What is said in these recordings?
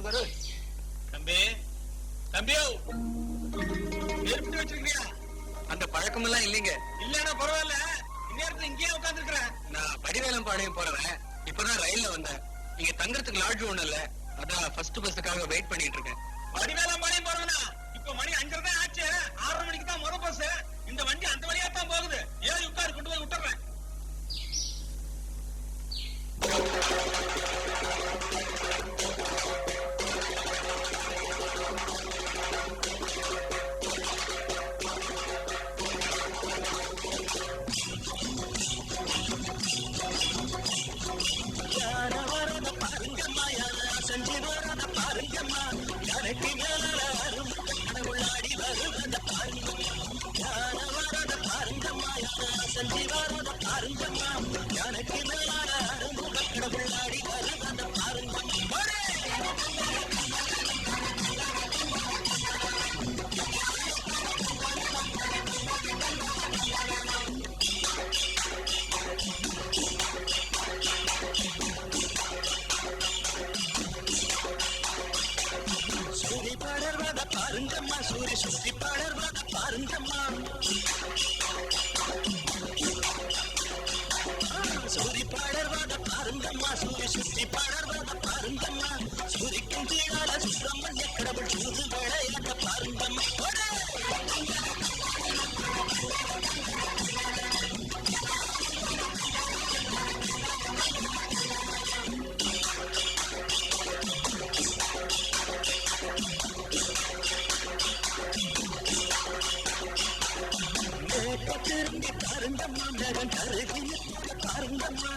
போட்டுக்காரு. தம்பி தம்பியோ நெருப்பிட்டு வச்சிருக்கியா? அந்த பழக்கம் எல்லாம் இல்லைங்க. இல்லன்னா பரவாயில்ல, இந்நேரத்துல இங்கேயே உட்கார்ந்து இருக்கிறேன். நான் படிவேலம் பாளையம் போறவன். இப்பதான் ரயில்ல வந்தேன். இங்க தங்கறதுக்கு லாட்ஜ் ஒண்ணு இல்ல, அதான் ஃபர்ஸ்ட் பஸ்ஸுக்காக வெயிட் பண்ணிட்டு இருக்கேன். படிவேலம் பாளையம் போறவனா? இப்ப மணி 5:30 தான் ஆச்சு. 6:30 மணிக்கு தான் முத பஸ். இந்த வண்டி அந்த வழியா தான் போகுது. ஏன் உட்கார், கொண்டு போய் விட்டுறேன். சூரிய சுற்றி படர்வத பாருங்கம்மா, சூரி படர்வத பாருங்கம்மா, சூரிய சுற்றி படர்வத பாருங்கம்மா, சூரிக்கும் கீழால சுப்பிரமணிய கடவுள் சூது விளையாட பாருங்கம்மா. திரும்பி பாருங்கம்மா, மேகம் கருகி பாருங்கம்மா,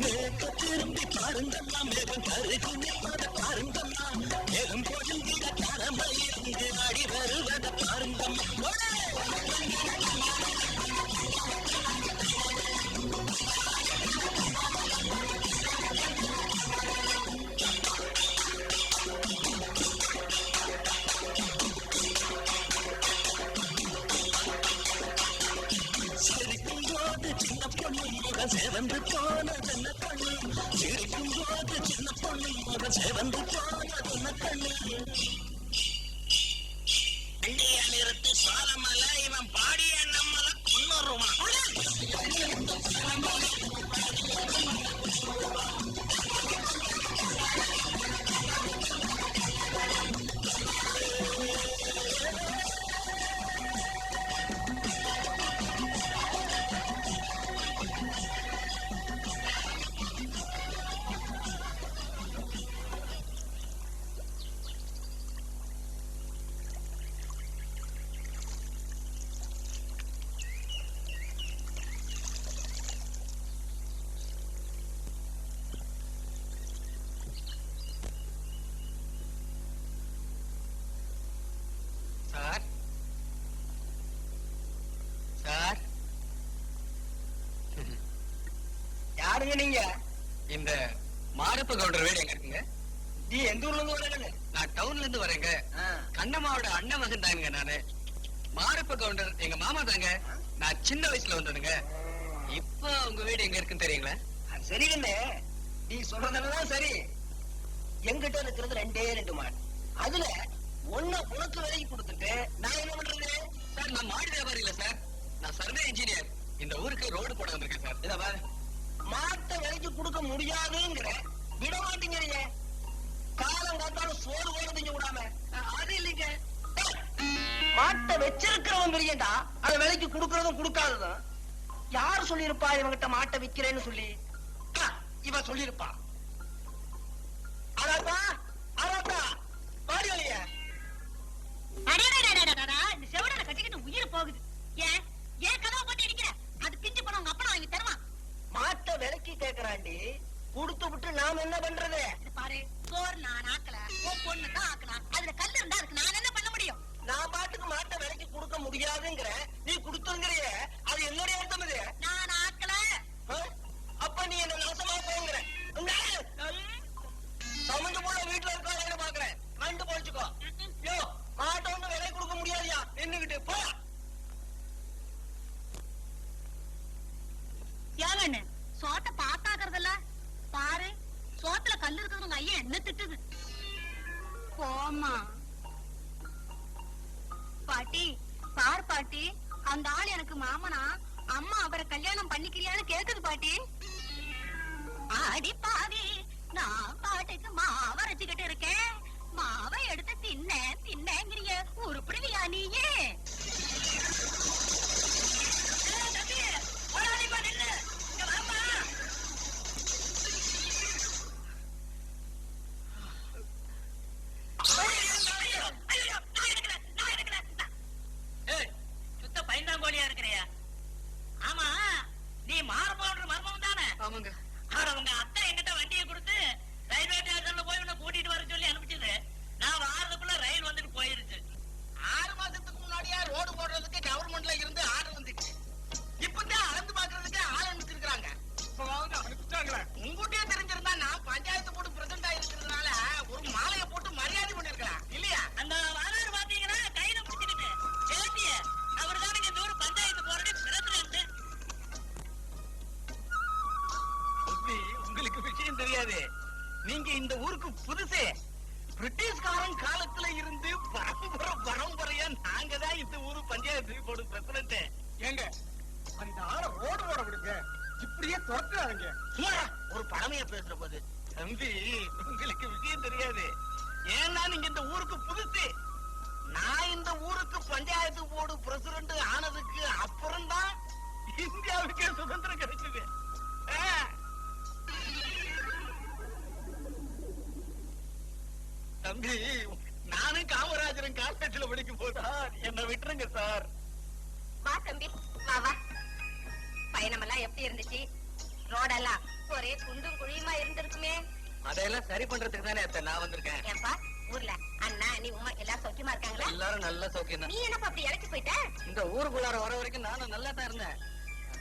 மேக திரும்பி பாருங்கம்மா, மேகம் கருகி நிற்பத பாருங்கம்மா, மேகம் பொழுங்கிட கரமை இருந்து ஆடி வருவத பாருங்கம்மா. சின்ன பொண்ணு முகம் சேவந்து போனதென்ன கண்ணு, சிரிக்கும் போது சின்ன பொண்ணு முகம் சேவந்து போனதென்ன கண்ணு. இந்தியா நிறுத்தி சோழமல இவன் பாடிய நம்மள கொன்னுருவான். யாருங்க நீங்க? இந்த மாரப்ப கவுண்டர் வீடு எங்க இருக்குங்க? நீ எந்த ஊர்ல இருந்து வரீங்க? நான் டவுன்ல இருந்து வரேங்க. கண்ணம்மாவோட அண்ணன் மகன் தானுங்க நானு. மாரப்ப கவுண்டர் எங்க மாமா தாங்க. நான் சின்ன வயசுல வந்ததுங்க. இப்ப உங்க வீடு எங்க இருக்குன்னு தெரியுங்களா? சரிங்கண்ணே, நீ சொல்றதெல்லாம் சரி. எங்கிட்ட இருக்கிறது 2 மாடு. அதுல ஒண்ணு உனக்கு விலைக்கு கொடுத்துட்டு நான் என்ன பண்றது? சார், நான் மாடு வியாபாரி இல்ல சார், நான் சர்வே இன்ஜினியர். இந்த ஊருக்கு ரோடு போட வந்திருக்கேன் சார். இத பாரு, மாட்டை விலைக்கு கொடுக்க முடியாதுங்கிற விட மாட்டேங்கிறீங்க. காலம் காத்தாலும் சோறு போட திங்க விடாம. அது இல்லைங்க, மாட்டை வச்சிருக்கிறவன் பெரியடா, அதை விலைக்கு கொடுக்கறதும் கொடுக்காததும். யார் சொல்லிருப்பா இவங்கிட்ட மாட்டை விக்கிறேன்னு சொல்லி? இவன் சொல்லிருப்பா. அதாப்பா அதாப்பா பாடி வழிய இந்த செவடல கட்டிக்கிட்டு உயிர் போகுது. ஏன் ஏன் கதவை போட்டு அடிக்கிற? அது பிஞ்சு போன உங்க அப்பா வாங்கி தருவான். மாட்டை விலைக்கு கேக்குறாண்டி, கொடுத்து விட்டு நாம என்ன பண்றது? பாரு, சோறு நான் ஆக்கல, உன் பொண்ணு தான் ஆக்கலாம். அதுல கல்லு இருந்தா அதுக்கு நான் என்ன பண்ண முடியும்? நான் பாட்டுக்கு மாட்டை விலைக்கு கொடுக்க முடியாதுங்கிற, நீ கொடுத்துங்கிறிய, அது என்னுடைய அர்த்தம். இது நான் ஆக்கல. அப்ப நீ என்ன நாசமா போங்கிற. சமந்து போல வீட்டுல இருக்காங்க பாக்குறேன். கண்டு போச்சுக்கோ. யோ, மாட்டை ஒண்ணு விலை கொடுக்க முடியாதியா, நின்னுகிட்டு போ. ஏங்கண்ணு, சோட்ட பாத்தாக்குறதில்ல? ஆமா பாட்டி, பார் பாட்டி, அந்த ஆள் எனக்கு மாமனா. அம்மா அவரை கல்யாணம் பண்ணிக்கிறியான்னு கேக்குது பாட்டி. ஆடி பாவி, நான் பாட்டுக்கு மாவை அரைச்சுக்கிட்டு இருக்கேன். மாவை எடுத்து தின்னங்கிறிய உருப்பிடுவியா நீயே? சுத்த பைந்தாங்கோலியா இருக்கிறியா? ஆமா, நீ மாறுபோன்ற மர்மம் தானே? ஆமாங்க. உங்க அத்தை என்கிட்ட வண்டியை கொடுத்து ரயில்வே ஸ்டேஷன்ல போய் உன்னை கூட்டிட்டு வர சொல்லி அனுப்பிச்சது. நான் வாரத்துக்குள்ள ரயில் வந்துட்டு போயிருச்சு. 6 மாசத்துக்கு முன்னாடியா ரோடு போடுறதுக்கு கவர்மெண்ட்ல இருந்து ஆர்டர் வந்துச்சு. இப்பதான் அளந்து பாக்குறதுக்கு ஆள் அனுப்பிச்சிருக்காங்க. அனுப்பிச்சாங்களே. உங்ககிட்டயே தெரிஞ்சிருந்தா நான் பஞ்சாயத்து போட்டு பிரசிடண்டா இருக்கிறதுனால ஒரு மாலையை போட்டு மரியாதை பண்ணிருக்கலாம் இல்லையா? அந்த வரலாறு பாத்தீங்கன்னா கையில பிடிச்சிக்கிட்டு பேசிய அவர் தானே இந்த ஊர் பஞ்சாயத்து போறது பிரசிடண்ட். உங்களுக்கு விஷயம் தெரியாது. நீங்க இந்த ஊருக்கு புதுசே. பிரிட்டிஷ்காரன் காலத்துல இருந்து பரம்பரையா நாங்க தான் இந்த ஊரு பஞ்சாயத்து போர்டு பிரசிடண்ட். ஏங்க, அந்த ஆள ரோடு போட விடுங்க. இப்படியே துரத்துறாங்க. சும்மா ஒரு பழமையா பேசுற போது. தம்பி, உங்களுக்கு விஷயம் தெரியாது. ஏன்னா நீங்க இந்த ஊருக்கு புதுசு. நான் இந்த ஊருக்கு பஞ்சாயத்து போர்டு பிரசிடண்ட் ஆனதுக்கு அப்புறம் தான் இந்தியாவுக்கே சுதந்திரம் கிடைச்சது. தம்பி, நானும் காமராஜரும் காலேஜ்ல படிக்கும் போதா என்ன விட்டுருங்க சார். வா தம்பி, வா வா. பயணமெல்லாம் எப்படி இருந்துச்சு? ரோடெல்லாம் ஒரே குண்டும் குழியுமா இருந்திருக்குமே. அதையெல்லாம் சரி பண்றதுக்கு தானே அத்தை நான் வந்திருக்கேன். ஏன்பா, ஊர்ல அண்ணா நீ உமா எல்லாரும் சௌக்கியமா இருக்காங்களா? எல்லாரும் நல்ல சௌக்கியம் தான். நீ என்னப்பா அப்படி இழைச்சு போயிட்ட? இந்த ஊருக்குள்ளார வர வரைக்கும் நானும் நல்லா தான் இருந்தேன்.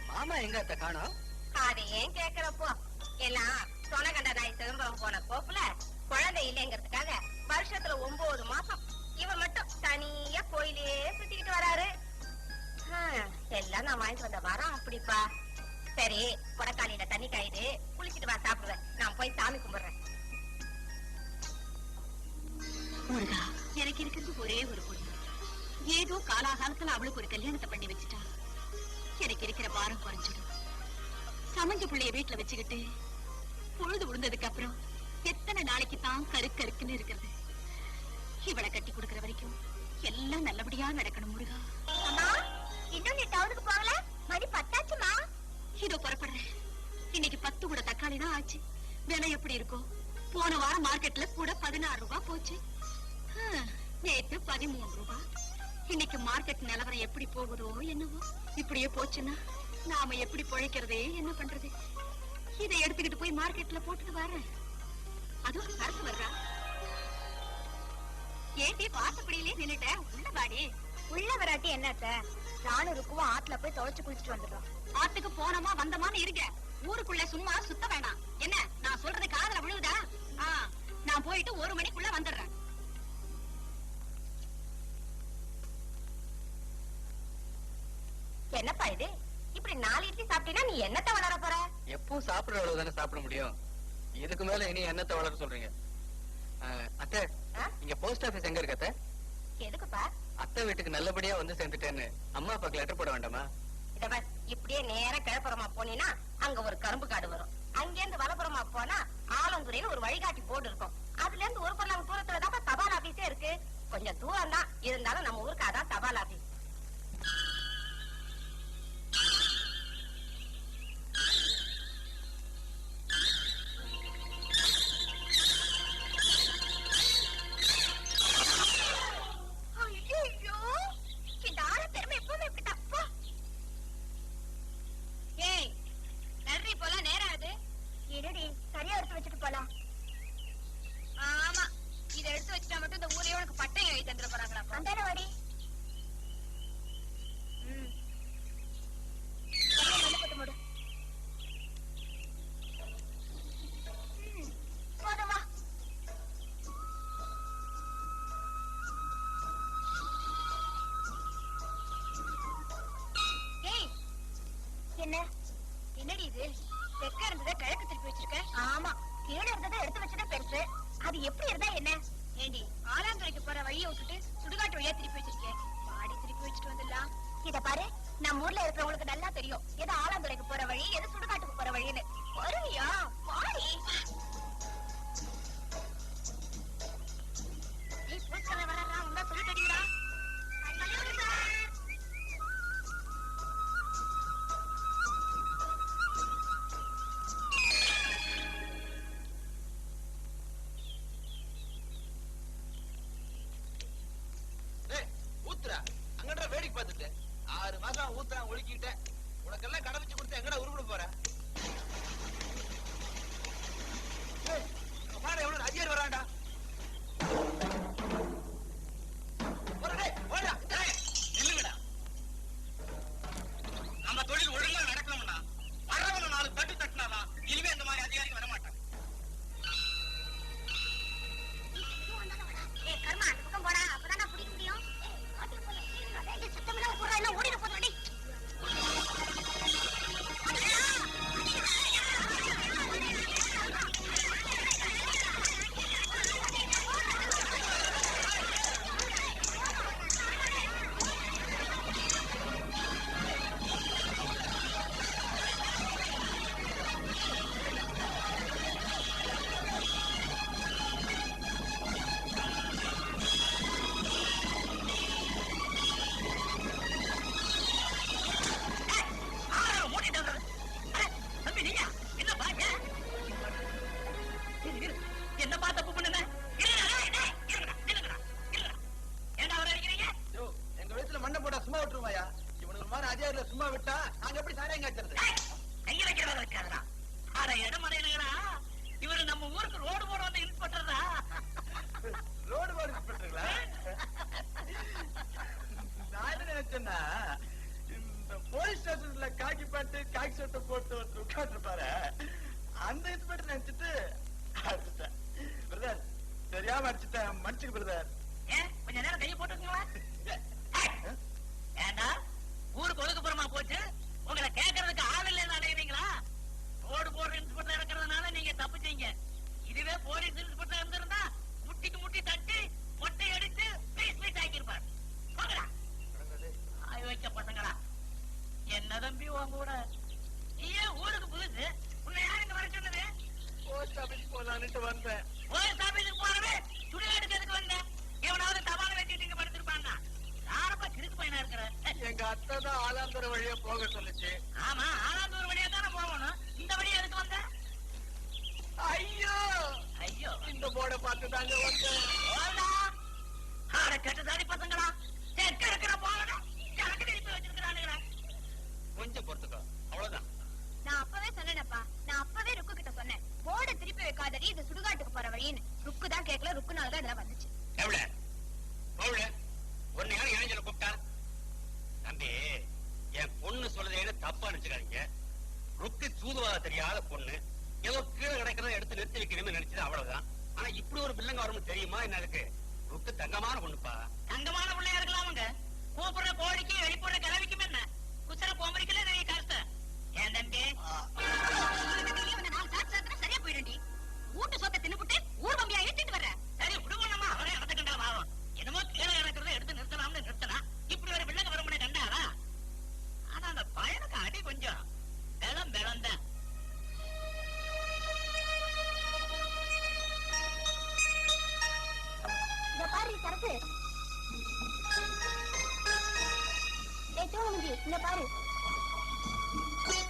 மாமா எங்க அத்தை காணோம்? அதை ஏன் கேக்குறப்போ? எல்லாம் சொனகண்ட நாய் சிதம்பரம் போன கோப்புல குழந்தை இல்லைங்கிறதுக்காக வருஷத்துல 9 மாசம் இவன் மட்டும் தனியா கோயிலே சுத்திக்கிட்டு வராரு. எல்லாம் நான் வாங்கிட்டு வந்த வரோம் அப்படிப்பா. சரி, கொடைக்காலியில தண்ணி காயுது, குளிச்சுட்டு வா, சாப்பிடுவேன். நான் போய் சாமி கும்பிடுறேன். முருகா, எனக்கு இருக்கிறது ஒரே ஒரு பொண்ணு. ஏதோ காலாகாலத்துல அவளுக்கு ஒரு கல்யாணத்தை பண்ணி வச்சுட்டா எனக்கு இருக்கிற பாரம் குறைஞ்சிடும். சமஞ்ச பிள்ளைய வீட்டுல வச்சுக்கிட்டு பொழுது விழுந்ததுக்கு அப்புறம் எத்தனை நாளைக்கு தான் கருக்குன்னு இருக்கிறது? இவளை கட்டி கொடுக்கிற வரைக்கும் எல்லாம் நல்லபடியா நடக்கணும் முருகா. அம்மா, இன்னும் நீ டவுனுக்கு போகல? மணி 10 ஆச்சுமா. இதோ புறப்படுறேன். இன்னைக்கு 10 கூட தக்காளி தான் ஆச்சு. விலை எப்படி இருக்கும்? போன வாரம் மார்க்கெட்ல கூட 16 ரூபாய் போச்சு. நேற்று 13 ரூபாய். இன்னைக்கு மார்க்கெட் நிலவரம் எப்படி போகுதோ என்னவோ. இப்படியே போச்சுன்னா நாம எப்படி பொழைக்கிறதே? என்ன பண்றது? இதை எடுத்துக்கிட்டு போய் மார்க்கெட்ல போட்டுட்டு வரேன். அதுவும் சரசு வர்றா. ஏண்டி வாசப்படியிலே நின்னுட்ட? உள்ள வாடி. உள்ள வராட்டி என்னத்த? நானும் இருக்குவோம் ஆத்துல போய் துவைச்சு குளிச்சுட்டு வந்துடுறோம். ஆத்துக்கு போனோமா வந்தமான்னு இருங்க. ஊருக்குள்ள சும்மா சுத்த வேணாம். என்ன நான் சொல்றது காதுல விழுவுதா? நான் போயிட்டு 1 மணிக்குள்ள வந்துடுறேன். என்னப்பா இது? இப்படி 4 இட்லி சாப்பிட்டீங்கன்னா நீ என்னத்த வளர போற? எப்பவும் சாப்பிடுற அளவு தானே சாப்பிட முடியும். இதுக்கு மேல இனி என்னத்தை வளர சொல்றீங்க? அத்தை, இங்க போஸ்ட் ஆபீஸ் எங்க இருக்கு அத்தை? எதுக்குப்பா? அத்தை வீட்டுக்கு நல்லபடியா வந்து சேர்ந்துட்டேன்னு அம்மா அப்பாக்கு லெட்டர் போட வேண்டாமா? இத பஸ், இப்படியே நேரா கிழப்புறமா போனீங்கன்னா அங்க ஒரு கரும்பு காடு வரும். அங்கிருந்து வலப்புறமா போனா ஆலந்துறையில ஒரு வழிகாட்டி போர்டு இருக்கும். அதுல இருந்து 1 பர்லாங் தூரத்துல தான் தபால் ஆபீஸே இருக்கு. கொஞ்சம் தூரம் தான் இருந்தாலும் நம்ம ஊருக்கு அதான் தபால் ஆபீஸ். என்ன என்னடி இது? தெக்க இருந்ததை கிழக்கு திருப்பி வச்சிருக்க. ஆமா, கீழே இருந்ததை எடுத்து வச்சதா பெருசு. அது எப்படி இருந்தா என்ன? ஏண்டி, ஆலாந்துறை வழியை விட்டுட்டு சுடுகாட்டு வழியா திருப்பி வச்சிருக்கேன். பாடி திருப்பி வச்சுட்டு வந்துடலாம். இத பாரு, நம்ம ஊர்ல இருக்கிறவங்களுக்கு நல்லா தெரியும் எது ஆலாந்துறைக்கு போற வழி, எது சுடுகாட்டுக்கு போற வழின்னு. வருவியா? பாடி. நீ பூச்சல வரலாம் உண்டா சொல்லிட்டு அடிக்கிறா. ஊத்துறா அங்கடா வேடிக்கை பார்த்துட்டு 6 மாசம் ஊத்துறான் ஒழுக்கிட்டேன். உனக்கெல்லாம் கடை வச்சு கொடுத்து எங்கடா உருவிட போற? பாரு எவ்வளவு அதிகாரி வரான்டா. இல்லங்கடா, நம்ம தொழில் ஒழுங்கா நடக்கணும்னா வர்றவன 4 தட்டு தட்டினாதான் இனிமே இந்த மாதிரி அதிகாரிகள் வர மாட்டாங்க. கர்மா அந்த பக்கம் போடா, அப்பதான் நான் பிடிக்க முடியும். சத்தமெல்லாம் போடுறா, எல்லாம் ஓடிட போதும். சும்மா விட்டா நாங்க எப்படி சாராயம் காய்ச்சறது? கைய வைக்கிறதா இருக்காதா? ஆனா இடமடையினா இவரு நம்ம ஊருக்கு ரோடு போட வந்து இன்ஸ்பெக்டர்தா. ரோடு போட இன்ஸ்பெக்டர்களா? நான் என்ன நினைச்சேன்னா, இந்த போலீஸ் ஸ்டேஷன்ல காக்கி பாட்டு காக்கி சட்டை போட்டு உட்காந்து பாரு, அந்த இன்ஸ்பெக்டர் நினைச்சிட்டு அடிச்சுட்டேன். பிரதர் தெரியாம அடிச்சுட்டேன், மன்னிச்சுக்கு பிரதர். கொஞ்ச நேரம் கையை போட்டுருக்கீங்களா? ஏண்டா ஊருக்கு ஒதுக்குப்புறமா போச்சு, உங்களை கேட்கறதுக்கு ஆள் இல்லைன்னு நினைக்கிறீங்களா? ரோடு போடுற இன்ஸ்பெக்டர் இருக்கிறதுனால நீங்க தப்பிச்சீங்க. இதுவே போலீஸ் இன்ஸ்பெக்டர் இருந்திருந்தா முட்டிக்கு முட்டி தட்டி மொட்டை அடிச்சு பீஸ் பீஸ் ஆக்கிருப்பார். போங்கடா ஆய் வைக்க பசங்களா. என்ன தம்பி உன் கூட நீ ஏன் ஊருக்கு புதுசு? உன்னை யாருங்க வர சொன்னது? போஸ்ட் ஆபீஸ் போலான்ட்டு வந்தேன். போலீஸ் ஆபீஸுக்கு போறவே துணி எடுக்கிறதுக்கு வந்தேன். எவனாவது தபால வச்சுட்டு இங்க படுத்திருப்பான்னா? யாரப்பா கிறுக்கு பையனா இருக்கிற? எங்க அத்தை தான் ஆலாந்தர வழியா போக சொல்லுச்சு. ஆமா, ஆலாந்தூர் வழியா தானே போகணும். இந்த வழியா எதுக்கு வந்த? ஐயோ ஐயோ, இந்த போர்டை பார்த்து தாங்க வந்தேன். ஆட கெட்டதாரி பசங்களா, தெற்க இருக்கிற போகணும் எனக்கு திருப்பி வச்சிருக்கிறானுங்களா? கொஞ்சம் பொறுத்துக்கோ, அவ்வளவுதான். நான் அப்பவே சொன்னேனப்பா, நான் அப்பவே ருக்கு கிட்ட சொன்னேன், போர்டை திருப்பி வைக்காதடி, இது சுடுகாட்டுக்கு போற வழின்னு. ருக்கு தான் கேட்கல, ருக்குனாலதான் இதெல்லாம் வந்துச்சு. எவ்வளவு ஒன்னு யாரும் இளைஞரை கூப்பிட்டா? தம்பி, என் பொண்ணு சொல்றதேன்னு தப்பா நினைச்சுக்காதீங்க. ருக்கு சூதுவாத தெரியாத பொண்ணு, ஏதோ கீழே கிடைக்கிறத எடுத்து நிறுத்தி வைக்கணும்னு நினைச்சது, அவ்வளவுதான். ஆனா இப்படி ஒரு பிள்ளைங்க வரும்னு தெரியுமா என்ன? இருக்கு ருக்கு தங்கமான பொண்ணுப்பா. தங்கமான பிள்ளையா இருக்கலாமுங்க. கூப்பிடுற கோழிக்கு வெளிப்படுற கிளவிக்கும் என்ன குசர கோமரிக்கல நிறைய கஷ்டம். ஏன் தம்பி சரியா போயிடுண்டி. வீட்டு சொத்தை தின்னுபுட்டு ஊர் பம்பியா ஏற்றிட்டு வர்ற. சரி விடுவோம்மா, அவரே இடத்துக்கண்டா பாவம். என்னமோ கீழே இறக்குறத எடுத்து நிறுத்தலாம்னு நிறுத்தலாம். இப்படி ஒரு பிள்ளைங்க வரும்னு கண்டாரா? ஆனா அந்த பையனுக்கு அடி கொஞ்சம் பலம் பலம் தான். இத பாரு சரக்கு, இங்க பாரு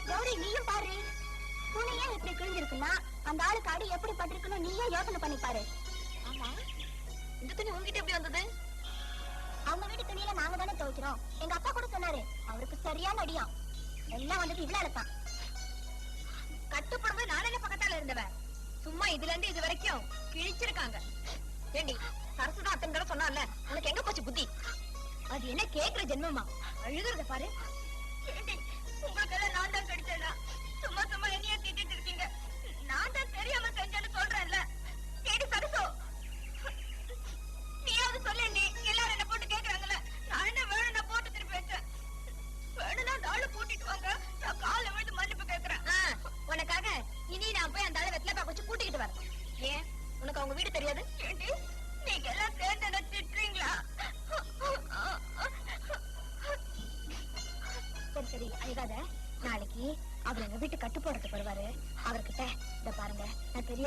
கௌரி, நீயும் பாரு. துணி ஏன் இப்படி கிழிஞ்சிருக்குன்னா அந்த ஆளுக்கு அடி எப்படி பட்டிருக்குன்னு நீயே யோசனை பண்ணி பாரு. ஆமா, இந்த துணி உங்ககிட்ட எப்படி வந்தது? அவங்க வீட்டு துணியில நாங்க தானே துவைக்கிறோம். எங்க அப்பா கூட சொன்னாரு, அவருக்கு சரியான அடியாம். எல்லாம் வந்துட்டு இவ்வளவு தான் கட்டுப்படும்போது நானே பக்கத்தால இருந்தவன். சும்மா இதுல இருந்து இது வரைக்கும் கிழிச்சிருக்காங்க. ஏண்டி சரசுதான் அத்தனை தடவை சொன்னால, உனக்கு எங்க போச்சு புத்தி? அது என்ன கேக்குற ஜென்மமா? அழுகுறத பாரு. உங்களுக்கெல்லாம் நான் தான் கடிச்சேனா? சும்மா சும்மா என்னைய திட்டிட்டு இருக்கீங்க. நான் தான் தெரியாம செஞ்சேன்னு சொல்றேன்ல. கேடி சரசு, நீயாவது சொல்லேண்டி. எல்லாரும் என்ன போட்டு கேக்குறாங்கல்ல, நான் என்ன வேணும்னா போட்டு திருப்பி வச்சேன். வேணும்னா அந்த ஆளு கூட்டிட்டு வாங்க, நான் காலை விழுந்து மன்னிப்பு கேக்குறேன். உனக்காக இனி நான் போய் அந்த ஆளை வெத்தலைப்பா வச்சு கூட்டிக்கிட்டு வரேன். ஏன் உனக்கு அவங்க வீடு தெரியாது? ஏண்டி நீங்க எல்லாம் சேர்ந்து என்ன திட்டுறீங்க?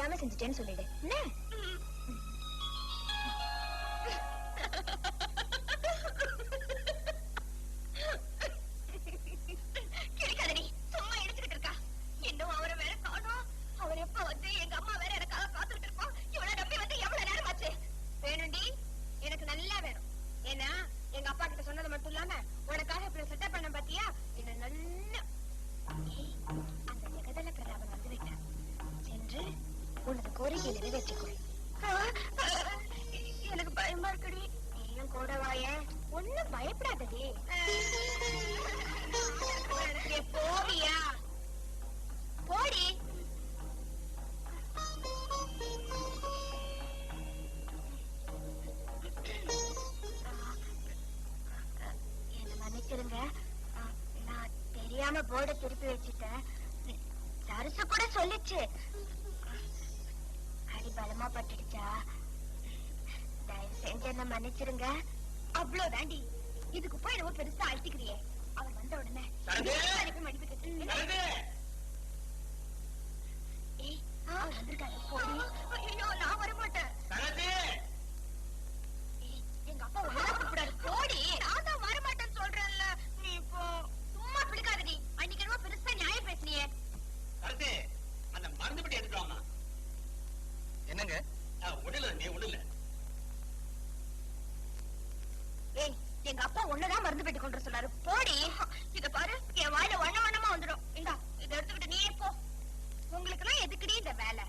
தெரியாம செஞ்சுட்டேன்னு சொல்லிடு என்ன? கிழிக்காதடி, சும்மா எடுத்துக்கிட்டு இருக்கா. இன்னும் அவரை வேற காணோம். அவர் எப்ப வந்து எங்க அம்மா வேற எனக்காக காத்துட்டு இருக்கோம். இவளை நம்பி வந்து எவ்வளவு நேரம் ஆச்சு? வேணும்டி, எனக்கு நல்லா வேணும். ஏன்னா எங்க அப்பா கிட்ட சொன்னது மட்டும் இல்லாம உனக்காக இப்படி செட்டப் பண்ண பாத்தியா? என்ன நல்லா அந்த ஜெகதல பிரதாபன் வந்து விட்டான். சென்று உனது கோரிக்கை நிறைவேற்றிக்கொள். எனக்கு பயமா இருக்குடி. நீயும் கூட வாய. ஒண்ணும் பயப்படாதடி. போவியா? போடி. என்ன மன்னிச்சிருங்க, நான் தெரியாம போர்டை திருப்பி வச்சுட்டேன். சரசு கூட சொல்லிச்சு. அடி பலமா பட்டுடுச்சா? தயவு செஞ்சு என்ன மன்னிச்சிருங்க. அவ்வளவு தாண்டி. இதுக்கு போய் என்னவோ பெருசா அழுத்திக்கிறியே. அவர் வந்த உடனே மடிப்பு கட்டு. ஏய், அவர் வந்திருக்காரு. போடி. ஐயோ, நான் வரமாட்டேன். எங்க அப்பா ஒண்ணா கூப்பிடாரு. போடி. நான் தான் வரமாட்டேன்னு சொல்றேன்ல. நீ இப்போ சும்மா பிடிக்காதடி. அன்னைக்கு என்னவோ பெருசா நியாயம் பேசினியே. அந்த மருந்து பட்டி எடுத்துட்டு என்னங்க? உடல நீ உடல. ஏய், எங்க அப்பா ஒண்ணுதான் மருந்து பெட்டி கொண்டு சொன்னாரு. போடி. இத பாரு, என் வாயில வண்ண வண்ணமா வந்துடும். இந்தா, இதை எடுத்துக்கிட்டு நீயே போ. உங்களுக்கு எல்லாம் எதுக்குடி இந்த வேலை?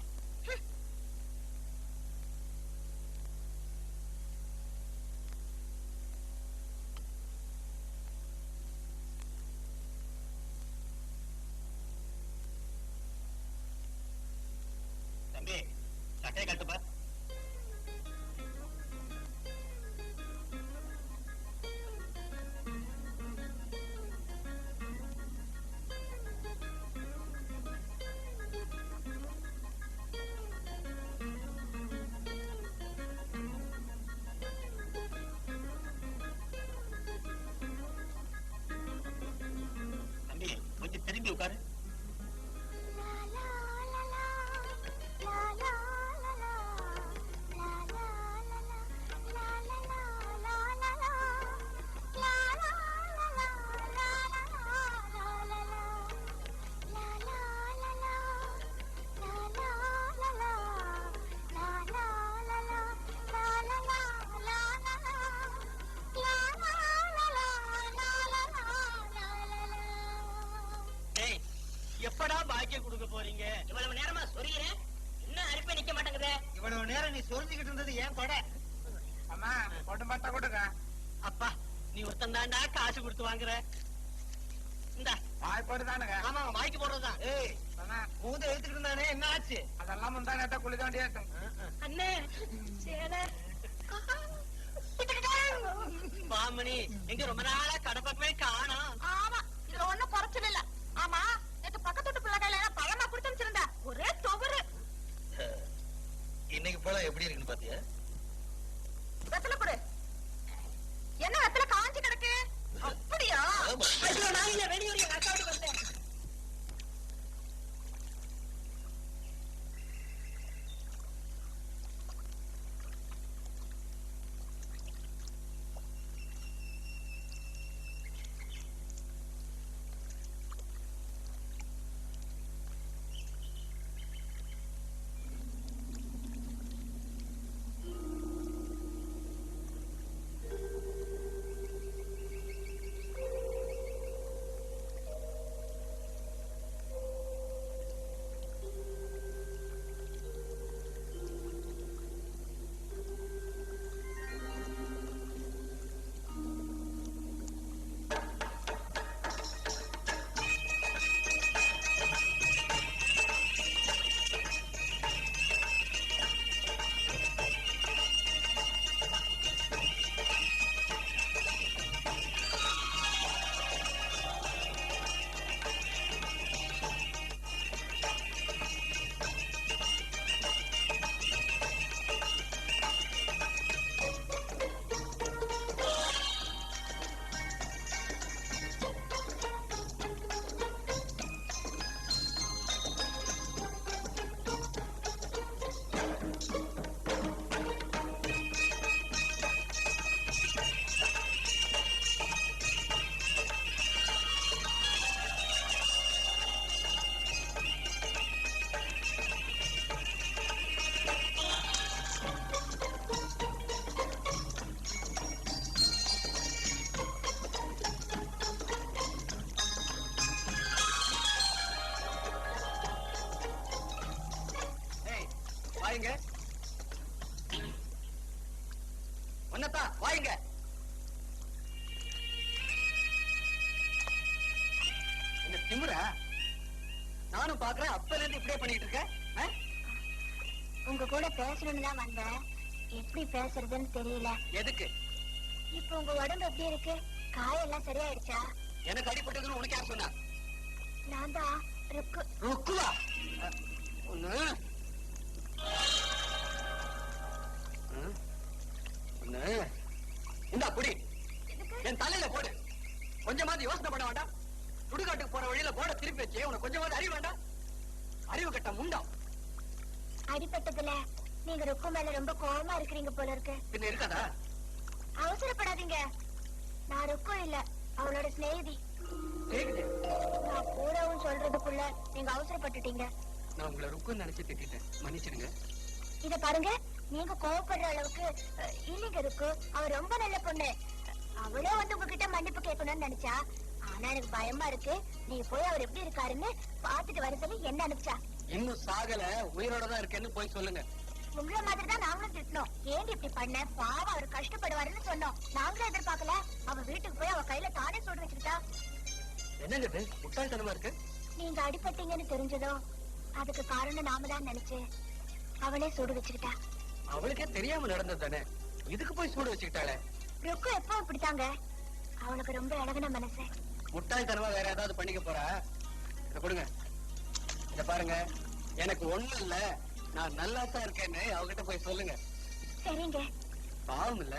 தம்பி, சட்டையை கட்டுப்பா. தம்பி, கொஞ்சம் திரும்பி உட்காரு. எப்படா பாக்கியம் கொடுக்க போறீங்க? இவ்வளவு நேரமா சொரிகிறேன், இன்னும் அரிப்பே நிக்க மாட்டேங்குதே. இவ்வளவு நேரம் நீ சொரிஞ்சுக்கிட்டு இருந்தது ஏன் கொடை? அம்மா, கொண்டு மாட்டா கொடுங்க. அப்பா, நீ ஒருத்தன் தாண்டா காசு கொடுத்து வாங்குற. இந்தா வாய் போட்டுதானுங்க. ஆமா, வாய்க்கு போடுறதுதான். ஏய், மூத எடுத்துக்கிட்டு இருந்தானே, என்ன ஆச்சு? அதெல்லாம் முந்தா நேரத்தா குளிக்காண்டியா அண்ணே, சேலை. மாமணி எங்க ரொம்ப நாளா கடை பக்கமே காணோம். ஆமா, இதுல ஒண்ணும் குறைச்சல் இல்ல. ஆமா, நேத்து பக்கத்து வீட்டு பிள்ளைகள் எல்லாம் பழமா கொடுத்து வச்சிருந்தா ஒரே தொகுரு. இன்னைக்கு போல எப்படி இருக்குன்னு பாத்தியா? வெத்தலை கொடு. என்ன வெத்தலை காஞ்சி கிடக்கு? அப்படியா? ஐயோ, நான் இல்ல, வெளியூர் எங்க அக்காவுக்கு வந்தேன். ஒன்னதான் வாங்க. இந்த திமுறா நானும் பாக்குறேன். அப்பல இருந்து இப்படியே பண்ணிட்டு இருக்க. உங்க கூட பேசணும்னு தான் வந்தேன். எப்படி பேசுறதுன்னு தெரியல. எதுக்கு? இப்ப உங்க உடம்பு எப்படி இருக்கு? காயெல்லாம் சரியாயிடுச்சா? எனக்கு அடிபட்டதுன்னு உனக்கு யார் சொன்னா? நான் தான் ருக்கு. ருக்குவா? ஒண்ணு ஒண்ணு இந்தா புடி. என் தலையில போடு. கொஞ்சமாவது யோசனை பண்ண வேண்டாம். சுடுகாட்டுக்கு போற வழியில போட திருப்பி வச்சு உனக்கு கொஞ்சமாவது அறிவு வேண்டாம். அறிவு கட்ட முண்டம். அடிபட்டதுல நீங்க ருக்கு மேல ரொம்ப கோவமா இருக்கிறீங்க போல இருக்கு. பின்ன இருக்காதா? அவசரப்படாதீங்க. நான் ருக்கு இல்ல, அவளோட சிநேகிதி. கேக்குது. நான் பூராவும் சொல்றதுக்குள்ள நீங்க அவசரப்பட்டுட்டீங்க. நான் உங்களை ருக்குன்னு நினைச்சு திட்டேன். மன்னிச்சிடுங்க. இத பாருங்க, நீங்க கோவப்படுற அளவுக்கு இல்லைங்க ருக்கு. அவ ரொம்ப நல்ல பொண்ணு. அவளே வந்து உங்ககிட்ட மன்னிப்பு கேட்கணும்னு நினைச்சா. ஆனா எனக்கு பயமா இருக்கு. நீங்க போய் அவர் எப்படி இருக்காருன்னு பாத்துட்டு வர சொல்லி என்ன அனுப்பிச்சா. இன்னும் சாகல, உயிரோட தான் இருக்கேன்னு போய் சொல்லுங்க. உங்கள மாதிரி தான் நாங்களும் திட்டினோம். ஏன் இப்படி பண்ண? பாவம் அவர் கஷ்டப்படுவாருன்னு சொன்னோம். நாங்களும் எதிர்பார்க்கல. அவ வீட்டுக்கு போய் அவ கையில தானே சுடு வச்சுக்கிட்டா. என்னங்க இது முட்டாள்தனமா இருக்கு? நீங்க அடிபட்டீங்கன்னு தெரிஞ்சதோ அதுக்கு காரணம் நாம தான் நினைச்சு அவளே சூடு வச்சுக்கிட்டா. அவளுக்கே தெரியாம நடந்தது தானே, இதுக்கு போய் சூடு வச்சுக்கிட்டாளே. ருக்கு எப்போ இப்படித்தாங்க. அவளுக்கு ரொம்ப அழகான மனசு. முட்டாள்தனமா வேற ஏதாவது பண்ணிக்க போறா? இத கொடுங்க. இத பாருங்க, எனக்கு ஒண்ணும் இல்ல, நான் நல்லா தான் இருக்கேன்னு அவகிட்ட போய் சொல்லுங்க. சரிங்க. பாவம் இல்ல?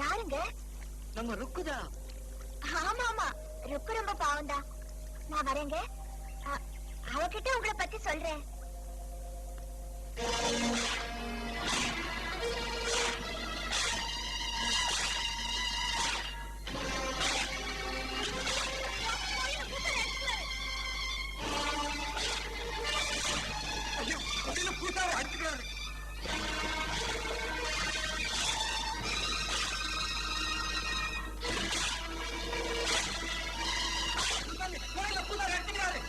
யாருங்க? நம்ம ருக்குதா. ஆமா ஆமா, ருக்கு ரொம்ப பாவம் தான். நான் வரேங்க. அவகிட்ட உங்களை பத்தி சொல்றேன். பூசாரி அடிச்சுக்கிறாரு. பூசாரி அடிச்சுக்கிறாரு.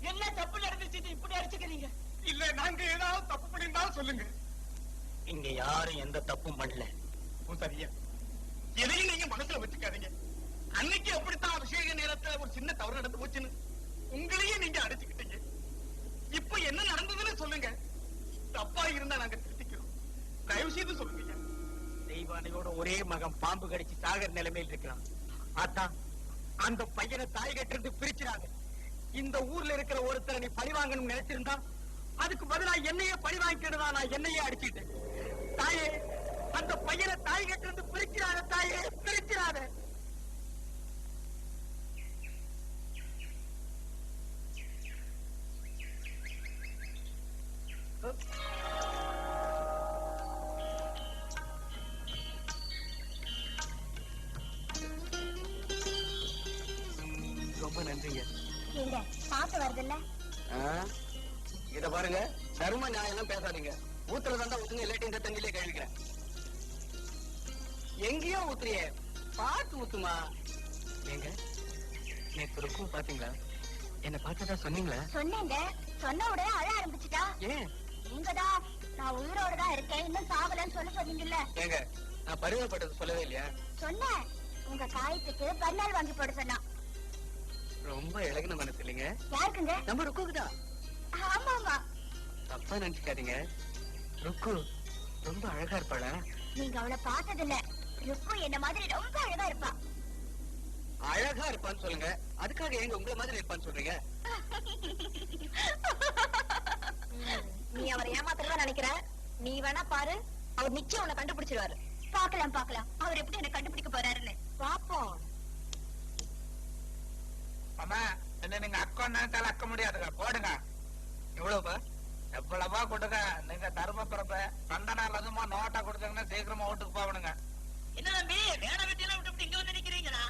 என்ன தப்பு நடந்துச்சு இப்படி அடிச்சுக்கிறீங்க? இல்ல, நாங்க ஏதாவது தப்பு பண்ணிருந்தாலும் சொல்லுங்க. இங்க யாரும் எந்த தப்பும் பண்ணல. பூசாரியா, எதையும் நீங்க மனசுல வச்சுக்காதீங்க. அன்னைக்கு அப்படித்தான் அபிஷேக நேரத்துல ஒரு சின்ன தவறு நடந்து போச்சுன்னு உங்களையே நீங்க அடிச்சுக்கிட்டீங்க. இப்ப என்ன நடந்ததுன்னு சொல்லுங்க. தப்பா இருந்தா நாங்க திருத்திக்கிறோம். தயவு செய்து சொல்லுங்க. தெய்வானையோட ஒரே மகன் பாம்பு கடிச்சு சாகர நிலைமையில் இருக்கிறான். அதான் அந்த பையனை தாய் கட்டிருந்து பிரிச்சிடாங்க. இந்த ஊர்ல இருக்கிற ஒருத்தரை நீ பழி வாங்கணும்னு நினைச்சிருந்தா அதுக்கு பதிலா என்னையே பழி வாங்கிக்கிட்டு நான் என்னையே அடிச்சிட்டேன். தாயே, அந்த பையனை தாய் கட்டிருந்து பிரிச்சிடாத தாயே, பிரிச்சிடாத. ரொம்ப நன்றிங்க. எங்க பாத்து வருதுல்ல? இத பாருங்க, தர்ம நியாயம் பேசாதீங்க. ஊத்துறதா ஊத்துங்க, இல்லாட்டி இந்த தண்ணியிலே கழுவிக்கிறேன். எங்கேயோ ஊத்துறியே, பார்த்து ஊத்துமா. ஏங்க, நேத்து ருக்கும் பாத்தீங்களா? என்ன பார்த்ததா சொன்னீங்களா? சொன்னேங்க. சொன்ன உடனே அழ ஆரம்பிச்சுட்டா. ஏன்? நீங்கதான் நான் உயிரோட தான் இருக்கேன், இன்னும் சாகலன்னு சொல்ல சொன்னீங்கல்ல. ஏங்க, நான் பரிவப்பட்டது சொல்லவே இல்லையா? சொன்னேன். உங்க காயத்துக்கு பர்னால் வாங்கி போட சொன்னா. ரொம்ப இழகுன மனசு இல்லைங்க. யாருக்குங்க? நம்ம ருக்குக்குதான். ஆமா ஆமா. தப்பா நினைச்சுக்காதீங்க. ருக்கு ரொம்ப அழகா இருப்பாளா? நீங்க அவளை பார்த்தது இல்ல. ருக்கு என்ன மாதிரி ரொம்ப அழகா இருப்பா. அழகா இருப்பான்னு சொல்லுங்க, அதுக்காக எங்க உங்களை மாதிரி இருப்பான்னு சொல்றீங்க? நீ அவரை ஏமாத்துறதா நினைக்கிற. நீ வேணா பாரு, அவர் நிச்சயம் உன்னை கண்டுபிடிச்சிருவாரு. பாக்கலாம் பாக்கலாம், அவர் எப்படி என்ன கண்டுபிடிக்க போறாருன்னு பாப்போம். அம்மா, என்ன நீங்க அக்கௌண்ட் அக்க முடியாதுங்க, போடுங்க. எவ்வளவுப்பா? எவ்வளவா கொடுங்க. நீங்க தர்ம பிறப்ப சந்த நாள் அதுமா நோட்டா கொடுத்தீங்கன்னா சீக்கிரமா ஓட்டுக்கு போகணுங்க. என்ன தம்பி, வேலை வெட்டியெல்லாம் விட்டு இங்க வந்து நிக்கிறீங்களா?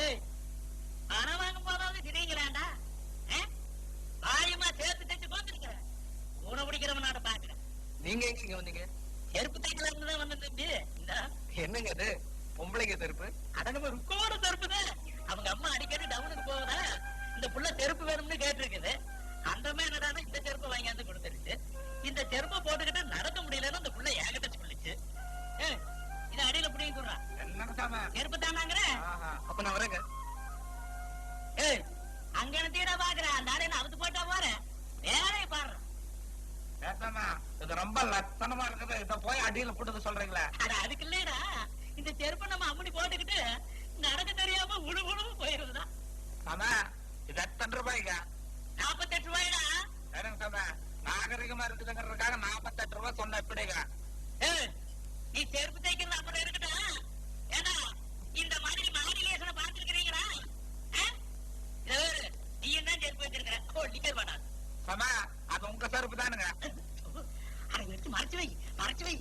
ஏய், பணம் வாங்கும் போதாவது திடீங்களாண்டா? வாயுமா சேர்த்து தச்சு போந்துருக்கிறேன். கூட பிடிக்கிறவனாட பாக்குறேன். நீங்க எங்க இங்க வந்தீங்க? செருப்பு தைக்கலாம்னு தான் வந்தேன் தம்பி. இந்தா. என்னங்க இது பொம்பளைங்க செருப்பு? அட நம்ம ருக்கோட செருப்பு தான். அவங்க அம்மா அடிக்கடி டவுனுக்கு போவதா இந்த புள்ள செருப்பு வேணும்னு கேட்டிருக்குது. அந்த மாதிரி என்னடானா இந்த செருப்பை வாங்கியாந்து கொடுத்துருச்சு. இந்த செருப்பை போட்டுக்கிட்டு நடக்க முடியலன்னு அந்த புள்ள என்கிட்ட சொல்லிச்சு. இதை அடியில புடிங்க சொல்றான். என்னங்க சாம? செருப்பு தானாங்கிற. அப்ப நான் வரேங்க. அங்க தீடா பாக்குறேன். அந்த ஆடையில அவுத்து போட்டா போறேன். வேலையை பாடுறேன். இது ரொம்ப லட்சணமா இருக்குது. இத போய் அடியில போட்டு சொல்றீங்களா? அட அதுக்கு இல்லடா, இந்த செருப்பை நம்ம அம்முடி போட்டுக்கிட்டு நடக்க தெரியாம உழுவுழு போயிருதுதான். ஆமா, இது எத்தனை ரூபாய்ங்க? 48 ரூபாய்டா. சரிங்க சாம, நாகரிகமா இருக்குதுங்கிறதுக்காக 48 ரூபாய் சொன்ன எப்படிங்க? நீ செருப்பு தைக்கிறது அப்புறம் இருக்கட்டும். ஏன்னா இந்த மாதிரி மாடிலேசனை பார்த்துருக்கிறீங்களா? நீயும் தான் செருப்பு வச்சிருக்கிற. அப்போ நிக்கர் வேணா. சாம, அது உங்க செருப்பு தானுங்க. அதை எடுத்து மறைச்சு வை, மறைச்சு வை.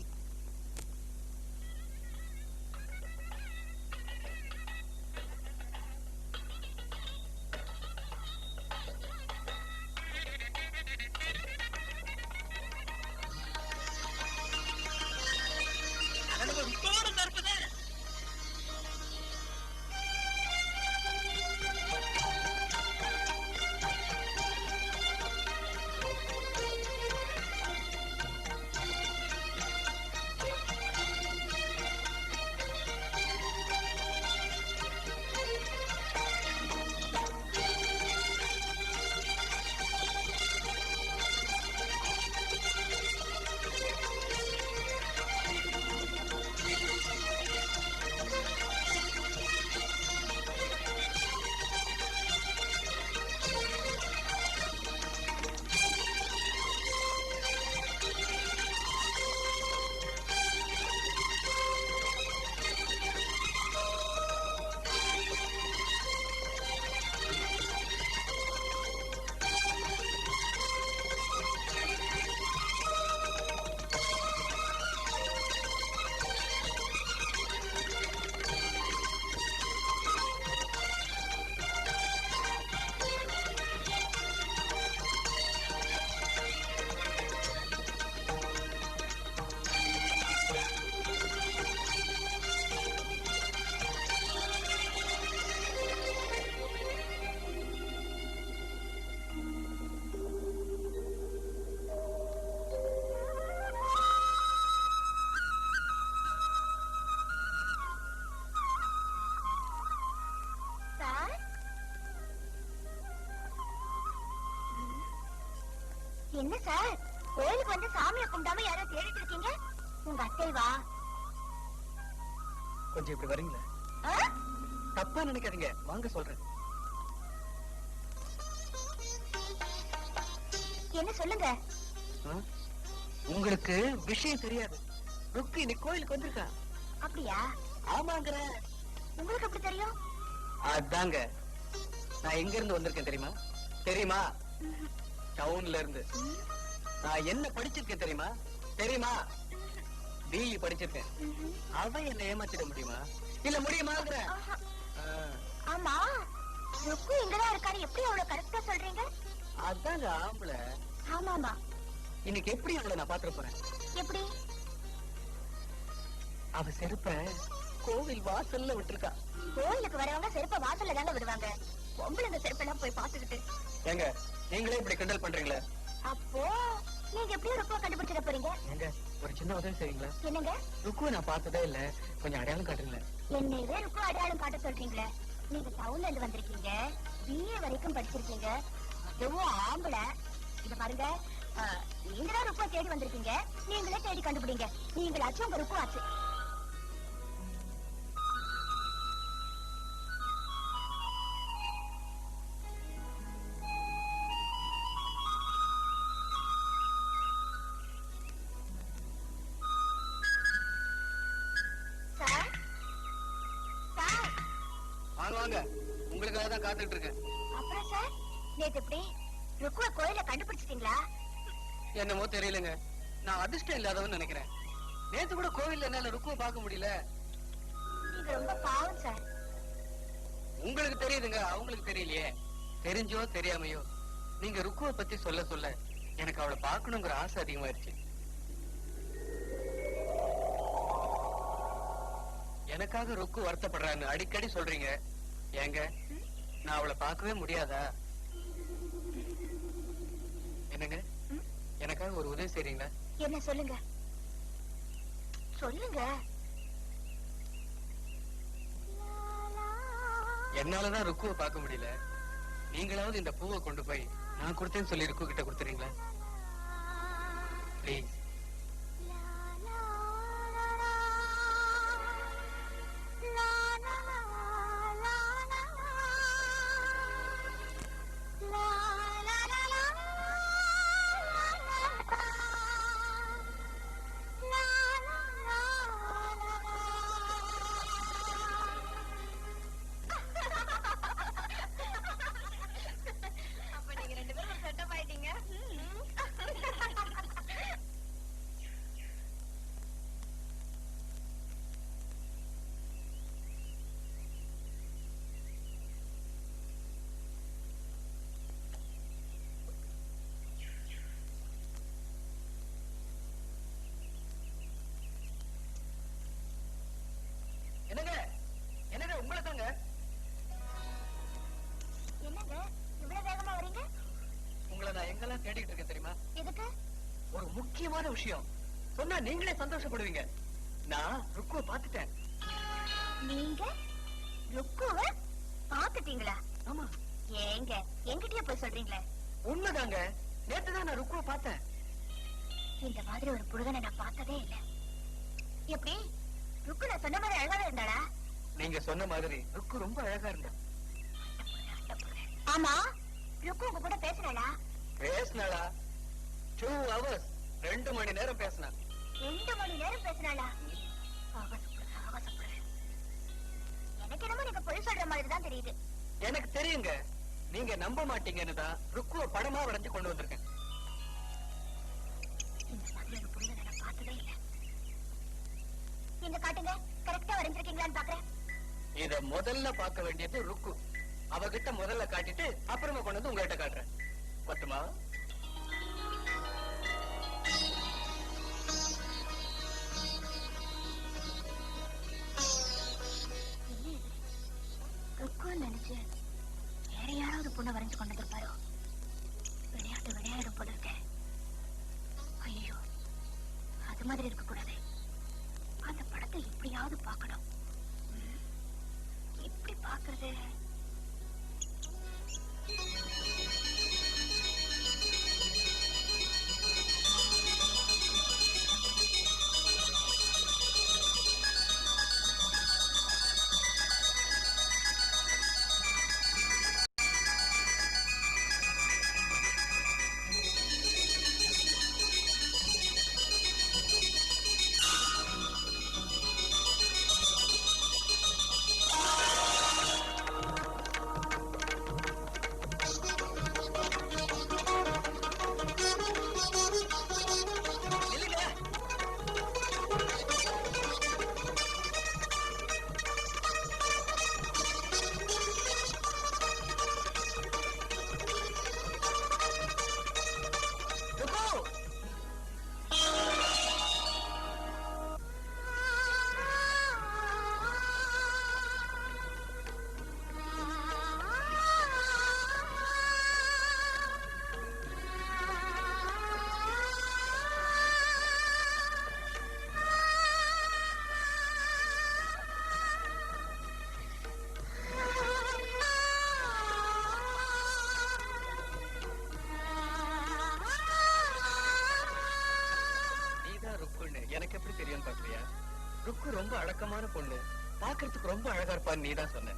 என்ன சார், கோயிலுக்கு வந்து சாமியை கும்பிடாம யாரோ தேடிட்டு இருக்கீங்க? உங்க அத்தைவா? கொஞ்சம் இப்படி வரீங்களா? தப்பா நினைக்காதீங்க, வாங்க சொல்றேன். என்ன சொல்லுங்க. உங்களுக்கு விஷயம் தெரியாது. ருக்கு இன்னைக்கு கோயிலுக்கு வந்திருக்கா. அப்படியா? ஆமாங்கிற. உங்களுக்கு எப்படி தெரியும்? அதாங்க, நான் எங்க இருந்து வந்திருக்கேன் தெரியுமா? தெரியுமா? டவுன்ல இருந்து. நான் என்ன படிச்சிருக்கேன் தெரியுமா? தெரியுமா? பிஇ படிச்சிருக்கேன். அவ என்ன ஏமாத்திட முடியுமா? இல்ல முடியுமாங்கிற. ஆமா, ருக்கு இங்கதான் இருக்காரு, எப்படி அவ்வளவு கரெக்டா சொல்றீங்க? அதாங்க ஆம்பளை. ஆமாமா. இன்னைக்கு எப்படி அவளை நான் பாத்துட்டு போறேன்? எப்படி? அவ செருப்ப கோவில் வாசல்ல விட்டுருக்கா. கோயிலுக்கு வரவங்க செருப்ப வாசல்ல தாங்க விடுவாங்க. பொம்பளைங்க செருப்பெல்லாம் போய் பாத்துக்கிட்டு. ஏங்க, நீங்களே இப்படி கிண்டல் பண்றீங்களா? அப்போ நீங்க எப்படியும் ருக்குவ கண்டுபிடிச்சிட போறீங்க. ஏங்க, ஒரு சின்ன உதவி செய்வீங்களா? என்னங்க? ருக்குவ நான் பார்த்ததே இல்ல, கொஞ்சம் அடையாளம் காட்டுங்களேன். என்னையவே ருக்கு அடையாளம் காட்ட சொல்றீங்களே? நீங்க டவுன்ல இருந்து வந்திருக்கீங்க, பிஏ வரைக்கும் படிச்சிருக்கீங்க, அதுவும் ஆம்பளை. இத பாருங்க, நீங்களா ருக்குவ தேடி வந்திருக்கீங்க, நீங்களே தேடி கண்டுபிடிங்க. நீங்களாச்சும் உங்க ருக்கு ஆச்சு. வாங்க, உங்களுக்காக தான் காத்துட்டு இருக்கேன். அப்புறம் சார், நேத்து எப்படி ருக்குவ கோயில கண்டுபிடிச்சிட்டீங்களா? என்னமோ தெரியலங்க, நான் அதிர்ஷ்டம் இல்லாதவன்னு நினைக்கிறேன். நேத்து கூட கோவில்ல என்னால ருக்குவ பார்க்க முடியல. நீங்க ரொம்ப பாவம் சார். உங்களுக்கு தெரியுதுங்க, அவங்களுக்கு தெரியலையே. தெரிஞ்சோ தெரியாமையோ நீங்க ருக்குவ பத்தி சொல்ல சொல்ல எனக்கு அவளை பார்க்கணுங்கிற ஆசை அதிகமாயிருச்சு. எனக்காக ருக்கு வருத்தப்படுறான்னு அடிக்கடி சொல்றீங்க. ஏங்க நான் அவளை பார்க்கவே முடியாதா? என்னங்க எனக்காக ஒரு உதவி செய்றீங்களா? என்ன சொல்லுங்க சொல்லுங்க. என்னாலதான் ருக்குவை பார்க்க முடியல. நீங்களாவது இந்த பூவை கொண்டு போய் நான் கொடுத்தேன்னு சொல்லி ருக்கு கிட்ட கொடுத்துறீங்களா? ப்ளீஸ். அப்ப நீங்க ரெண்டு பேரும் செட்டப் ஆயிட்டீங்க. என்னங்க என்னங்க உங்களை தாங்க. என்னங்க இவ்வளவு வேகமா வரீங்க? உங்களை நான் எங்கெல்லாம் தேடிட்டு இருக்கேன் தெரியுமா? எதுக்கு? ஒரு முக்கியமான விஷயம் சொன்னா நீங்களே சந்தோஷப்படுவீங்க. நான் ருக்குவை பார்த்துட்டேன். நீங்க ருக்குவ பாத்துட்டீங்களா? ஆமா ஏங்க என்கிட்டயே போய் சொல்றீங்களே? உண்மைதாங்க. நேத்துதான் நான் ருக்குவை பார்த்தேன். இந்த மாதிரி ஒரு புருகனை நான் பார்த்ததே இல்ல. எப்படி ருக்கு நான் சொன்ன மாதிரி அழகாவே இருந்தாளா? நீங்க சொன்ன மாதிரி ருக்கு ரொம்ப அழகா இருந்தா. ஆமா ருக்கு உங்க கூட பேசுறாளா? பேசினாளா? 2 hours 2 மணி நேரம் பேசினா. 2 மணி நேரம் பேசுறாளா? எனக்கு என்னமோ நீங்க பொய் சொல்ற மாதிரி தான் தெரியுது. எனக்கு தெரியுங்க. நீங்க நம்ப மாட்டீங்கன்னு தான் ருக்குவ படமா வரைஞ்சு கொண்டு வந்திருக்கேன். இந்த மாதிரி ஒரு புருகனை நான் பார்த்ததே இல்ல. நீங்க காட்டுங்க, கரெக்டா வரைஞ்சிருக்கீங்களான்னு பாக்குறேன். இத முதல்ல பார்க்க வேண்டியது ருக்கு. அவகிட்ட முதல்ல காட்டிட்டு அப்புறமா கொண்டு வந்து உங்ககிட்ட காட்டுறேன். பட்டுமா? ருக்குன்னு நினைச்சு வேற யாராவது பொண்ணை வரைஞ்சு கொண்டு வந்திருப்பாரோ? விளையாடும் போல இருக்க. ஐயோ அது மாதிரி இருக்க கூடாது. அந்த படத்தை எப்படியாவது பார்க்கணும். எப்படி பார்க்கறது? எனக்கு எப்படி தெரியும் பாக்குறியா? ருக்கு ரொம்ப அடக்கமான பொண்ணு, பாக்குறதுக்கு ரொம்ப அழகா இருப்பான்னு நீ தான் சொன்ன.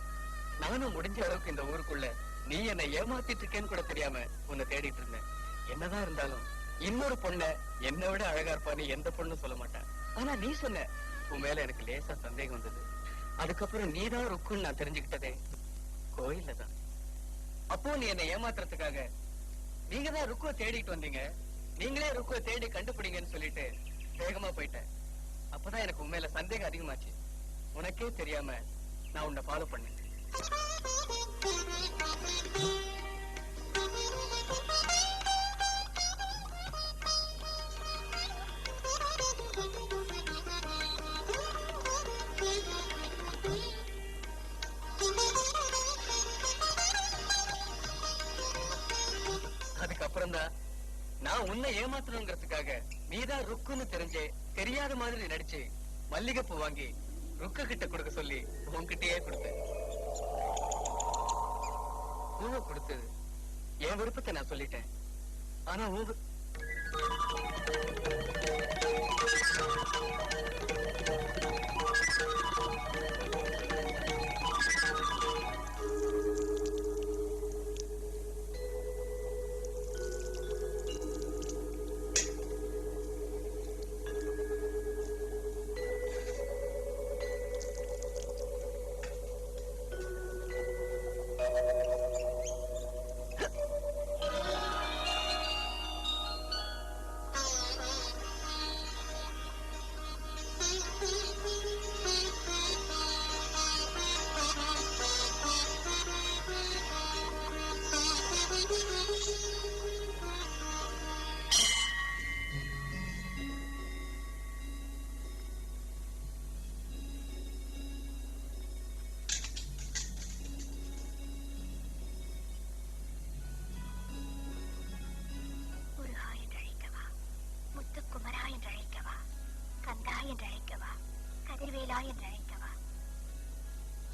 நானும் முடிஞ்ச அளவுக்கு இந்த ஊருக்குள்ள நீ என்னை ஏமாத்திட்டு இருக்கேன்னு கூட தெரியாம உன்னை தேடிட்டு இருந்தேன். என்னதான் இருந்தாலும் இன்னொரு பொண்ண என்னை விட அழகா இருப்பான்னு எந்த பொண்ணும் சொல்ல மாட்டேன். ஆனா நீ சொன்ன, உன் மேல எனக்கு லேசா சந்தேகம் வந்தது. அதுக்கப்புறம் நீதான் ருக்குன்னு நான் தெரிஞ்சுக்கிட்டதே கோயில்ல தான். அப்போ நீ என்னை ஏமாத்துறதுக்காக நீங்க தான் ருக்குவை தேடிட்டு வந்தீங்க. நீங்களே ருக்குவை தேடி கண்டுபிடிங்கன்னு சொல்லிட்டு வேகமா போயிட்டேன். அப்பதான் எனக்கு உண்மையில சந்தேகம் அதிகமாச்சு. உனக்கே தெரியாம நான் உன்னை ஃபாலோ பண்ணேன். ஏமாத்தணுங்கிறதுக்காக நீதான் ருக்குன்னு தெரிஞ்சே தெரியாத மாதிரி நடிச்சு மல்லிகைப்பூ வாங்கி ருக்க கிட்ட கொடுக்க சொல்லி உன்கிட்டயே கொடுத்தேன். பூவை கொடுத்தது என் விருப்பத்தை நான் சொல்லிட்டேன். ஆனா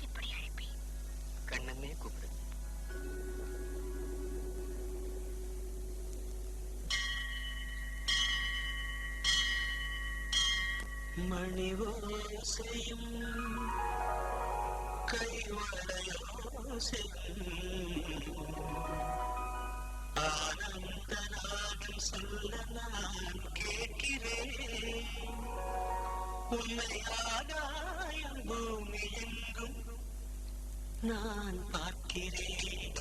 இப்படி அழைப்பேன். கண்ணனே கூப்பிடு. மணிவோசையும் கைவளையோசையும் ஆனந்த நாடும் சொல்ல நான் கேட்கிறேன். உன்னை ஆகாயம் பூமி எங்கும் நான் பார்க்கிறேன்.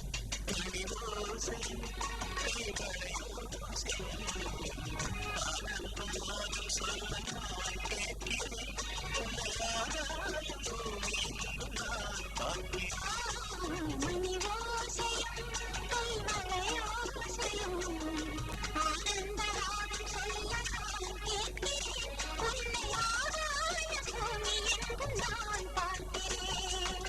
மணிவோசையும் கைவளையோசையும் ஆனந்த நாடும் சொல்ல நான் கேட்கிறேன். உன்னை ஆகாயம் பூமி எங்கும் நான் பார்க்கிறேன்.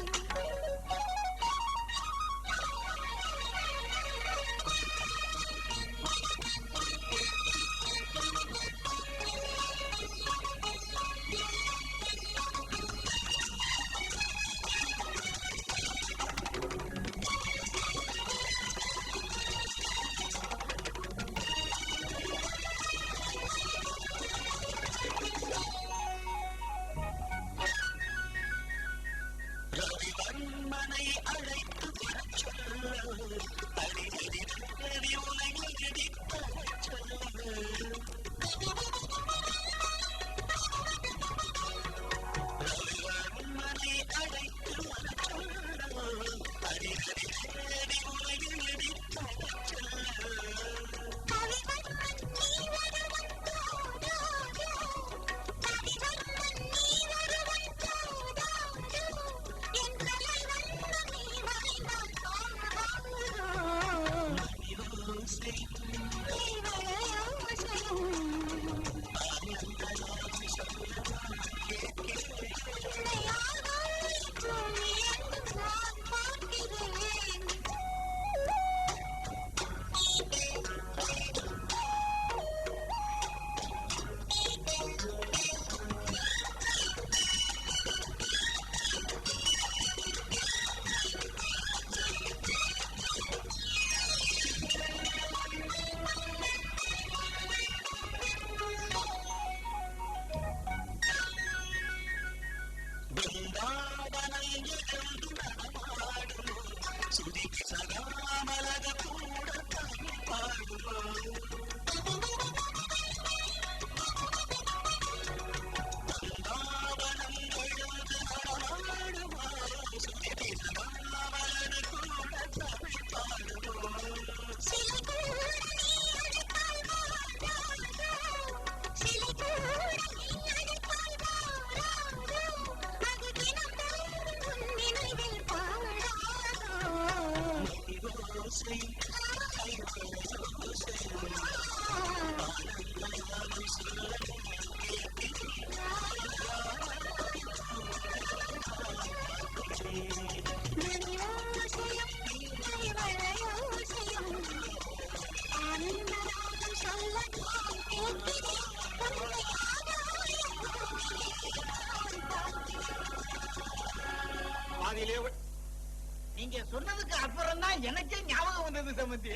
நீங்க சொன்னதுக்கு அப்புறம் தான் எனக்கே ஞாபகம் வந்தது சம்பந்தி.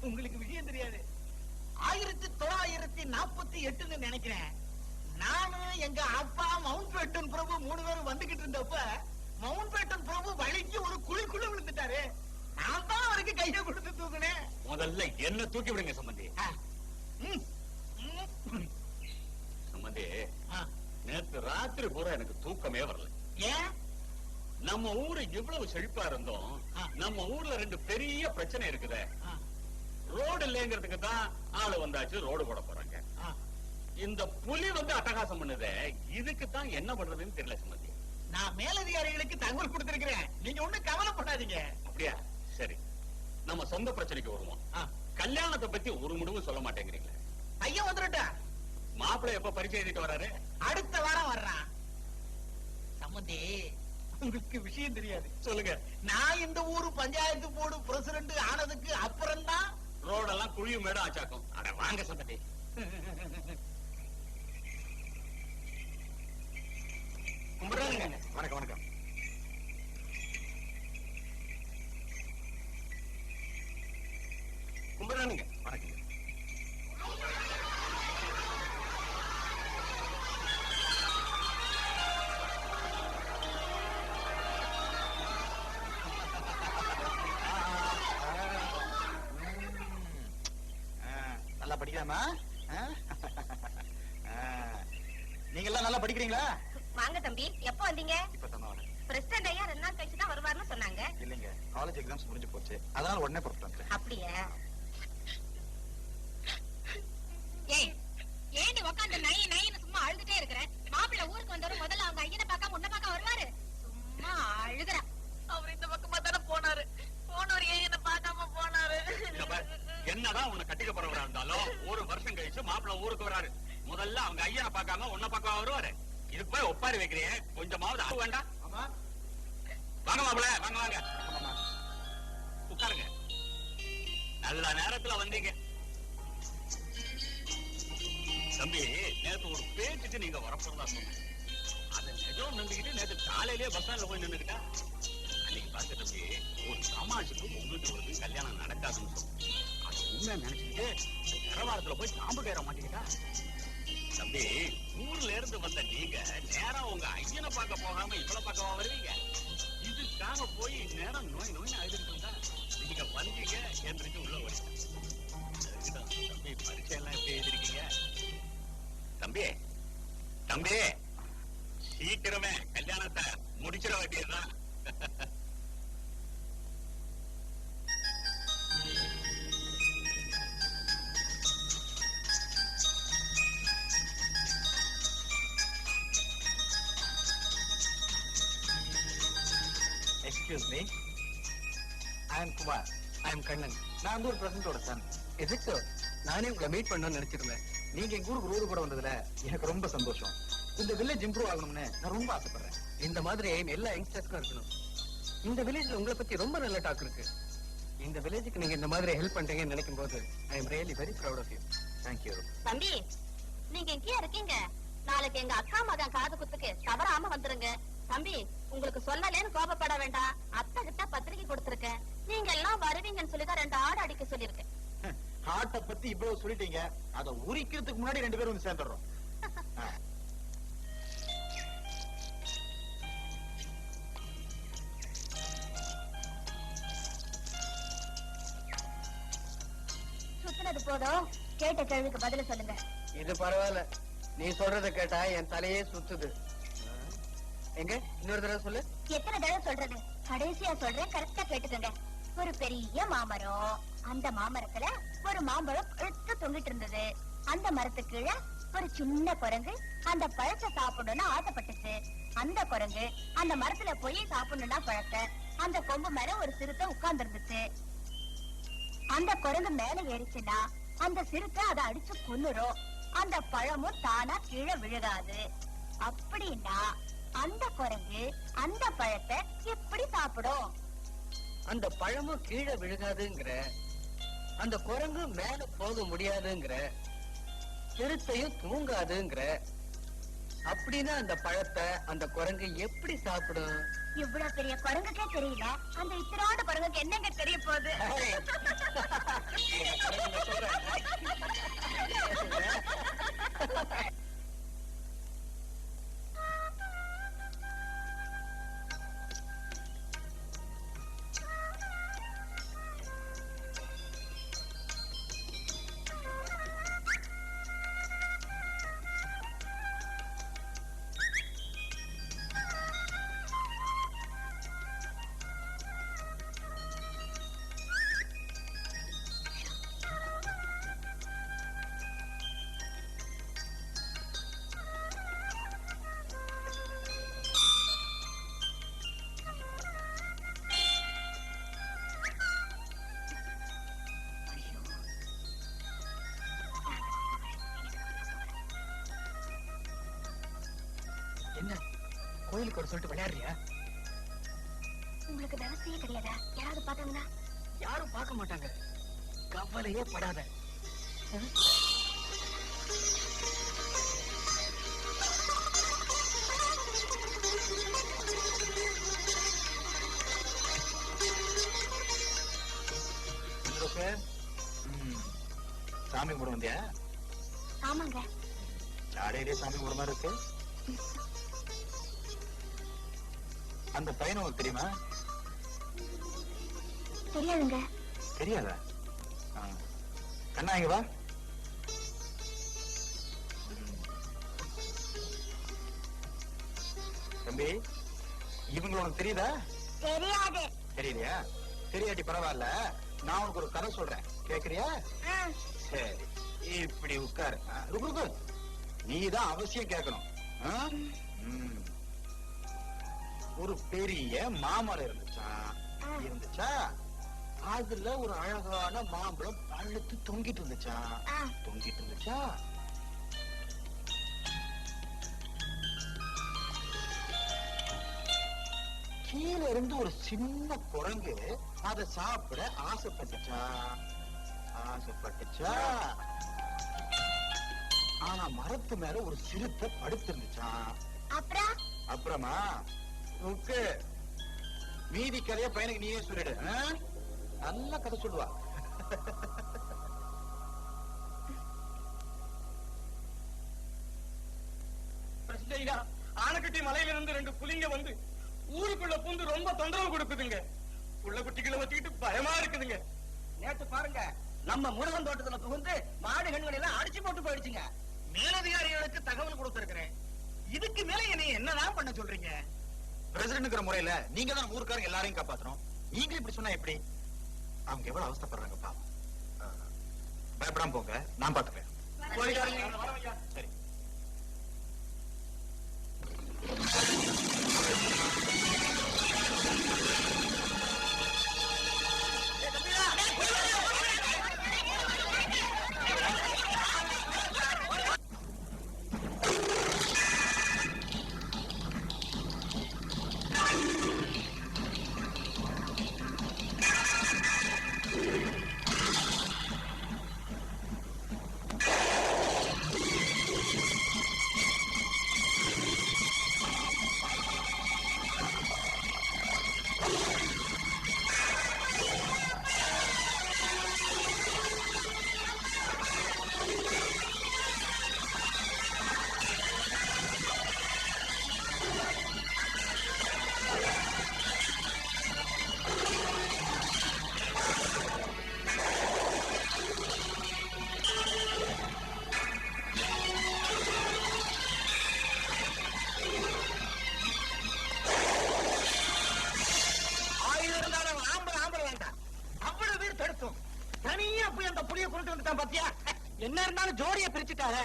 உங்களுக்கு விஷயம் தெரியாது. 1948 நினைக்கிறேன். நானு எங்க அப்பா மவுண்ட் பேட்டன் பிரபு 3 பேரும் வந்துகிட்டு இருந்தப்ப மவுண்ட் பேட்டன் பிரபு வழிக்கு ஒரு குழிக்குள்ள விழுந்துட்டாரு. நான் தான் அவருக்கு கையை கொடுத்து தூக்குனேன். முதல்ல என்ன தூக்கி விடுங்க சம்பந்தி. சம்பந்தி, நேத்து ராத்திரி பூரா எனக்கு தூக்கமே வரல. ஏன்? நம்ம ஊரு இவ்வளவு செழிப்பா இருந்தோம், நம்ம ஊர்ல 2 பெரிய பிரச்சனை இருக்குதே. ரோடு இல்லைங்கிறதுக்கு தான் ஆளு வந்தாச்சு, ரோடு போட போறாங்க. இந்த புலி வந்து அட்டகாசம் பண்ணுதே, இதுக்கு தான் என்ன பண்றதுன்னு தெரியல சம்பந்தி. நான் மேலதிகாரிகளுக்கு தகவல் கொடுத்திருக்கிறேன். நீங்க ஒண்ணும் கவலைப்படாதீங்க. அப்படியா? சரி, நம்ம சொந்த பிரச்சனைக்கு வருவோம். கல்யாணத்தை பத்தி ஒரு முடிவும் சொல்ல மாட்டேங்கிறீங்களே. ஐயா வந்துட்டா. மாப்பிள்ளை எப்ப பரிச்சை எழுதிட்டு வராரு? அடுத்த வாரம் வர்றான். சம்பந்தி, உங்களுக்கு விஷயம் தெரியாது. சொல்லுங்க. நான் இந்த ஊரு பஞ்சாயத்து போர்டு பிரசிடண்ட் ஆனதுக்கு அப்புறம் தான் ரோடெல்லாம் குழியும் மேடம் ஆச்சாக்கும். அட வாங்க சம்பந்தி. கும்பிடுறாங்க. வணக்கம் வணக்கம். கும்பிடுறானுங்க. வணக்கம். நல்லா படிக்கலாமா? நீங்க எல்லாம் நல்லா படிக்கிறீங்களா? வாங்க தம்பி, எப்போ வந்தீங்க? இப்பதான் வரேன். பிரசிடண்ட் ஐயா 2 நாள் கழிச்சு தான் வருவார்னு சொன்னாங்க. இல்லைங்க, காலேஜ் எக்ஸாம்ஸ் முடிஞ்சு போச்சு, அதனால உடனே புறப்பட்டு வந்துட்டேன். அப்படியா? ஏய், ஏண்டி உட்காந்து நைன்னு சும்மா அழுதுட்டே இருக்கிற? மாப்பிள்ளை ஊருக்கு வந்தவரும் முதல்ல அவங்க ஐயனை பார்க்காம உன்னை பார்க்க வருவாரு. சும்மா அழுகுற. அவர் இந்த பக்கமா தானே போனாரு. போனவர் ஏன் என்ன பார்க்காம போனாரு? என்னதான் உன்னை கட்டிக்க போறவரா இருந்தாலும் 1 வருஷம் கழிச்சு மாப்பிள்ளை ஊருக்கு வராரு. முதல்ல அவங்க ஐயனை பார்க்காம உன்னை பார்க்க வருவாரு. இதுக்கு போய் ஒப்பாரி வைக்கிறேன், கொஞ்சமாவது ஆக வேண்டாம். ஆமா, வாங்க மாப்பிள்ள, வாங்க வாங்க ஆமா. உட்காருங்க. நல்ல நேரத்துல வந்தீங்க. தம்பி, நேத்து ஒரு பேச்சுக்கு நீங்க வரப்போறதா சொன்னேன். அதை நிஜம் நம்பிக்கிட்டு நேத்து காலையிலேயே பஸ் ஸ்டாண்ட்ல போய் நின்னுக்கிட்டா. அன்னைக்கு பார்த்த தம்பி, ஒரு தமாஷுக்கு உங்களுக்கு ஒரு கல்யாணம் நடக்காதுன்னு சொன்னேன். அது உண்மை நினைச்சுக்கிட்டு நிறவாரத்துல போய் தாம்பு கயிற மாட்டீங்கடா. தம்பி, ஊர்ல இருந்து வந்த நீங்க நேரா உங்க ஐயனை பார்க்க போகாம இவ்வளவு பார்க்கவா வருவீங்க? இதுக்காக போய் நேரம் நோய் அழுதுட்டு இருந்தா நீங்க வந்தீங்க, எந்திரிச்சு உள்ள வரீங்க. தம்பி, பரீட்சை எல்லாம் எப்படி எழுதிருக்கீங்க? தம்பி தம்பி, சீக்கிரமே கல்யாணத்தை முடிச்சிட வேண்டியதுதான். Excuse me. I am Kumar. I am Kannan. நான் வந்து ஒரு பிரசிடண்டோட சன். Is it so? நானே உங்களை மீட் பண்ணணும்னு நினைச்சிருந்தேன். நீங்க எங்க ஊருக்கு ரோடு போட வந்ததுல எனக்கு ரொம்ப சந்தோஷம். இந்த வில்லேஜ் இம்ப்ரூவ் ஆகணும்னு நான் ரொம்ப ஆசைப்படுறேன். இந்த மாதிரி எல்லா யங்ஸ்டர்ஸ்க்கும் இருக்கணும். இந்த வில்லேஜ்ல உங்களை பத்தி ரொம்ப நல்ல டாக் இருக்கு. இந்த வில்லேஜுக்கு நீங்க இந்த மாதிரி ஹெல்ப் பண்றீங்கன்னு நினைக்கும் போது I am really very proud of you. Thank you. தம்பி, நீங்க எங்கேயா இருக்கீங்க? நாளைக்கு எங்க அக்கா மகன் காது குத்துக்கு தவறாம வந்துருங்க. தம்பி, உங்களுக்கு சொல்லலன்னு கோபப்பட வேண்டாம். அத்தை கிட்ட பத்திரிக்கை கொடுத்திருக்கேன். நீங்க எல்லாம் வருவீங்கன்னு சொல்லிதான் 2 ஆடு அடிக்க சொல்லிருக்கேன். ஹார்ட்ட பத்தி இவ்வளவு சொல்லிட்டீங்க, அதை உரிக்கிறதுக்கு முன்னாடி 2 பேரும் வந்து சேர்ந்துடுறோம். சுத்தினது போதும், கேட்ட கேள்விக்கு பதில சொல்லுங்க. இது பரவாயில்ல, நீ சொல்றத கேட்டா என் தலையே சுத்துது. எங்க இன்னொரு தடவை சொல்லு. எத்தனை தடவை சொல்றது? கடைசியா சொல்றேன், கரெக்டா கேட்டுக்கங்க. ஒரு பெரிய மாமரம், அந்த மாமரத்துல ஒரு மாம்பழம் எடுத்து தொங்கிட்டு இருந்தது. அந்த மரத்துக்கு கீழே ஒரு சின்ன குரங்கு அந்த பழத்தை சாப்பிடணும்னு ஆசைப்பட்டுச்சு. அந்த குரங்கு அந்த மரத்துல போய் சாப்பிடணும்னா பழத்தை அந்த கொம்பு மேல ஒரு சிறுத்தை உட்கார்ந்து இருந்துச்சு. அந்த குரங்கு மேல ஏறிச்சுன்னா அந்த சிறுத்தை அதை அடிச்சு கொன்னுரும். அந்த பழமும் தானா கீழே விழுகாது. அப்படின்னா அந்த குரங்கு அந்த பழத்தை எப்படி சாப்பிடும்? அந்த பழமும் கீழே விழுகாதுங்கிற, அந்த குரங்கு மேல போக முடியாதுங்கிற, சிறுத்தையும் தூங்காதுங்கிற, அப்படின்னா அந்த பழத்தை அந்த குரங்கு எப்படி சாப்பிடும்? இவ்வளவு பெரிய குரங்குக்கே தெரியல அந்த இத்தனோட குரங்குக்கு என்னங்க தெரிய போகுது? என்ன கோயிலுக்கு ஒரு சொல்லிட்டு விளையாடுறியா? உங்களுக்கு விவசாயே கிடையாதா? யாராவது பார்த்தாங்கன்னா? யாரும் பார்க்க மாட்டாங்க, கவலையே படாத. சாமி கும்பிட வந்தியா? ஆமாங்க. ஜாடையிலே சாமி கும்பிட மாதிரி இருக்கு. அந்த பையன் உங்களுக்கு தெரியுமா? தெரியாதுங்க. தெரியாதா? கண்ணா இங்க வா. தம்பி, இவங்க உனக்கு தெரியுதா? தெரியாது. தெரியலையா? தெரியாட்டி பரவாயில்ல, நான் உனக்கு ஒரு கதை சொல்றேன், கேக்குறியா? சரி, இப்படி உட்காரு. ருக்கு, நீதான் அவசியம் கேட்கணும். ஒரு பெரிய மாமரம் இருந்துச்சா, அதுல ஒரு அழகான மாம்பழம் பழுத்து தொங்கிட்டு இருந்துச்சா. கீழ இருந்து ஒரு சின்ன குரங்கு அதை சாப்பிட ஆசைப்பட்டுச்சா. ஆனா மரத்து மேல ஒரு சிறுத்தை படுத்திருந்துச்சா. அப்புறமா மீதி கதைய பையனுக்கு நீயே சொல்லிடு. நல்ல கதை சொல்லுவா. ஆனக்கட்டி மலையில இருந்து 2 புலிங்க வந்து ஊருக்குள்ள பூந்து ரொம்ப தொந்தரவு கொடுக்குதுங்க. உள்ள குட்டிகளை வச்சுக்கிட்டு பயமா இருக்குதுங்க. நேற்று பாருங்க, நம்ம முருகன் தோட்டத்துல புகுந்து மாடு கண்கள் எல்லாம் அடிச்சு போட்டு போயிடுச்சுங்க. மேலதிகாரிகளுக்கு தகவல் கொடுத்திருக்கிறேன். இதுக்கு மேல என்னை என்னதான் பண்ண சொல்றீங்க? பிரசிடன்ட்ங்கிற முறையில நீங்க தான் ஊருக்காரங்க எல்லாரையும் காப்பாத்தணும். நீங்க இப்படி சொன்னா எப்படி? அவங்க எவ்வளவு அவஸ்தைப்படுறாங்க பாவம். பயப்படாம போங்க, நான் பாத்துக்கிறேன். சரி. என்ன இருந்தாலும் ஜோடிய பிரிச்சுட்டாரு.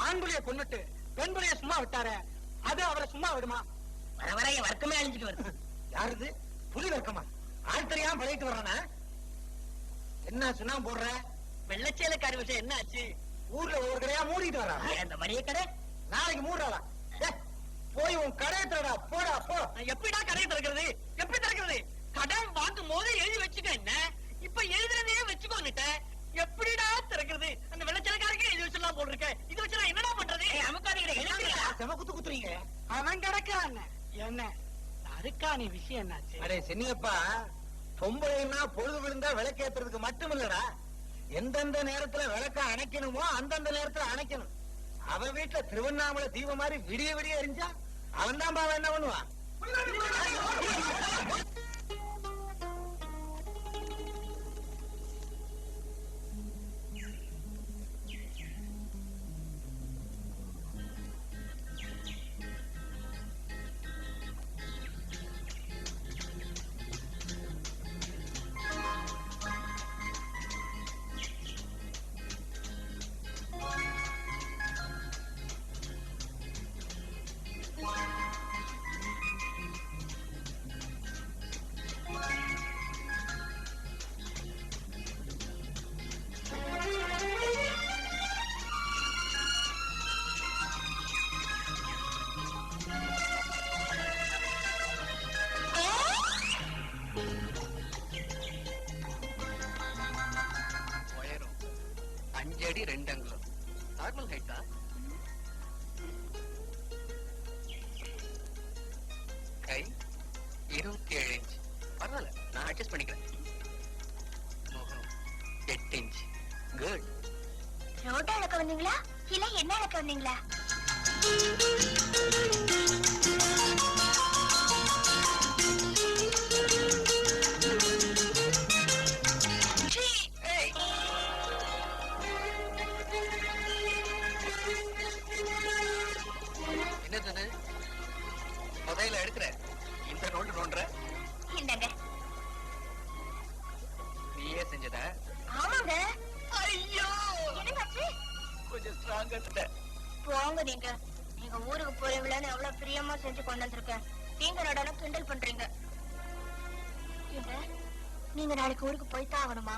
ஆண் புலிய கொன்னுட்டு பெண் புலிய சும்மா விட்டாரு. அது அவரை சும்மா விடுமா? வர வர என் வர்க்கமே அழிஞ்சிட்டு வருது. யாருது? புலி வர்க்கமா? ஆள் தெரியாம பழகிட்டு வர்றானா? என்ன சுண்ணா போடுற? வெள்ளச்சேலக்காரி விஷயம் என்ன ஆச்சு? ஊர்ல ஒரு கடையா மூடிட்டு வரா. அந்த மளிகை கடை நாளைக்கு மூடுறாளா? போய் உன் கடையை திறடா, போடா போ. எப்படிடா கடையை திறக்கிறது? எப்படி திறக்கிறது? கடன் வாங்கும் போது எழுதி வச்சுக்க, என்ன இப்ப எழுதுறதே வச்சுக்கோன்னுட்ட. எப்படிடா திறக்கிறது? அந்த வெள்ளச்சேலக்காரருக்கு எழுதி வச்சுலாம் போட்டிருக்க. இது வச்சு நான் என்னடா பண்றது? செம குத்து குத்துறீங்க. அவன் கிடக்கான். என்ன அதுக்கான விஷயம் என்னாச்சு? அடே சென்னியப்பா, பொம்பளைன்னா பொழுது விழுந்தா விளக்கேத்துறதுக்கு மட்டும் இல்லடா, எந்தெந்த நேரத்துல விளக்க அணைக்கணுமோ அந்தந்த நேரத்துல அணைக்கணும். அவன் வீட்டுல திருவண்ணாமலை தீபம் மாதிரி விடிய விடிய எரிஞ்சா அவன் தான் பாவம் என்ன பண்ணுவான்? உயரம் 5 அடி 2 அங்குலம். நார்மல் ஹைட்டா? கை 27 இன்ச். பரவாயில்ல, நான் அட்ஜஸ்ட் பண்ணிக்கிறேன். முகம் 8 இன்ச். குட். ரோட்டா அளக்க வந்தீங்களா இல்ல என்ன அளக்க வந்தீங்களா? என்னது புதையில எடுக்கிற? இந்த நோண்டு நோண்டுற? இந்தாங்க. நீயே செஞ்சதா? ஆமாங்க. ஐயோ, என்னங்க கொஞ்சம் ஸ்ட்ராங்கா. போங்க நீங்க. நீங்க ஊருக்கு போறீங்களான்னு எவ்வளவு பிரியமா செஞ்சு கொண்டு வந்திருக்கேன். நீங்க நடால கிண்டல் பண்றீங்க. நீங்க நாளைக்கு ஊருக்கு போய்தான் ஆகணுமா?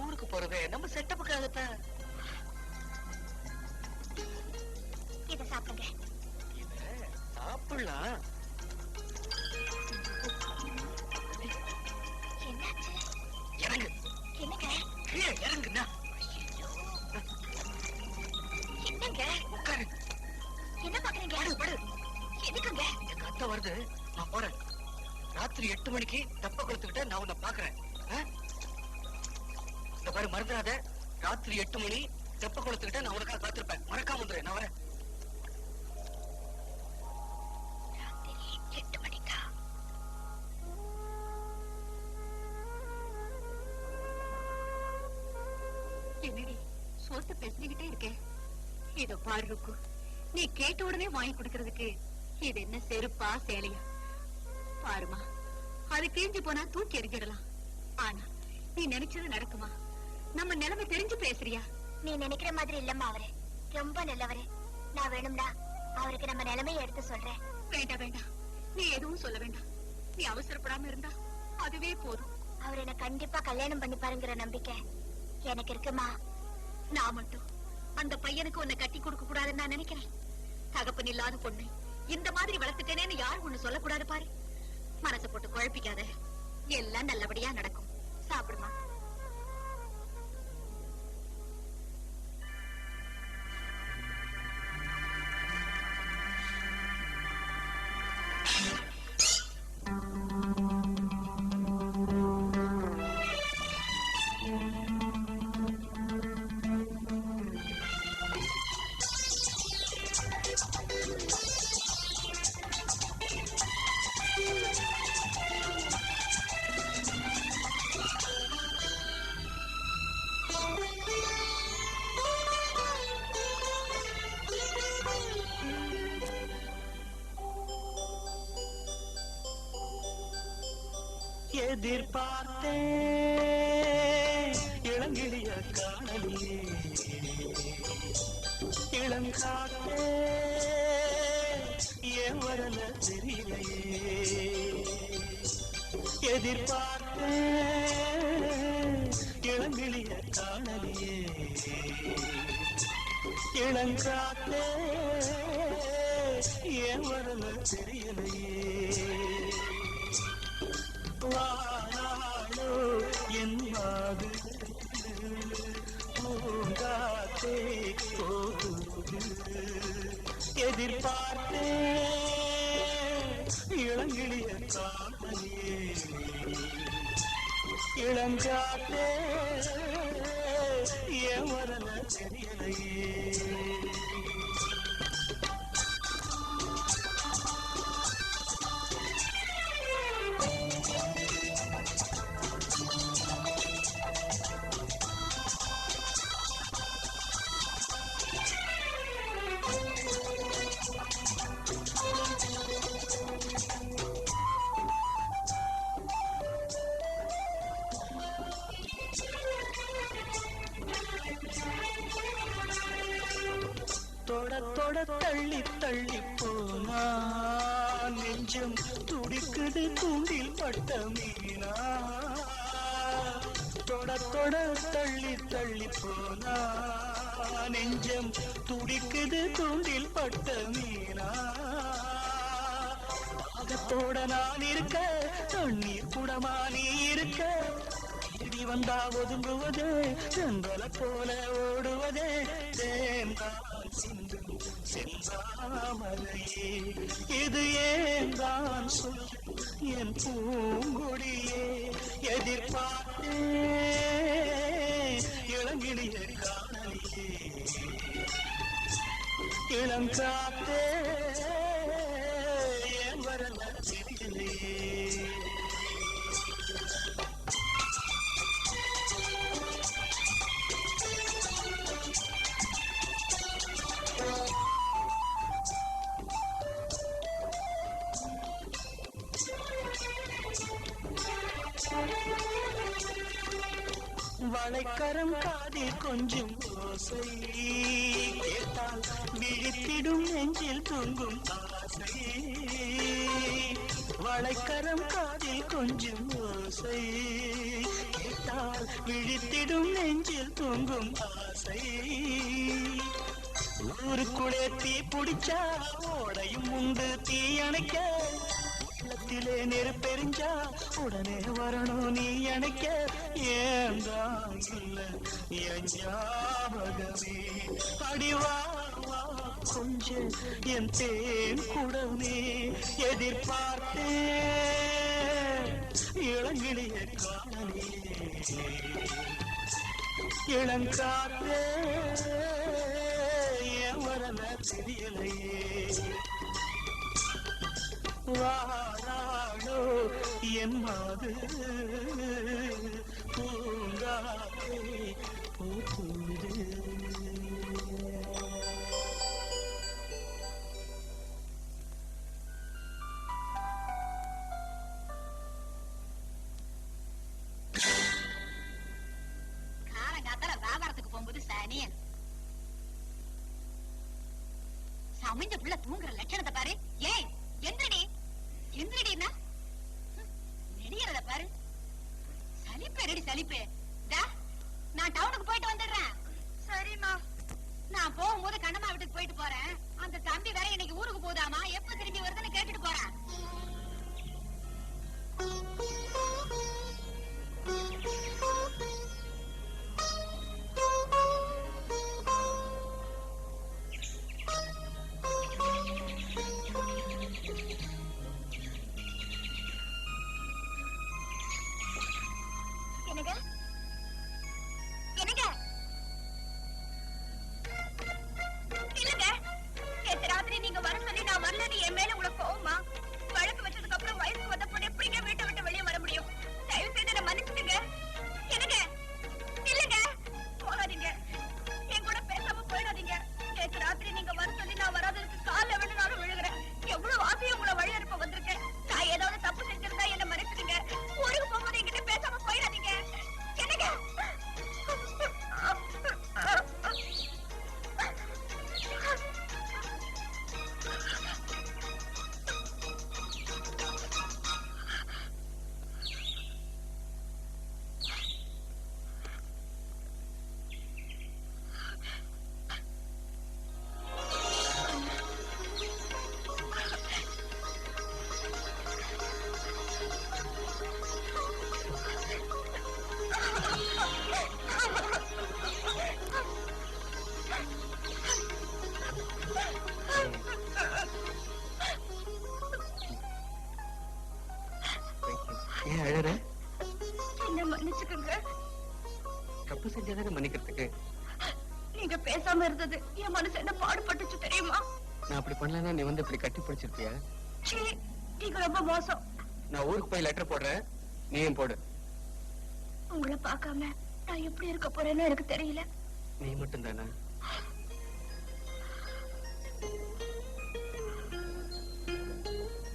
ஊருக்கு போறது நம்ம செட்டப்புக்காகத்தான். இத சாப்பிடுங்க. இத சாப்பிடலாம். என்னாச்சு? இறங்கு. என்னங்க? கீழே இறங்குண்ணா. என்னங்க? உட்காரு. என்ன பாக்குறீங்க? படு படு. எதுக்குங்க? எங்க அத்தை வருது, நான் போறேன். ராத்திரி 8 மணிக்கு தப்ப கொடுத்துக்கிட்ட நான் உன்னை பாக்குறேன். இந்த பாரு, மறந்துடாத. ராத்திரி 8 மணி தெப்ப கொடுத்துக்கிட்ட நான் உனக்காக காத்திருப்பேன். மறக்காம வந்துரு. நான் வரேன். 8 மணிக்கா? என்னடி சோத்த பேசிக்கிட்டே இருக்கேன். இதோ பாரு ருக்கு, நீ கேட்ட உடனே வாங்கி கொடுக்கறதுக்கு இது என்ன செருப்பா சேலையா? பாருமா, அது கிழிஞ்சு போனா தூக்கி எறிஞ்சிடலாம். ஆனா நீ நினைச்சது நடக்குமா? நம்ம நிலைமை தெரிஞ்சு பேசுறியா? நீ நினைக்கிற மாதிரி இல்லம்மா, அவரு ரொம்ப நல்லவரு. நான் வேணும்னா அவருக்கு நம்ம நிலைமையை எடுத்து சொல்றேன். வேண்டாம் வேண்டாம், நீ எதுவும் சொல்ல வேண்டாம். நீ அவசரப்படாம இருந்தா அதுவே போதும். அவர் என்ன கண்டிப்பா கல்யாணம் பண்ணி பாருங்கிற நம்பிக்கை எனக்கு இருக்குமா. நான் மட்டும் அந்த பையனுக்கு உன்னை கட்டி கொடுக்க கூடாதுன்னு நான் நினைக்கிறேன். தகப்பன் இல்லாத பொண்ணு இந்த மாதிரி வளர்த்துட்டேனேன்னு யாரும் ஒண்ணு சொல்லக்கூடாது பாரு. மனசை போட்டு குழப்பிக்காத, எல்லாம் நல்லபடியா நடக்கும். சாப்பிடுமா. எதிர்பார்த்தே இளங்கிளிய காணலியே, இளங்காத்தே ஏன் வரல தெரியலையே. எதிர்பார்த்தே இளங்கிளிய காணலியே, இளங்காத்தே ஏன் வரல தெரியலையே. வாராளோ என் மாது பூங்காத்தே போகுது. எதிர்பார்த்தே இளங்கிளிய காணலையே இளங்காத்தே ஏன் வரல தெரியலையே தொட தொட தள்ளி தள்ளி போனா நெஞ்சம் துடிக்குது தூண்டில் பட்ட மீனா தொட தொட தள்ளி தள்ளி போனா நெஞ்சம் துடிக்குது தூண்டில் பட்ட மீனா பாகத்தோட நான் இருக்க தண்ணீர் குடமா நீ இருக்க இடி வந்தா ஒதுங்குவதே செந்தல போல ஓடுவதே தேன்தான் சிந்தும் செந்தாமரையே இது ஏன் தான் சொல் என் பூங்கொடியே எதிர்பார்த்தே இளங்கிளிய காணலியே இளங்காத்தே ஏன் வரல தெரியலையே வளைக்கரம் காதில் கொஞ்சம் ஓசை கேட்டால் விழித்திடும் நெஞ்சில் தூங்கும் ஆசை வளைக்கரம் காதில் கொஞ்சம் ஓசை கேட்டால் விழித்திடும் நெஞ்சில் தூங்கும் ஆசை ஊருக்குள்ளே தீ பிடிச்சா ஓடையும் உண்டு தீ அணைக்க உள்ளத்திலே நெருப்பெரிஞ்சா உடனே வரணும் நீ அணைக்க ஏந்தான் இல்ல என் ஞாபகமே அடிவா கொஞ்சம் என் தேன் குடமே எதிர்பார்த்தே இளங்கிளிய காணலியே இளங்காத்தே ஏன் வரல தெரியலையே வாராளோ என் மாது பூங்காவே பூத்துது காலங்காத்தால வியாபாரத்துக்கு போகும்போது சனியன் சமைஞ்ச புள்ள தூங்குற லட்சணத்தை பாரு. ஏய் எந்திரடி எந்திரடினா நெடியறத பாரு. சலிப்பேடி சலிப்பே. நான் டவுனுக்கு போயிட்டு வந்துடுறேன். சரிம்மா. நான் போகும்போது கண்ணம்மா வீட்டுக்கு போயிட்டு போறேன். அந்த தம்பி வேற இன்னைக்கு ஊருக்கு போதாமா, எப்ப திரும்பி வருதுன்னு கேட்டுட்டு போறேன். ஏன் அழற? என்ன மன்னிச்சுக்கோங்க. தப்பு செஞ்சாதானே மன்னிக்கிறதுக்கு. நீங்க பேசாம இருந்தது என் மனசு என்ன பாடுபட்டுச்சு தெரியுமா? நான் அப்படி பண்ணலன்னா நீ வந்து இப்படி கட்டி பிடிச்சிருப்பியா? சீ, நீங்க ரொம்ப மோசம். நான் ஊருக்கு போய் லெட்டர் போடுறேன், நீயும் போடு. உங்களை பார்க்காம நான் எப்படி இருக்க போறேன்னு எனக்கு தெரியல. நீ மட்டும் தானே?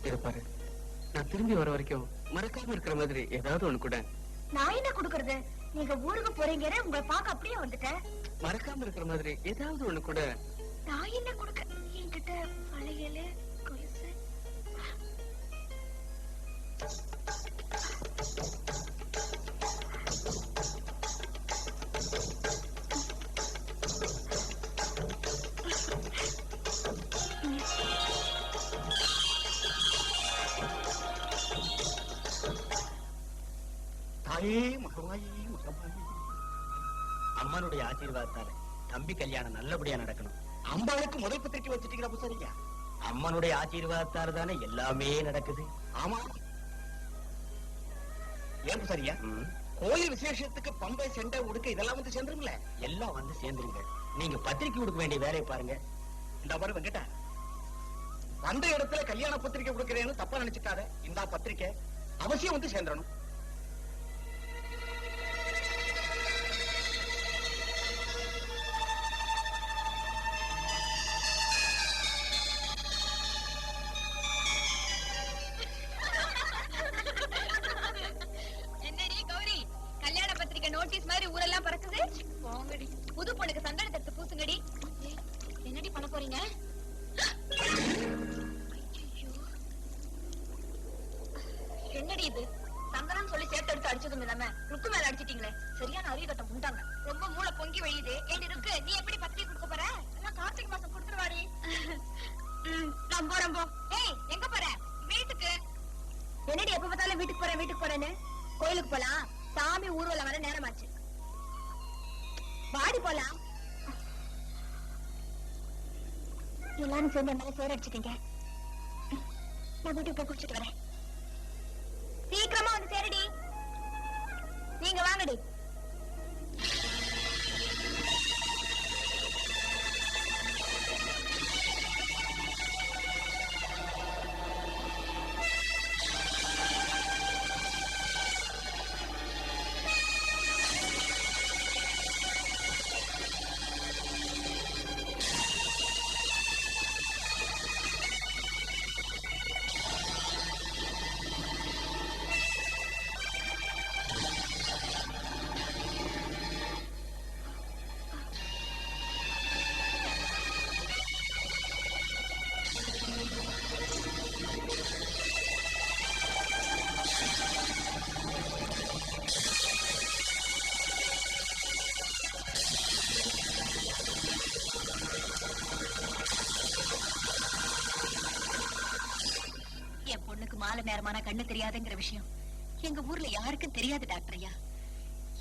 இத பாரு, நான் திரும்பி வர வரைக்கும் மறக்காம இருக்கிற மாதிரி ஏதாவது ஒண்ணு கூட. நான் என்ன கொடுக்கறது? நீங்க ஊருக்கு போறீங்கன்னு உங்களை பார்க்க அப்படியே வந்துட்டேன். மறக்காம இருக்கிற மாதிரி ஏதாவது ஒண்ணு கூட. நான் என்ன கொடுக்க? என்கிட்ட வளையல, கொலுசு. தாயே மகமாயி மகமாயி, அம்மனுடைய ஆசீர்வாதத்தால தம்பி கல்யாணம் நல்லபடியா நடக்கணும். அம்பாளுக்கு முதல் பத்திரிக்கை வச்சுட்டீங்களா பூசாரியா? அம்மனுடைய ஆசீர்வாதத்தால தானே எல்லாமே நடக்குது. ஆமா. ஏன் பூசாரியா, கோயில் விசேஷத்துக்கு பம்பை செண்டை உடுக்க இதெல்லாம் வந்து சேர்ந்துருங்களே? எல்லாம் வந்து சேர்ந்துருங்க. நீங்க பத்திரிக்கை கொடுக்க வேண்டிய வேலையை பாருங்க. இந்த மாதிரி வெங்கடா, அந்த இடத்துல கல்யாண பத்திரிக்கை கொடுக்கிறேன்னு தப்பா நினைச்சுக்காத. இந்த பத்திரிக்கை அவசியம் வந்து சேர்ந்துடணும். என்னடி கௌரி, கல்யாண பத்திரிக்கை நோட்டீஸ் மாதிரி ஊரெல்லாம் பறக்குது. போங்கடி, புது பொண்ணுக்கு சந்தன தட்டு பூசுங்கடி. என்னடி பண்ண போறீங்க? என்னடி இது? சந்தனம் சொல்லி சேர்த்து எடுத்து அடிச்சதும் இல்லாம ருக்கு மேல அடிச்சிட்டீங்களே, சரியான அரிய கட்டம் உண்டாங்க. ரொம்ப மூளை பொங்கி வழியுது. ஏடி இருக்கு, நீ எப்படி பத்திரிக்கை கொடுக்க போற? எல்லாம் கார்த்திகை மாசம் கொடுத்துருவாடி. நான் போறேன் போ. ஏய், எங்க போற? வீட்டுக்கு. என்னடி எப்ப பார்த்தாலும் வீட்டுக்கு போறேன்னு? கோயிலுக்கு போலாம், சாமி ஊர்வலம் வர நேரமாச்சு. வாடி போலாம். எல்லாரும் சேர்ந்து மேல சேர அடிச்சுட்டீங்க. நான் வீட்டுக்கு போய் குடிச்சிட்டு வரேன். சீக்கிரமா வந்து சேரடி. நீங்க வாங்கடி. என் பொண்ணுக்கு மாலை நேரமான கண்ணு தெரியாதுங்கிற விஷயம் எங்க ஊர்ல யாருக்கும் தெரியாது டாக்டர் ஐயா.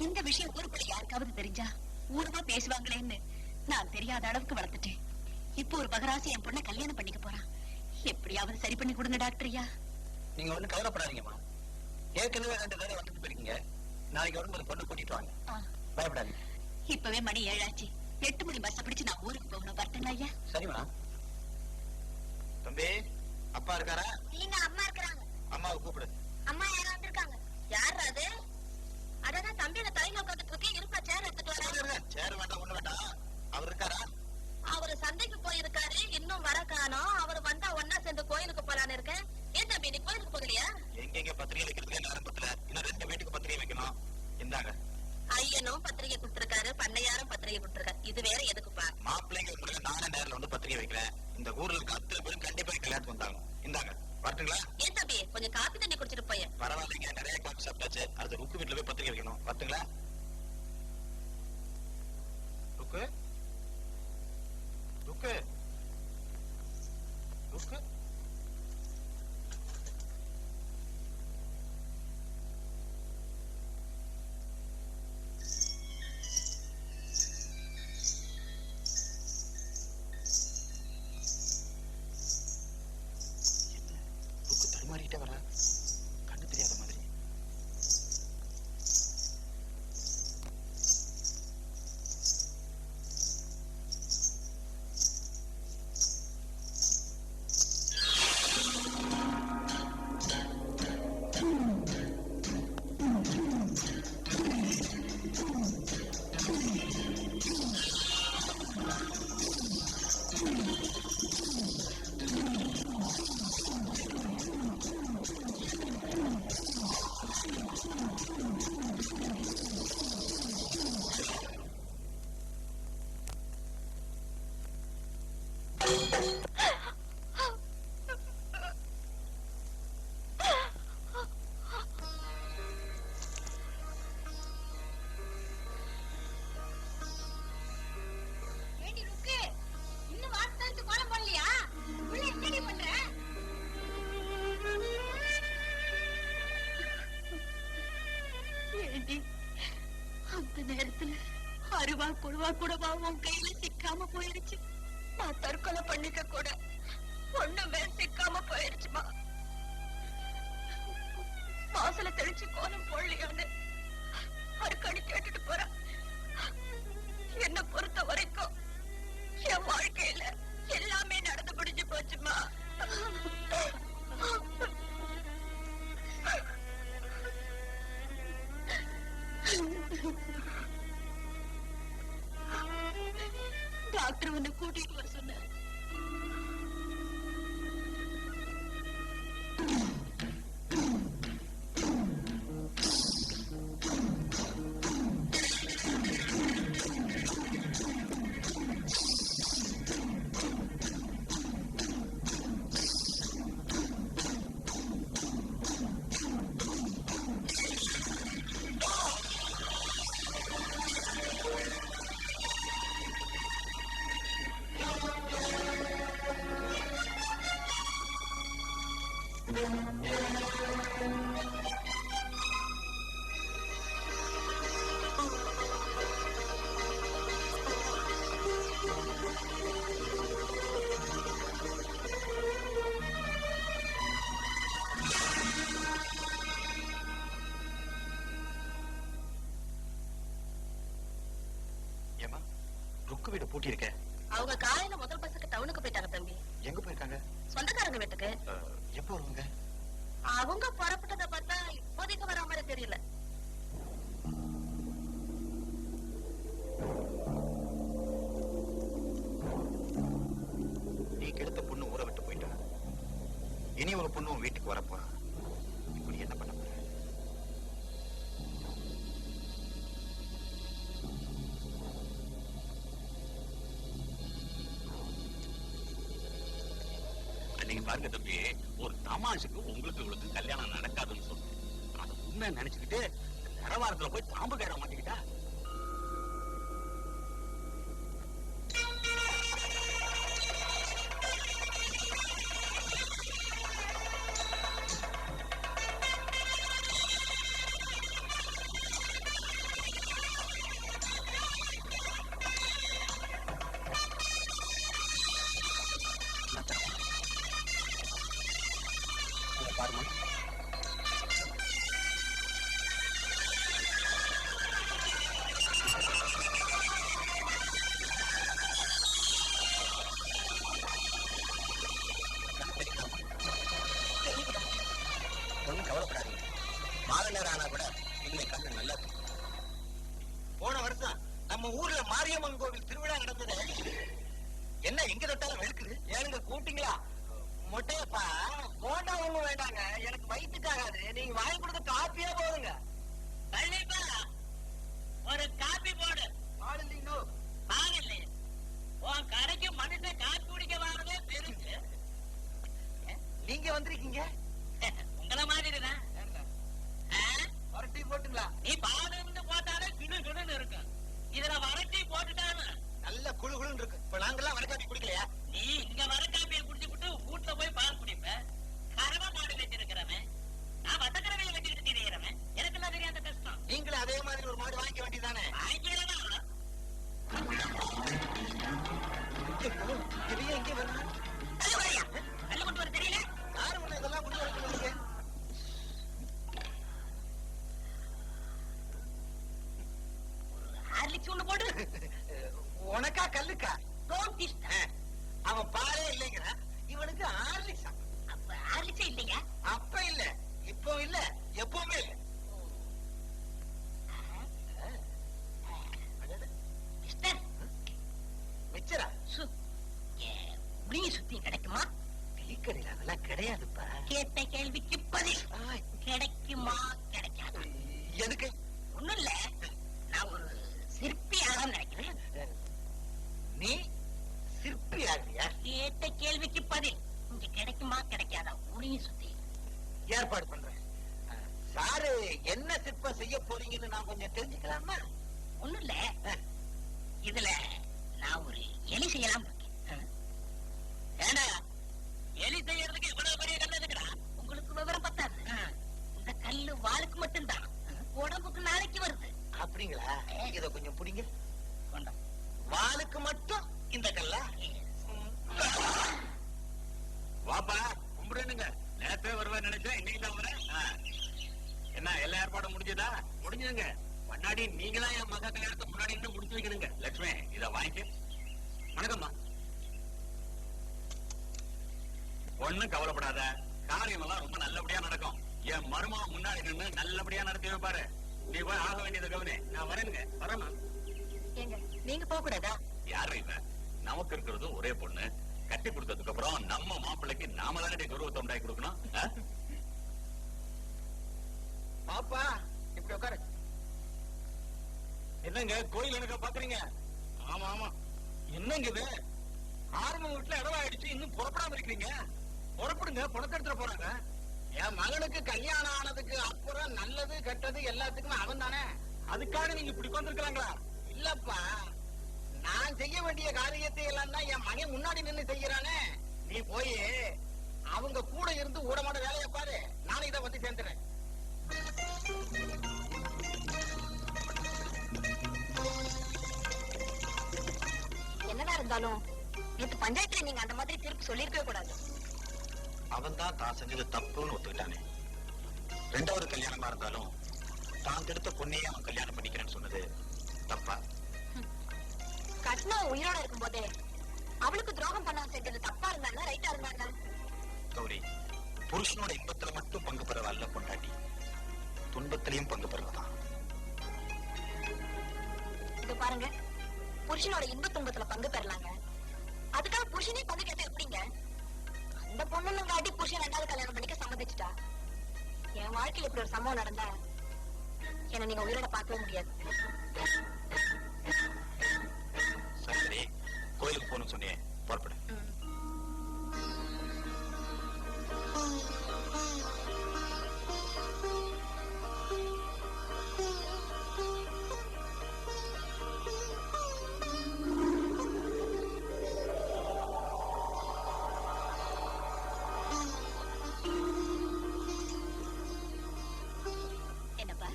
இந்த விஷயம் ஊருக்குள்ள யாருக்காவது தெரிஞ்சா ஊருமா பேசுவாங்களேன்னு நான் தெரியாத அளவுக்கு வளர்த்துட்டேன். இப்போ ஒரு மகராசி என் பொண்ணை கல்யாணம் பண்ணிக்க போறான். எப்படியாவது சரி பண்ணி கொடுங்க டாக்டர் ஐயா. நீங்க ஒண்ணு கவலைப்படாதீங்கம்மா. ஏற்கனவே 2 தடவை வந்துட்டு போயிருக்கீங்க. நாளைக்கு வரும்போது பொண்ணு கூட்டிட்டு வாங்க. பயப்படாதீங்க. இப்பவே மணி 7 ஆச்சு. 8 மணி பஸ் பிடிச்சு நான் ஊருக்கு போகணும். வரட்டுங்களா ஐயா? சரிம்மா. தம்பி, அப்பா இருக்காரா? இல்லங்க, அம்மா இருக்காங்க. அம்மாவை கூப்பிடு. அம்மா யாரும் வந்திருக்காங்க. யார் அது? அதான் தம்பியோட தலையில உட்காந்துட்டு இருக்கேன். இருப்பா, சேர் எடுத்துட்டு வரேன். சேர் வேண்டாம், ஒண்ணு வேண்டாம். அவர் இருக்காரா? அவரு சந்தைக்கு போயிருக்காரு, இன்னும் வர காணோம். அவரு வந்தா ஒன்னா சேர்ந்து கோயிலுக்கு போலான்னு இருக்கேன். ஏன் தம்பி, நீ கோயிலுக்கு போகலையா? எங்க பத்திரிகை வைக்கிறதுக்கு ஆரம்பத்துல இன்னும் 2 வீட்டுக்கு பத்திரிகை வைக்கணும். இந்தாங்க. ஐயனும் பத்திரிகை கொடுத்திருக்காரு, பண்ணையாரும் பத்திரிகை கொடுத்திருக்காரு. இது வேற எதுக்குப்பா? மாப்பிள்ளைங்க உங்களுக்கு நானே நேரில் வந்து பத்திரிகை வைக்கிறேன். இந்த ஊர்ல இருக்க அத்தனை பேரும் கண்டிப்பா கல்யாணத்துக்கு வந்தாங்க. இந்தாங்க, வரட்டுங்களா? ஏன் தம்பி, கொஞ்சம் காப்பி தண்ணி குடிச்சிட்டு போய். பரவாயில்லைங்க, நிறைய காப்பி சாப்பிட்டாச்சு. அடுத்த ருக்கு வீட்டுல போய் பத்திரிகை வைக்கணும். வரட்டுங்களா? ருக்கு ருக்கு ருக்கு தடுமாறிட்டே வர, கண்ணு தெரியாத மாதிரி. தம்பி. அந்த நேரத்துல அருவா குழுவா கூடவா உன் கையில சிக்காம போயிருச்சு. நான் தற்கொலை பண்ணிக்க கூட ஒண்ணுமே சிக்காம போயிருச்சுமா. வாசல தெளிச்சு கோலம் போடலையான்னு அருக்கடி கேட்டுட்டு போறேன். என்ன பொறுத்த வரைக்கும் என் வாழ்க்கையில எல்லாமே நடந்து முடிஞ்சு போச்சுமா. டாக்டர் வந்து கூட்டிட்டு வர சொன்னார். வீடு பூட்டி இருக்க. அவங்க காலையில முதல் பஸ்ஸுக்கு டவுனுக்கு போயிட்டாங்க தம்பி. எங்க போயிருக்காங்க? சொந்தக்காரங்க வீட்டுக்கு. எப்போ வருவாங்க? அவங்க புறப்பட்டதை பார்த்தா இப்போதைக்கு வர மாதிரி தெரியல. நீ கெடுத்த பொண்ணு ஊரை விட்டு போயிட்டா. இனி ஒரு பொண்ணு உன் வீட்டுக்கு வரப்போறா. இப்படி என்ன பண்ண போற? நீங்க பாருங்க தம்பி, ஒரு தமாஷுக்கு உங்களுக்கு இவளுக்கு கல்யாணம் நடக்காதுன்னு சொல்றேன். அதை உண்மை நினைச்சுக்கிட்டு நிறவாரத்துல போய் பாம்பு கேட மாட்டேங்கிட்டா. ஒன்னும் கவலைப்படாதீங்க. மாலை நேரம் ஆனா கூட இனிமே கண்ணு நல்லா இருக்கு. போன வருஷம் நம்ம ஊர்ல மாரியம்மன் கோவில் திருவிழா நடந்தது. என்ன எங்க தொட்டாலும் வெளுக்குது. ஏனுங்க கூட்டிங்களா? மொட்டையப்பா போண்டா ஒண்ணும் வேண்டாங்க, எனக்கு வயிற்றுக்காகாது. நீங்க வாங்கி கொடுத்த காப்பியா போதுங்க. கண்டிப்பா ஒரு காப்பி போடு. பால் இல்லைங்கோ. பால் இல்லையே. உன் கடைக்கு மனுஷன் காப்பி குடிக்க வாரதே பெருசு. நீங்க வந்திருக்கீங்க. உங்களை மாதிரிதான். வரட்டி போட்டுங்களா? நீ பால் இருந்து போட்டாலே கிடு கிடுன்னு இருக்கும். இதுல வரட்டி போட்டுட்டானு நல்ல குழு குழுன்னு இருக்கு. இப்ப நாங்கெல்லாம் வரக்காப்பி குடிக்கலையா? நீ இங்க வர காப்பியை குடிச்சுட்டு வீட்டுல போய் பால் குடிப்ப. கறவை மாடு வச்சிருக்கிறவன், நான் வட்டக்கறவையை வச்சுக்கிட்டு திரியறவன். எனக்கு எல்லாம் தெரியாத கஷ்டம். நீங்களும் அதே மாதிரி ஒரு மாடு வாங்கிக்க வேண்டியதானே? வாங்கிக்கலாம். எங்க வரணும்? கல்லு கொண்டு வர தெரியல. யாரு உன்னை இதெல்லாம் புரிய வைக்கிறீங்க? ஹார்லிக்ஸ் ஒண்ணு போடு. உனக்கா கல்லுக்கா? Don't disturb. அவன் பாலே இல்லைங்கிற, இவனுக்கு ஹார்லிக்ஸா? அப்ப ஹார்லிக்ஸே இல்லையா? அப்ப இல்ல, இப்போ இல்ல, எப்பவுமே இல்ல. மிஸ்டர் மிச்சரா முடிய சுத்தி கிடைக்குமா? டீக்கடையில் அதெல்லாம் கிடையாதுப்பா. கேட்ட கேள்விக்கு பதில். கிடைக்குமா கிடைக்காதா? எதுக்கு? ஒண்ணும் இல்ல, நான் ஒரு சிற்பியாக நினைக்கிறேன். நீ சிற்பி ஆகியா? கேட்ட கேள்விக்கு பதில். இங்க கிடைக்குமா கிடைக்காதா? முடிய சுத்தி ஏற்பாடு பண்றேன். சாரு என்ன சிற்பம் செய்ய போறீங்கன்னு நான் கொஞ்சம் தெரிஞ்சுக்கலாமா? ஒண்ணும் இல்ல, இதுல நான் ஒரு எலி செய்யலாம் இருக்கேன். ஏண்டா, எலி செய்யறதுக்கு இவ்வளவு பெரிய கல் எதுக்குடா? உங்களுக்கு விவரம் பத்தாது. இந்த கல்லு வாளுக்கு மட்டும்தான், உடம்புக்கு நாளைக்கு இத கொஞ்சம் புடிங்க. கொண்டா. வாளுக்கு மட்டும் இந்த கல்ல. வாப்பா கும்பிடுங்க. நேத்தே வருவேன் நினைச்சேன், இன்னைக்கு தான் வரேன். என்ன எல்லா ஏற்பாடும் முடிஞ்சதா? முடிஞ்சுங்க. முன்னாடி நீங்களா என் மக கல்யாணத்தை முன்னாடி இருந்து முடிச்சு வைக்கணுங்க. லட்சுமி இத வாங்கிக்க. வணக்கம்மா. ஒண்ணும் கவலைப்படாத, காரியம் எல்லாம் ரொம்ப நல்லபடியா நடக்கும். என் மருமக முன்னாடி நின்று நல்லபடியா நடத்தி வைப்பாரு. நீ போய் ஆக வேண்டியதை கவனி. நான் வரேனுங்க. வரமா? ஏங்க நீங்க போக கூடாதா? யாரும் இல்ல, நமக்கு இருக்கிறது ஒரே பொண்ணு. கட்டி கொடுத்ததுக்கு அப்புறம் நம்ம மாப்பிள்ளைக்கு நாம தானே கௌரவத்தை உண்டாக்கி கொடுக்கணும். பாப்பா இப்படி உட்காரு. என்னங்க கோயில் எனக்கு பாக்குறீங்க? ஆமா ஆமா. என்னங்க இது? ஆரம்ப வீட்டுல இடவாயிடுச்சு, இன்னும் புறப்படாம இருக்கிறீங்க. புறப்படுங்க, பணத்தை எடுத்துட்டு போறாங்க. என் மகனுக்கு கல்யாணம் ஆனதுக்கு அப்புறம் நல்லது கெட்டது எல்லாத்துக்குமே அவன் தானே. அதுக்காக நீங்க இப்படி வந்திருக்கலாங்களா? இல்லப்பா, நான் செய்ய வேண்டிய காரியத்தை எல்லாம் தான் என் மகன் முன்னாடி நின்று செய்யறானே. நீ போய் அவங்க கூட இருந்து ஊடமாட வேலையை பாரு. நானும் இதை வந்து சேர்ந்துறேன். என்னதான் இருந்தாலும் நேத்து பஞ்சாயத்துல நீங்க அந்த மாதிரி தீர்ப்பு சொல்லிருக்கவே கூடாது. அவன் தான் தான் செஞ்சது தப்புன்னு ஒத்துக்கிட்டானே. ரெண்டாவது கல்யாணமா இருந்தாலும் தான் கெடுத்த பொண்ணையே அவன் கல்யாணம் பண்ணிக்கிறேன்னு சொன்னது தப்பா? கட்னா உயிரோட இருக்கும் போதே அவளுக்கு துரோகம் பண்ண செஞ்சது தப்பா இருந்தாங்க ரைட்டா இருந்தாங்க? கௌரி, புருஷனோட இன்பத்துல மட்டும் பங்கு பெறவல்ல பொண்டாட்டி, துன்பத்திலையும் பங்கு பெறவதான். இது பாருங்க, புருஷனோட இன்ப துன்பத்துல பங்கு பெறலாங்க, அதுக்காக புருஷனே பங்கு கேட்ட எப்படிங்க? அந்த பொண்ணு காட்டி புருஷன் ரெண்டாவது கல்யாணம் பண்ணிக்க சம்மதிச்சுட்டா. என் வாழ்க்கையில இப்படி ஒரு சம்பவம் நடந்தா என்ன நீங்க உயிரோட பார்க்கவே முடியாது. சரி, கோயிலுக்கு போகணும்னு சொன்னேன், புறப்படு. என்னப்பா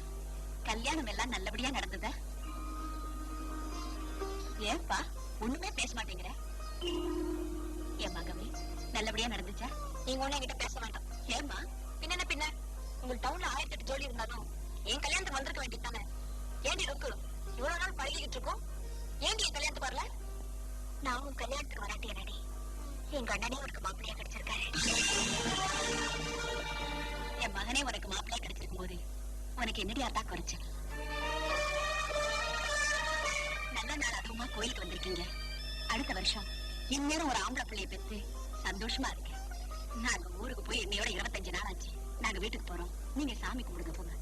கல்யாணம் எல்லாம் நல்லபடியா நடந்ததா? ஏன்பா ஒண்ணுமே பேச மாட்டேங்கிற? என் மகவே நல்லபடியா நடந்துச்சா? நீங்க ஒண்ணு என்கிட்ட பேச வேண்டாம். ஏமா பின்ன பின்ன உங்க டவுன்ல 1008 ஜோடி இருந்தாலும் என் கல்யாணத்துக்கு வந்திருக்க வேண்டியதானே? ஏண்டி இருக்கு இவ்வளவு நாள் பழகிக்கிட்டு இருக்கோம், ஏண்டி என் கல்யாணத்துக்கு வரல? நான் உன் கல்யாணத்துக்கு வராட்டேன் நடி, எங்க அண்ணனே உனக்கு மாப்பிள்ளையா கிடைச்சிருக்காரு. என் மகனே உனக்கு மாப்பிள்ளையா கிடைச்சிருக்கும் போது உனக்கு என்னடி அத்தா குறைச்சல்? நல்ல நாள் அதுவுமா கோயிலுக்கு வந்திருக்கீங்க. அடுத்த வருஷம் இந்நேரம் ஒரு ஆம்பளை பிள்ளைய பெற்று சந்தோஷமா இருக்கு. நாங்க ஊருக்கு போய் என்னையோட 25 நாள் ஆச்சு. நாங்க வீட்டுக்கு போறோம், நீங்க சாமி கும்பிடுங்க போங்க.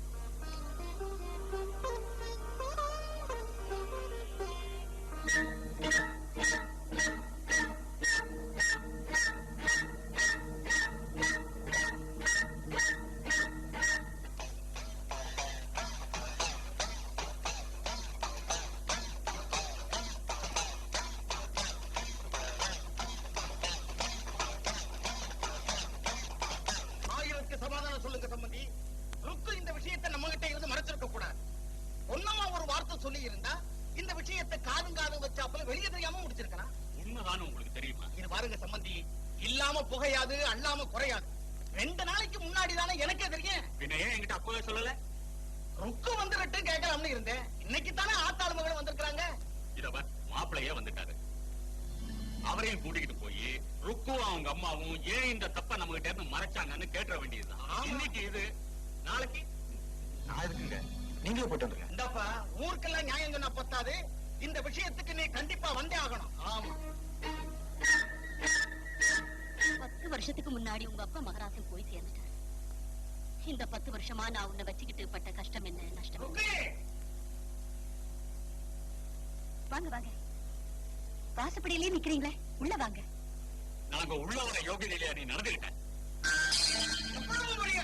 சமாதானம் சொல்லுங்க சம்பந்தி. ருக்கு இந்த விஷயத்தை நம்ம கிட்ட இருந்து மறைச்சிருக்க கூடாது. ஒன்னமா ஒரு வார்த்தை சொல்லி இருந்தா இந்த விஷயத்தை காதும் வச்சாப்பல வெளியே தெரியாம முடிச்சிருக்கலாம். உண்மைதானு உங்களுக்கு தெரியுமா? இது பாருங்க சம்பந்தி, இல்லாம புகையாது அல்லாம குறையாது. 2 நாளைக்கு முன்னாடி தானே எனக்கே தெரியும். பின்ன ஏன் என்கிட்ட அப்பவே சொல்லல? ருக்கு வந்துட்டு கேட்கலாம்னு இருந்தேன். இன்னைக்கு தானே ஆத்தாள் மகளும் வந்திருக்காங்க. இதவ மாப்பிள்ளையே வந்துட்டாரு. அவரையும் கூட்டிக்கிட்டு போய் ருக்கும் அவங்க அம்மாவும் ஏன் இந்த தப்ப நம்ம கிட்ட இருந்து மறைச்சாங்கன்னு கேட்ட வேண்டியதுதான். இன்னைக்கு இது, நாளைக்கு நான் இருக்குங்க, நீங்களே போட்டு வந்துருங்க. இந்தப்பா ஊருக்கெல்லாம் நியாயம் சொன்னா பத்தாது, இந்த விஷயத்துக்கு நீ கண்டிப்பா வந்தே ஆகணும். ஆமா, 10 வருஷத்துக்கு முன்னாடி உங்க அப்பா மகராசன் போய் சேர்ந்துட்டாரு. இந்த 10 வருஷமா நான் உன்னை வச்சுக்கிட்டு பட்ட கஷ்டம் என்ன நஷ்டம் என்ன? வாங்க வாங்க, வாசப்படியிலே நிக்கிறீங்களே, உள்ள வாங்க. நாங்க உள்ள வர யோகிதையில நீ நடந்துகிட்டேன்.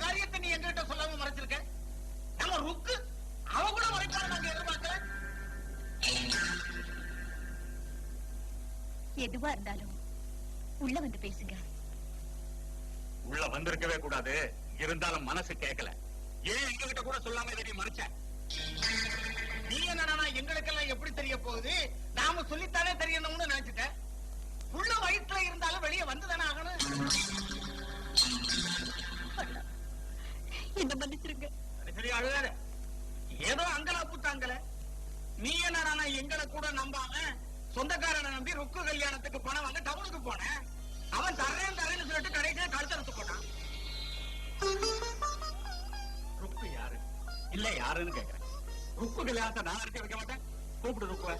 காரியத்தை நீ எங்கிட்ட சொல்லாம மறைச்சிருக்க. நம்ம ருக்கு அவ கூட மறைப்பாரு நாங்க எதிர்பார்க்கல. எதுவா இருந்தாலும் உள்ள வந்து பேசுங்க. உள்ள வந்திருக்கவே கூடாது, இருந்தாலும் மனசு கேட்கல. ஏன் எங்க கிட்ட கூட சொல்லாம இதை நீ மறைச்ச? நீ என்னடா எங்களுக்கெல்லாம் எப்படி தெரிய போகுது? நாம சொல்லித்தானே தெரியணும்னு நினைச்சிட்டேன். உள்ள வயிற்றுல இருந்தாலும் வெளியே வந்துதானே ஆகணும். என்ன மன்னிச்சிருங்க. சரி அழுகாத. ஏதோ அங்கலா பூத்தாங்கல. நீ என்னடா எங்களை கூட நம்பாம சொந்தக்காரனை நம்பி ருக்கு கல்யாணத்துக்கு பணம் வாங்க டவுனுக்கு போனேன். அவன் தரேன்னு சொல்லிட்டு கடைசியில கழுத்தறுத்து போனான். ருக்கு யாரு? இல்ல யாருன்னு கேக்குறேன். ருக்கு கல்யாணத்தை நான் நடத்தி வைக்க மாட்டேன். கூப்பிடு ருக்குவ.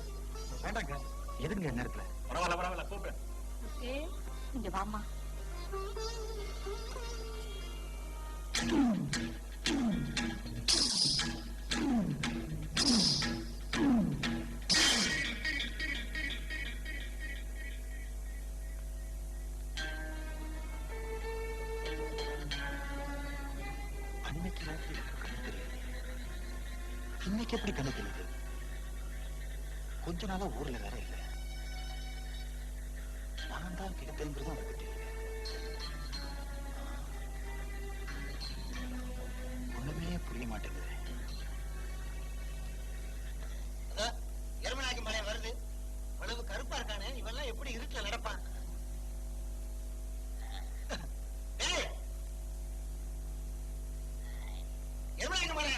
வேண்டாங்க. எதுங்க நேரத்துல? பரவாயில்ல கூப்பிடு. இங்க வாமா. அன்னைக்கு ராத்திரி கண்ணு தெரியாது, இன்னைக்கு எப்படி கண்ணு தெரியுது? கொஞ்ச நாளா ஊர்ல வேற இல்ல. நான் தான் கிட்டங்கிறது அவனுக்கு தெரியல. ஒண்ணுமே புரிய மாட்டேங்குது. எருமநாயக்கு மலை வருது. அவ்வளவு கருப்பா இருக்கானே, இவெல்லாம் எப்படி இருட்டுல நடப்பான்? எருமநாயக்கு மலை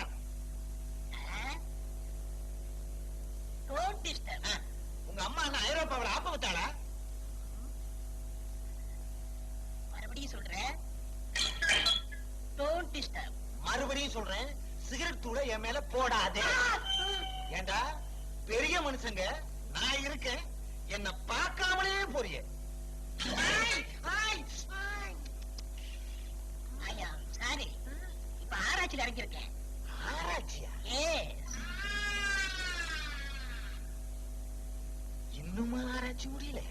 உங்க அம்மா என்ன ஐரோப்பாவில் ஆப்ப வச்சாளா? மறுபடியும் சொல்றேன், டோன்ட் டிஸ்டர்ப். மறுபடியும் சொல்றேன், சிகரெட் தூள என் மேல போடாதே. ஏண்டா பெரிய மனுஷங்க நான் இருக்கேன், என்ன பார்க்காமலே போறிய. சாரி, இப்ப ஆராய்ச்சியில் இறங்கியிருக்கேன். ஆராய்ச்சியா? இன்னுமா ஆராய்ச்சி முடியல?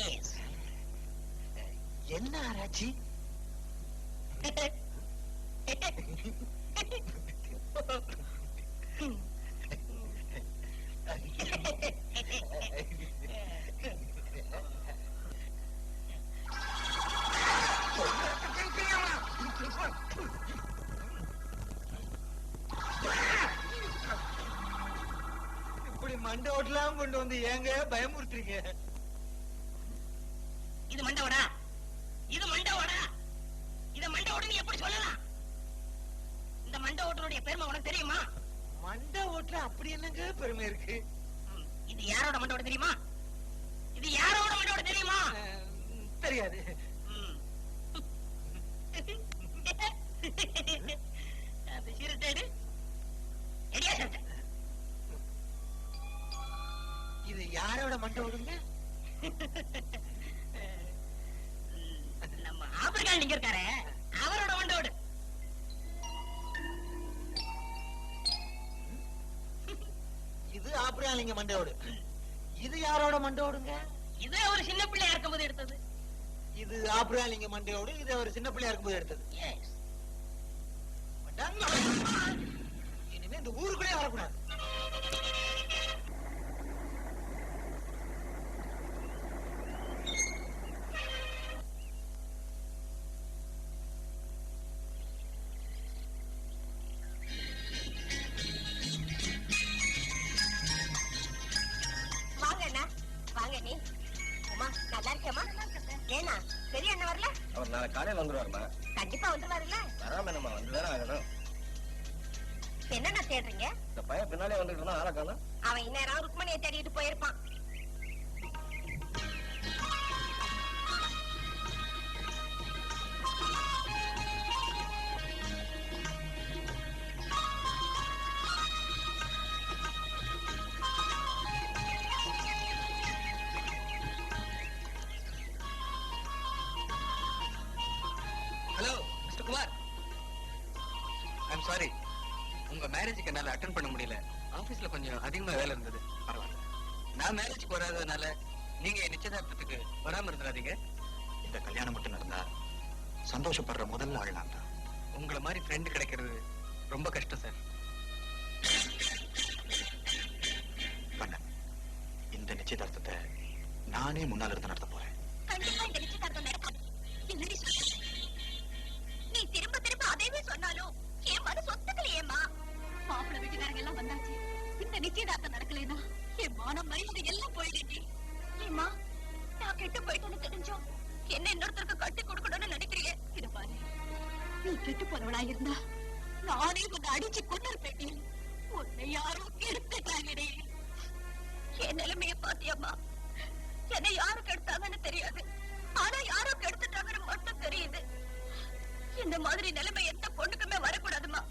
எஸ். என்ன ஆராய்ச்சி? இப்படி மண்டை ஓட்டலாம் கொண்டு வந்து ஏங்க பயமுறுத்துறீங்க? இது மண்டவோடா, இது மண்டவோடா, இத மண்டை ஓட்டுன்னு எப்படி சொல்லலாம்? இந்த மண்டை ஓட்டனுடைய பெருமை உனக்கு தெரியுமா? மண்டை ஓட்டுல அப்படி என்னங்க பெருமை இருக்கு? இது யாரோட மண்டோட தெரியுமா? இது யாரோட மண்டோட தெரியுமா? தெரியாது. அது சிறுத்தேடு எடியா சொல்றேன். இது யாரோட மண்டை ஓடுங்க? நம்ம ஆப்பிரிக்கால நீங்க இருக்காரு அவரோட மண்டோடு. இது ஆப்பிரியாலிங்க மண்டையோடு. இது யாரோட மண்டையோடுங்க? இது ஒரு சின்ன பிள்ளையா இருக்கும்போது எடுத்தது. இது ஆப்பிரியாலிங்க மண்டையோடு, இது ஒரு சின்ன பிள்ளையா இருக்கும்போது எடுத்தது. எஸ். இனிமே இந்த ஊருக்குள்ளே வரக்கூடாது. ஏனா பெரிய அண்ணன் வரல? அவர் நாளை காலையில வந்துருவாருமா. கண்டிப்பா வந்துருவாருல்ல? வராம என்னமா வந்துதானே ஆகணும். என்னென்ன தேடுறீங்க? இந்த பையன் பின்னாலே வந்துட்டு இருந்தா ஆளை காணோம். அவன் இந்நேரம் ருக்மணியை தேடிட்டு போயிருப்பான். Hello mister Kumar, I'm sorry, உங்க மேரேஜுக்கு என்னால அட்டென்ட் பண்ண முடியல. ஆபீஸ்ல கொஞ்சம் அதிகமா வேலை இருந்தது. பரவாயில்ல, நான் மேரேஜ்க்கு வராததுனால நீங்க என் நிச்சயதார்த்தத்துக்கு வராம இருந்துடாதீங்க. இந்த கல்யாணம் மட்டும் நடந்தா சந்தோஷப்படுற முதல்ல ஆள் நான் தான். உங்களை மாதிரி ஃப்ரெண்டு கிடைக்கிறது ரொம்ப கஷ்டம் சார். இந்த நிச்சயதார்த்தத்தை நானே முன்னால இருந்து நடத்த போறேன். கண்டிப்பா இந்த நிச்சயதார்த்தம் நடக்காது. என்னடி சொல்ற? நீ திரும்ப திரும்ப அதைவே சொன்னாலும் என் மனசு ஒத்துக்கலையேம்மா. மாப்பிள்ளை வீட்டுக்காரங்க எல்லாம் வந்தாச்சு. இந்த நிச்சயதார்த்தம் நடக்கலைன்னா என் மானம் மரியாதை எல்லாம் போயிடுச்சு. ஏமா நான் கெட்டு போயிட்டேன்னு தெரிஞ்சோம் என்ன இன்னொருத்தருக்கு கட்டி கொடுக்கணும்னு நினைக்கிறீங்க. இத பாரு, நீ கெட்டு போனவளா இருந்தா நானே உன்னை அடிச்சு கொண்டு போயிட்டேன். உன்னை யாரும் கெடுத்துட்டாங்கடே. என் நிலைமைய பாத்தியம்மா, என்னை யாரு கெடுத்தாங்கன்னு தெரியாது, ஆனா யாரோ கெடுத்துட்டாங்கன்னு மட்டும் தெரியுது. இந்த மாதிரி நிலைமை எந்த பொண்ணுக்குமே வரக்கூடாதுமா.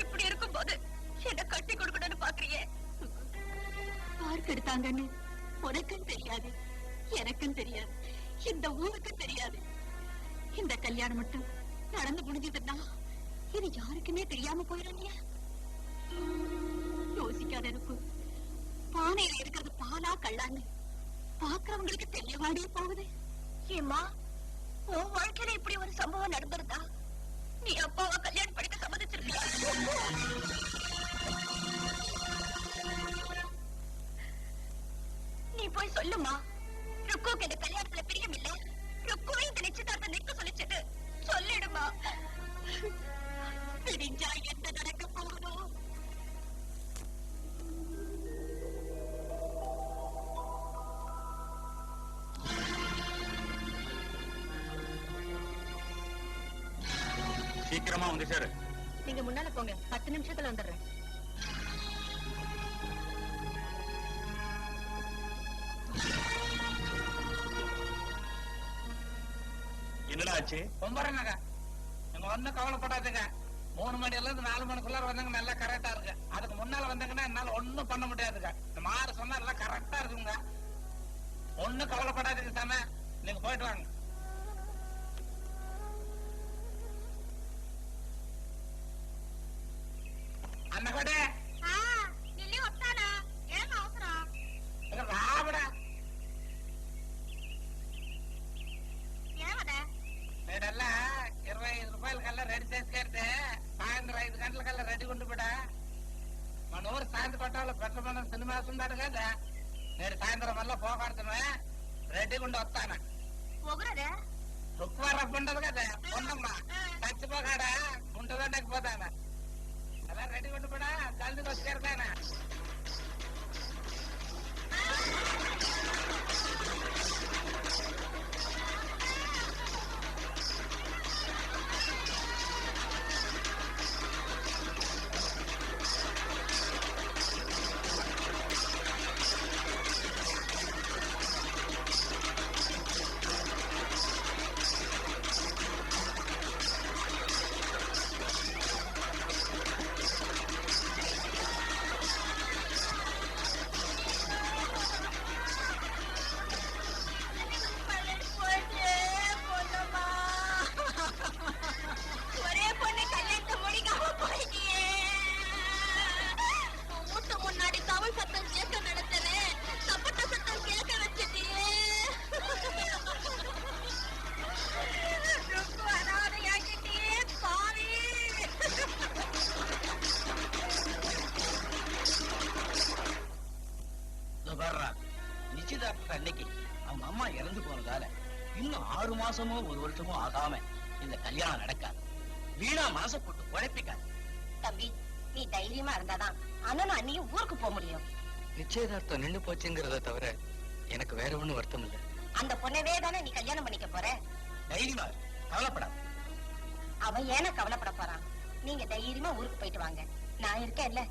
இப்படி இருக்கும் போது என்ன கட்டி கொடுக்கணும்னு பாக்குறீங்க. யாருக்கு எடுத்தாங்கன்னு உனக்கும் தெரியாது, எனக்கும் தெரியாது, இந்த ஊருக்கும் தெரியாது. இந்த கல்யாணம் மட்டும் நடந்து முடிஞ்சதுன்னா இது யாருக்குமே தெரியாம போயிடும். யோசிக்காத இருக்கும் பானையில இருக்கிறது பாலா கல்லான்னு பாக்குறவங்களுக்கு தெரியவாடி போகுது. ஏமா உன் வாழ்க்கையில இப்படி ஒரு சம்பவம் நடந்திருந்தா நீ அப்பாவை கல்யாணம் படிக்க சம்மதிச்சிருக்கியா? நீ போய் சொல்லுமா, ருக்குக்கு இந்த கல்யாணத்துல பிரியம் இல்ல, ருக்குவே இந்த நிச்சயதார்த்தம் நிற்க சொல்லிச்சது சொல்லிடுமா. பிரிஞ்சா என்ன நடக்க போகுதோ. சீக்கிரமா வந்து சேரு. நீங்க முன்னால போங்க, 10 நிமிஷத்துல வந்துடுறேன். என்னடா ஆச்சு? கும்பரங்க நீங்க ஒண்ணும் கவலைப்படாதுங்க. 3 மணில இருந்து 4 மணிக்குள்ளார வந்தாங்க நல்லா கரெக்டா இருக்கு. அதுக்கு முன்னால வந்தாங்கன்னா என்னால ஒண்ணும் பண்ண முடியாதுங்க. இந்த மாறு சொன்னா எல்லாம் கரெக்டா இருக்குங்க. ஒண்ணும் கவலைப்படாதுங்க சாமி, நீங்க போயிட்டு வாங்க. అన్నగడే నిల్లి వస్తానా? ఏం అవసరం? రాబడా ఏమదా? నేనెల్లా 25 రూపాయల కల్లా రెడీ చేసి కడితే సాయంత్రం 5 గంటల కల్లా రెడీ ఉండి బిడా. మన ఊరు సాయంత్రం కొట్టాలో పెట్టమన్న సినిమా ఉన్నాడు కదా. నేను సాయంత్రం వల్ల పోగొడుతున్నా, రెడీ ఉండి వస్తాను. పొగరదా? రుక్వా రబ్బు ఉండదు కదా, ఉండమ్మా చచ్చిపోగాడా ఉంటుందండకి పోతానా. అలా రెడీ ఉండి బిడా, జల్దీకి వచ్చి చేరుతానా. நிச்சயதார்த்த அன்னைக்கு அவங்க அம்மா இறந்து போனதால இன்னும் 6 மாசமோ 1 வருஷமோ ஆகாம இந்த கல்யாணம் நடக்காது. வீணா மனசை போட்டு குழப்பிக்காது. தம்பி, நீ தைரியமா இருந்தாதான் அண்ணனும் அண்ணியும் ஊருக்கு போக முடியும். நிச்சயதார்த்தம் நின்னு போச்சுங்கிறத தவிர எனக்கு வேற ஒண்ணும் வருத்தம் இல்ல. அந்த பொண்ணவே தானே நீ கல்யாணம் பண்ணிக்க போற. தைரியமா கவலைப்படாத. அவன் ஏன கவலைப்பட போறான்? நீங்க தைரியமா ஊருக்கு போயிட்டு வாங்க, நான் இருக்கேன்ல.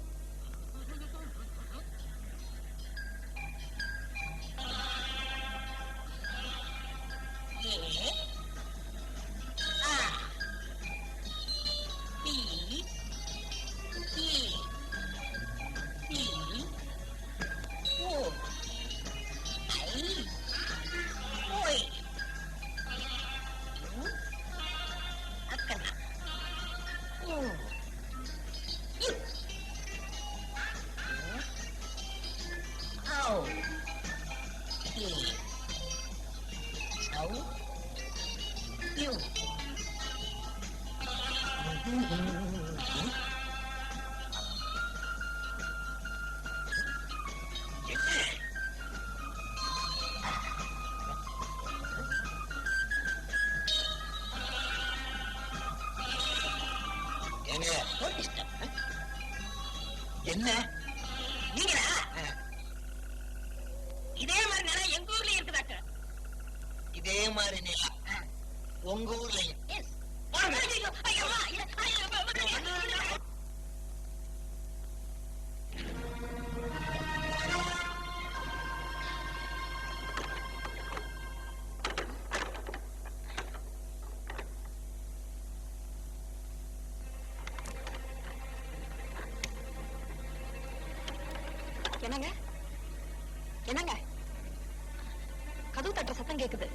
என்ன நீங்களா? இதே மாதிரி நிலம் எங்க ஊர்லயும் இருக்குதாக்க. இதே மாதிரி நிலா உங்க ஊர்லயும்? எஸ். ஐயோ, ஐயோ, ஐயோ. என்னங்க என்னங்க கதவு தட்டுற சத்தம் கேக்குது.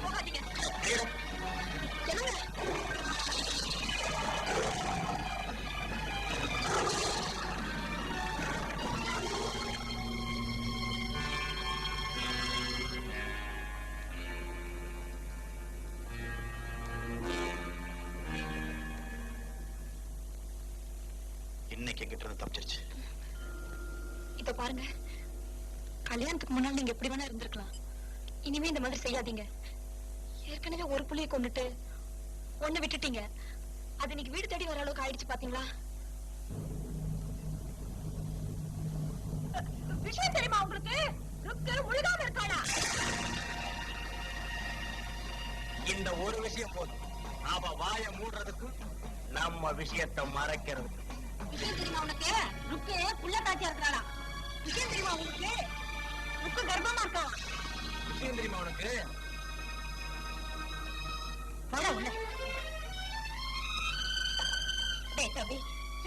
போகாதீங்க. என்னங்க இன்னைக்கு எங்கிட்ட இருந்து தப்பிச்சிருச்சு. இத பாருங்க, கல்யாணத்துக்கு முன்னாடி நீங்க எப்படி வேணா இருந்திருக்கலாம். இனிமே இந்த மாதிரி செய்யாதீங்க. ஏற்கனவே ஒரு புள்ளியை கொண்டுட்டு ஒண்ணு விட்டுட்டீங்க. அது இன்னைக்கு வீடு தேடி வர அளவுக்கு ஆயிடுச்சு பாத்தீங்களா? விஷயம் தெரியுமா உங்களுக்கு? முழுகாம இருக்கானா? இந்த ஒரு விஷயம் போதும், அவ வாயை மூடுறதுக்கு நம்ம விஷயத்தை மறைக்கிறதுக்கு. விஷயம் தெரியுமா உனக்கு? ருக்கு புள்ள காட்சியா இருக்கிறாளா? விஷயம் தெரியுமா உங்களுக்கு? ருக்கு கர்ப்பமா இருக்கா? விஷயம் தெரியுமா உனக்கு? வாடா உள்ள. டேய் தம்பி,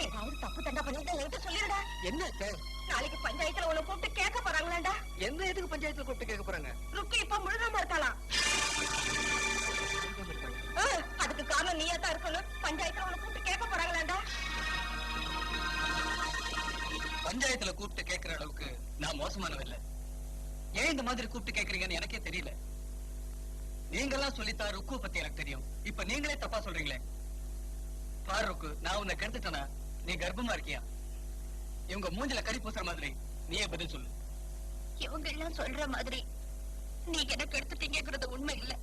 ஏதாவது தப்பு தண்டா பண்ணிட்டு என்கிட்ட சொல்லிடுடா. என்ன நாளைக்கு பஞ்சாயத்துல உன்னை கூப்பிட்டு கேட்க போறாங்களாண்டா. எந்த எதுக்கு பஞ்சாயத்துல கூப்பிட்டு கேட்க போறாங்க? ருக்கு இப்ப முழுகாம இருக்கலாம். அதுக்கு காரணம் நீயா தான் இருக்கணும். பஞ்சாயத்துல உன்னை கூப்பிட்டு கேட்க போறாங்களாண்டா. பஞ்சாயத்துல கூப்பிட்டு கேட்கிற அளவுக்கு நான் மோசமானவ இல்ல. ஏன் இந்த மாதிரி கூப்பிட்டு கேக்குறீங்கன்னு எனக்கே தெரியல. நீங்கெல்லாம் சொல்லித்தா ருக்கு பத்தி எனக்கு தெரியும். இப்ப நீங்களே தப்பா சொல்றீங்களே. பாரு ருக்கு, நான் உன்னை கெடுத்துட்டேனா? நீ கர்ப்பமா இருக்கியா? இவங்க மூஞ்சில கறி பூசுற மாதிரி நீயே பதில் சொல்லு. இவங்க எல்லாம் சொல்ற மாதிரி நீங்க எனக்கு எடுத்துட்டீங்கிறது உண்மை இல்ல.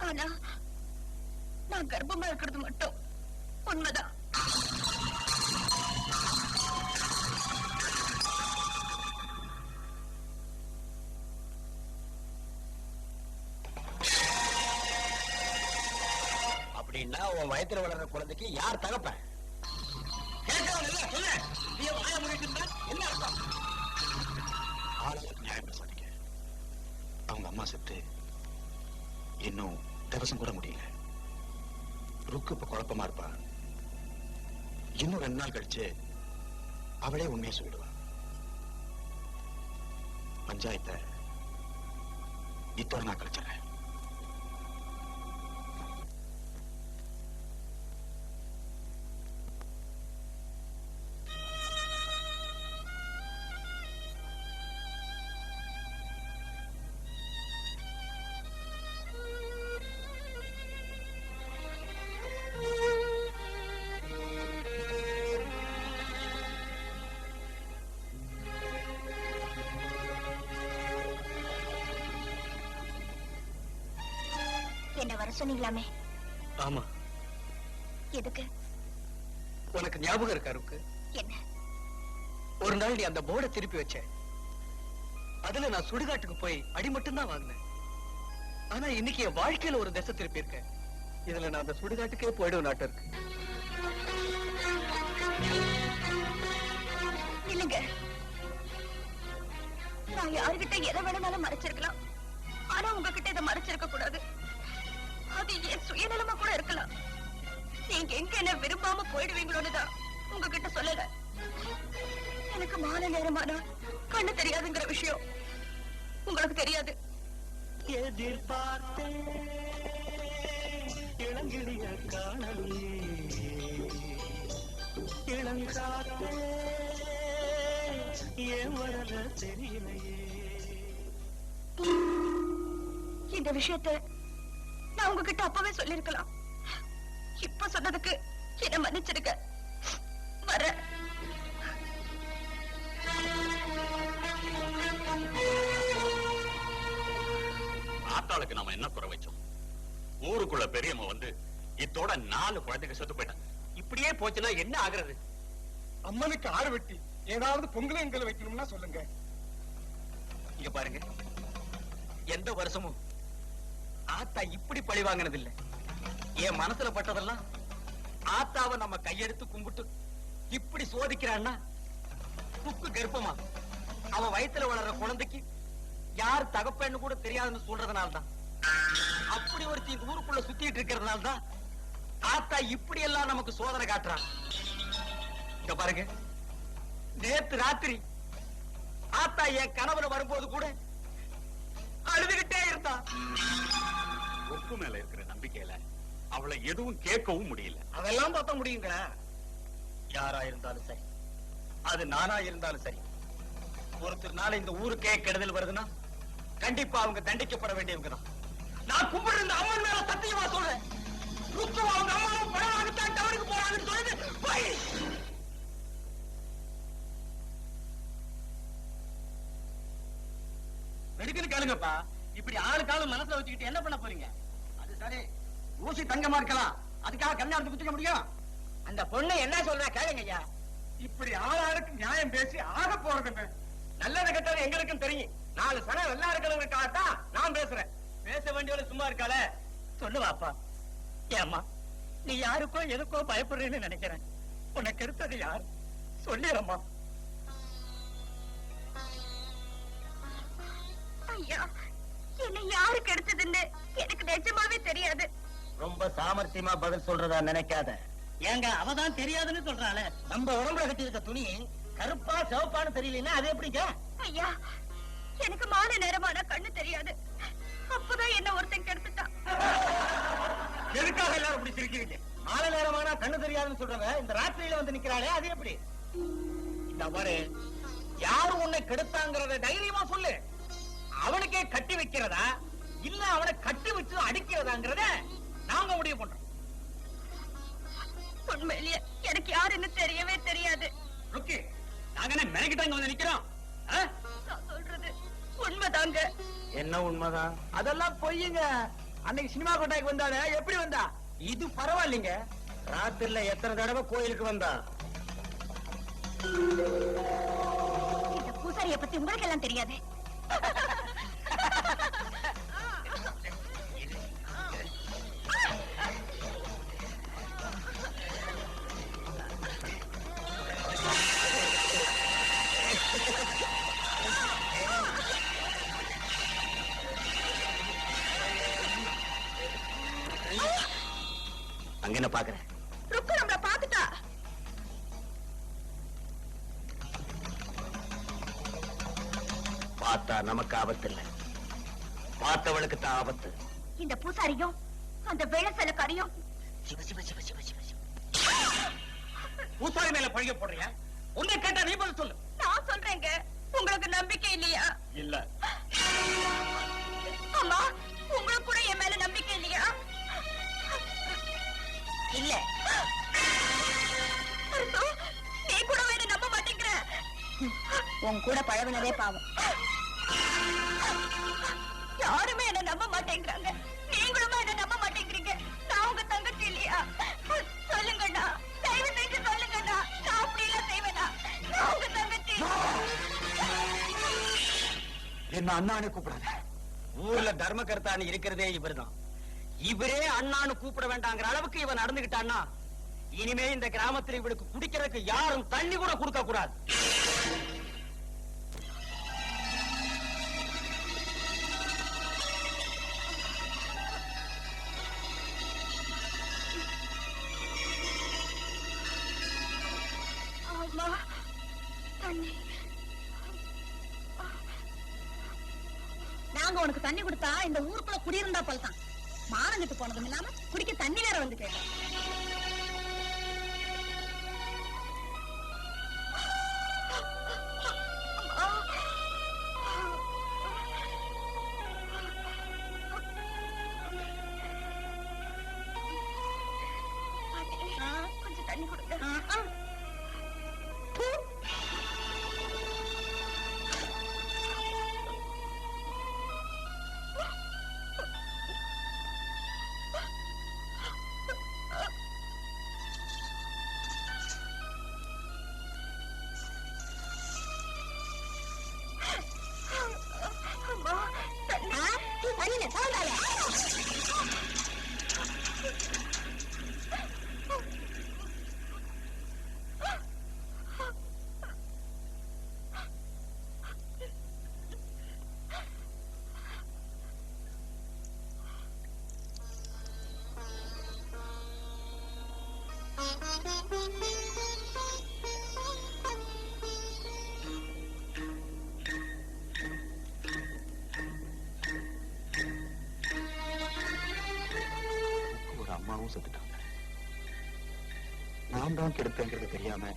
ஆனா நான் கர்ப்பமா இருக்கிறது மட்டும் உண்மைதான். அப்படின்னா உன் வயித்துல வளர்ற குழந்தைக்கு யார் தகப்பன்? என்ன அர்த்தம்? ஆளுக்கு நியாயம் பேசாதீங்க. அவங்க அம்மா செத்து இன்னும் திவசம் கூட முடியல. ருக்கு இப்ப குழப்பமா இருப்பா. இன்னும் 2 நாள் கழிச்சு அவளே உண்மையை சொல்லிடுவா. பஞ்சாயத்தை இத்தோட நான் கழிச்சிடறேன். என்ன வர சொன்னீங்களாமே? ஆமா. எதுக்கு? உனக்கு ஞாபகம் இருக்கா ருக்கு? என்ன? ஒரு நாள் நீ அந்த போர்டை திருப்பி வச்ச. அதுல நான் சுடுகாட்டுக்கு போய் அடி மட்டும் தான் வாங்கினேன். ஆனா இன்னைக்கு என் வாழ்க்கையில ஒரு திசை திருப்பி இருக்கேன். இதுல நான் அந்த சுடுகாட்டுக்கே போயிடும் நாட்டு இருக்கு. இல்லங்க, நான் யாருகிட்ட எதை வேணும்னாலும் மறைச்சிருக்கலாம். ஆனா உங்ககிட்ட இதை மறைச்சிருக்க கூடாது. அது என் சுயநலமா கூட இருக்கலாம். நீங்க எங்க என்ன விரும்பாம போயிடுவீங்களோன்னுதான் உங்ககிட்ட சொல்லல. எனக்கு மாலை நேரமானா கண்ணு தெரியாதுங்கிற விஷயம் உங்களுக்கு தெரியாது. எதிர்பார்த்தேன் இளங்கிளிய காணலையே, இளங்காத்தே ஏன் வரல தெரியலையே. இந்த விஷயத்தை நான் உங்ககிட்ட அப்பவே சொல்லிருக்கலாம். இப்ப சொன்னதுக்கு என்ன மன்னிச்சிருக்க. வர. ஆத்தாளுக்கு நாம என்ன குறை வச்சோம்? ஊருக்குள்ள பெரியம்மா வந்து இத்தோட 4 குழந்தைங்க செத்து போயிட்டாங்க. இப்படியே போச்சுன்னா என்ன ஆகுறது? அம்மனுக்கு ஆறு வெட்டி ஏதாவது பொங்கல் வைக்கணும்னா சொல்லுங்க. இங்க பாருங்க, எந்த வருஷமும் ஆத்தா இப்படி பழி வாங்கினது இல்ல. என் மனசுல பட்டதெல்லாம் ஆத்தாவை நம்ம கையெடுத்து கும்பிட்டு இப்படி சோதிக்கிறான்னா துக்கு கர்ப்பமா அவ வயித்துல வளர்ற குழந்தைக்கு யார் தகப்பன்னு கூட தெரியாதுன்னு சொல்றதுனால்தான், அப்படி ஒருத்தி ஊருக்குள்ள சுத்திட்டு இருக்கிறதுனால்தான் ஆத்தா இப்படி எல்லாம் நமக்கு சோதனை காட்டுறான். இங்க பாருங்க, நேத்து ராத்திரி ஆத்தா என் கனவுல வரும்போது கூட அழுதுகிட்டே இருந்தா. ஒப்பு மேல இருக்கிற நம்பிக்கையில அவளை எதுவும் கேட்கவும் முடியல. அதெல்லாம் பார்த்த முடியுங்க. யாரா இருந்தாலும் சரி, அது நானா இருந்தாலும் சரி, ஒருத்தர்னால இந்த ஊருக்கே கெடுதல் வருதுன்னா கண்டிப்பா அவங்க தண்டிக்கப்பட வேண்டியவங்க தான். நான் கும்பிடுற இந்த அம்மன் மேல சத்தியமா சொல்றேன், ருக்கு அவங்க அம்மாவும் பணமாகத்தான் டவருக்கு போறாங்கன்னு சொல்லுது. போய் வெடுக்குன்னு கேளுங்கப்பா. இப்படி ஆளுக்காலும் மனசுல வச்சுக்கிட்டு என்ன பண்ண போறீங்க? அது சரி, ஊசி தங்கமா இருக்கலாம், அதுக்காக கல்யாணத்தை குத்திக்க முடியும்? அந்த பொண்ணு என்ன சொல்றா கேளுங்க ஐயா. இப்படி ஆளாளுக்கு நியாயம் பேசி ஆக போறதுங்க. நல்லது கெட்டது எங்களுக்கும் தெரியும். 4 சனம் நல்லா இருக்கிறவங்களுக்காகத்தான் நான் பேசுறேன். பேச வேண்டியவளை சும்மா இருக்காளே, சொல்லுவாப்பா. ஏம்மா, நீ யாருக்கோ எதுக்கோ பயப்படுறேன்னு நினைக்கிறேன். உனக்கு எடுத்தது யார் சொல்லிடம்மா. ஐயா, என்ன யாருக்கு எடுத்ததுன்னு எனக்கு நிஜமாவே தெரியாது. ரொம்ப சாமர்த்தியமா பதில் சொல்றதா நினைக்காத. ஏங்க அவதான் தெரியாதுன்னு சொல்றாளே. நம்ம உடம்புல கட்டி இருக்க துணி கருப்பா சிவப்பான்னு தெரியலன்னா அது எப்படிங்க? ஐயா, எனக்கு மாலை நேரமான கண்ணு தெரியாது. அப்பதான் என்ன ஒருத்தன் கெடுத்துட்டான். எதுக்காக எல்லாரும் இப்படி சிரிக்கிறீங்க? மாலை நேரமானா கண்ணு தெரியாதுன்னு சொல்றவங்க இந்த ராத்திரியில வந்து நிக்கிறாளே, அது எப்படி? இந்த பாரு, யாரு உன்னை கெடுத்தாங்கிறத தைரியமா சொல்லு. அவனுக்கே கட்டி வைக்கிறதா இல்ல அவனை கட்டி வச்சு அடிக்கிறதாங்கிறத நாங்க முடிவு பண்றோம். உண்மையிலேயே எனக்கு யாருன்னு தெரியவே தெரியாது. ருக்கி, நாங்க என்ன மெனக்கிட்டாங்க வந்து நிக்கிறோம்? நான் சொல்றது உண்மைதாங்க. என்ன உண்மைதான்? அதெல்லாம் பொய்யுங்க. அன்னைக்கு சினிமா கொட்டாய்க்கு வந்தாலே எப்படி வந்தா? இது பரவாயில்லைங்க. ராத்திரில எத்தனை தடவை கோயிலுக்கு வந்தா? இந்த பூசாரியை பத்தி உங்களுக்கு எல்லாம் தெரியாது. அங்க என்ன பாக்குறேன்? ருக்கு நம்மள பாத்துட்டா. பார்த்தா நமக்கு ஆபத்து இல்ல, பார்த்தவளுக்கு தான் ஆபத்து. இந்த பூசாரியும் அந்த வேளசலக்காரியும் சிவ சிவ சிவ சிவ சிவ சிவ. பூசாரி மேல பழிய போடுறியா? உன்னை கேட்டா நீ பதில் சொல்லு. நான் சொல்றேங்க, உங்களுக்கு நம்பிக்கை இல்லையா? இல்ல. அம்மா, உங்களுக்கு கூட என் மேல நம்பிக்கை இல்லையா? இல்ல. நீ கூட என்ன நம்ப மாட்டேங்கிற. உன் கூட பழகுனதே பாவம். யாருமே என்ன நம்ப மாட்டேங்கிறாங்க. நீங்களுமா என்ன நம்ப மாட்டேங்கிறீங்க. நான் உங்க தங்கச்சி இல்லையா? சொல்லுங்கண்ணா, தயவு செஞ்சு சொல்லுங்கண்ணா. நான் அப்படி எல்லாம் செய்வேனா? நான் உங்க தங்கச்சி. என்ன அண்ணான்னு கூப்பிடாத. ஊர்ல தர்மகர்த்தான்னு இருக்கிறதே இவர்தான். இவரே அண்ணான்னு கூப்பிட வேண்டாங்கிற அளவுக்கு இவன் நடந்துகிட்டான்னா இனிமே இந்த கிராமத்தில் இவளுக்கு குடிக்கிறதுக்கு யாரும் தண்ணி கூட கொடுக்க கூடாது. அம்மா, தண்ணி. நாங்க உனக்கு தண்ணி கொடுத்தா இந்த ஊருக்குள்ள குடியிருந்தா போல்தான். மானங்கிட்டு போனதும் இல்லாம குடிக்க தண்ணி வேற வந்து கேட்க. சரியில்லை சவுண்டால ஒரு அம்மாவும் செத்துட்டாங்க. நான் தான் கெடுப்பேங்கிறது தெரியாம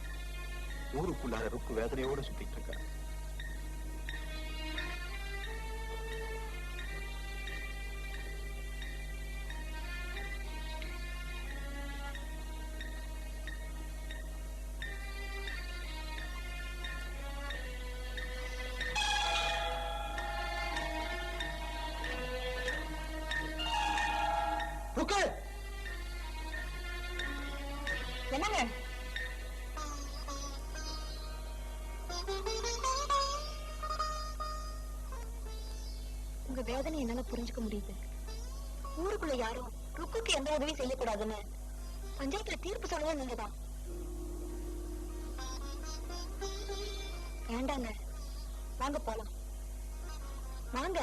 ஊருக்குள்ளார ருக்கு வேதனையோட சுத்திட்டு இருக்கேன். ருக்கு என்னங்க உங்க வேதனை என்னால புரிஞ்சுக்க முடியுது. ஊருக்குள்ள யாரும் ருக்குக்கு எந்த உதவியும் செய்யக்கூடாதுன்னு பஞ்சாயத்துல தீர்ப்பு சொல்லவே நீங்கதான். வேண்டாங்க, வாங்க போலாம். வாங்க.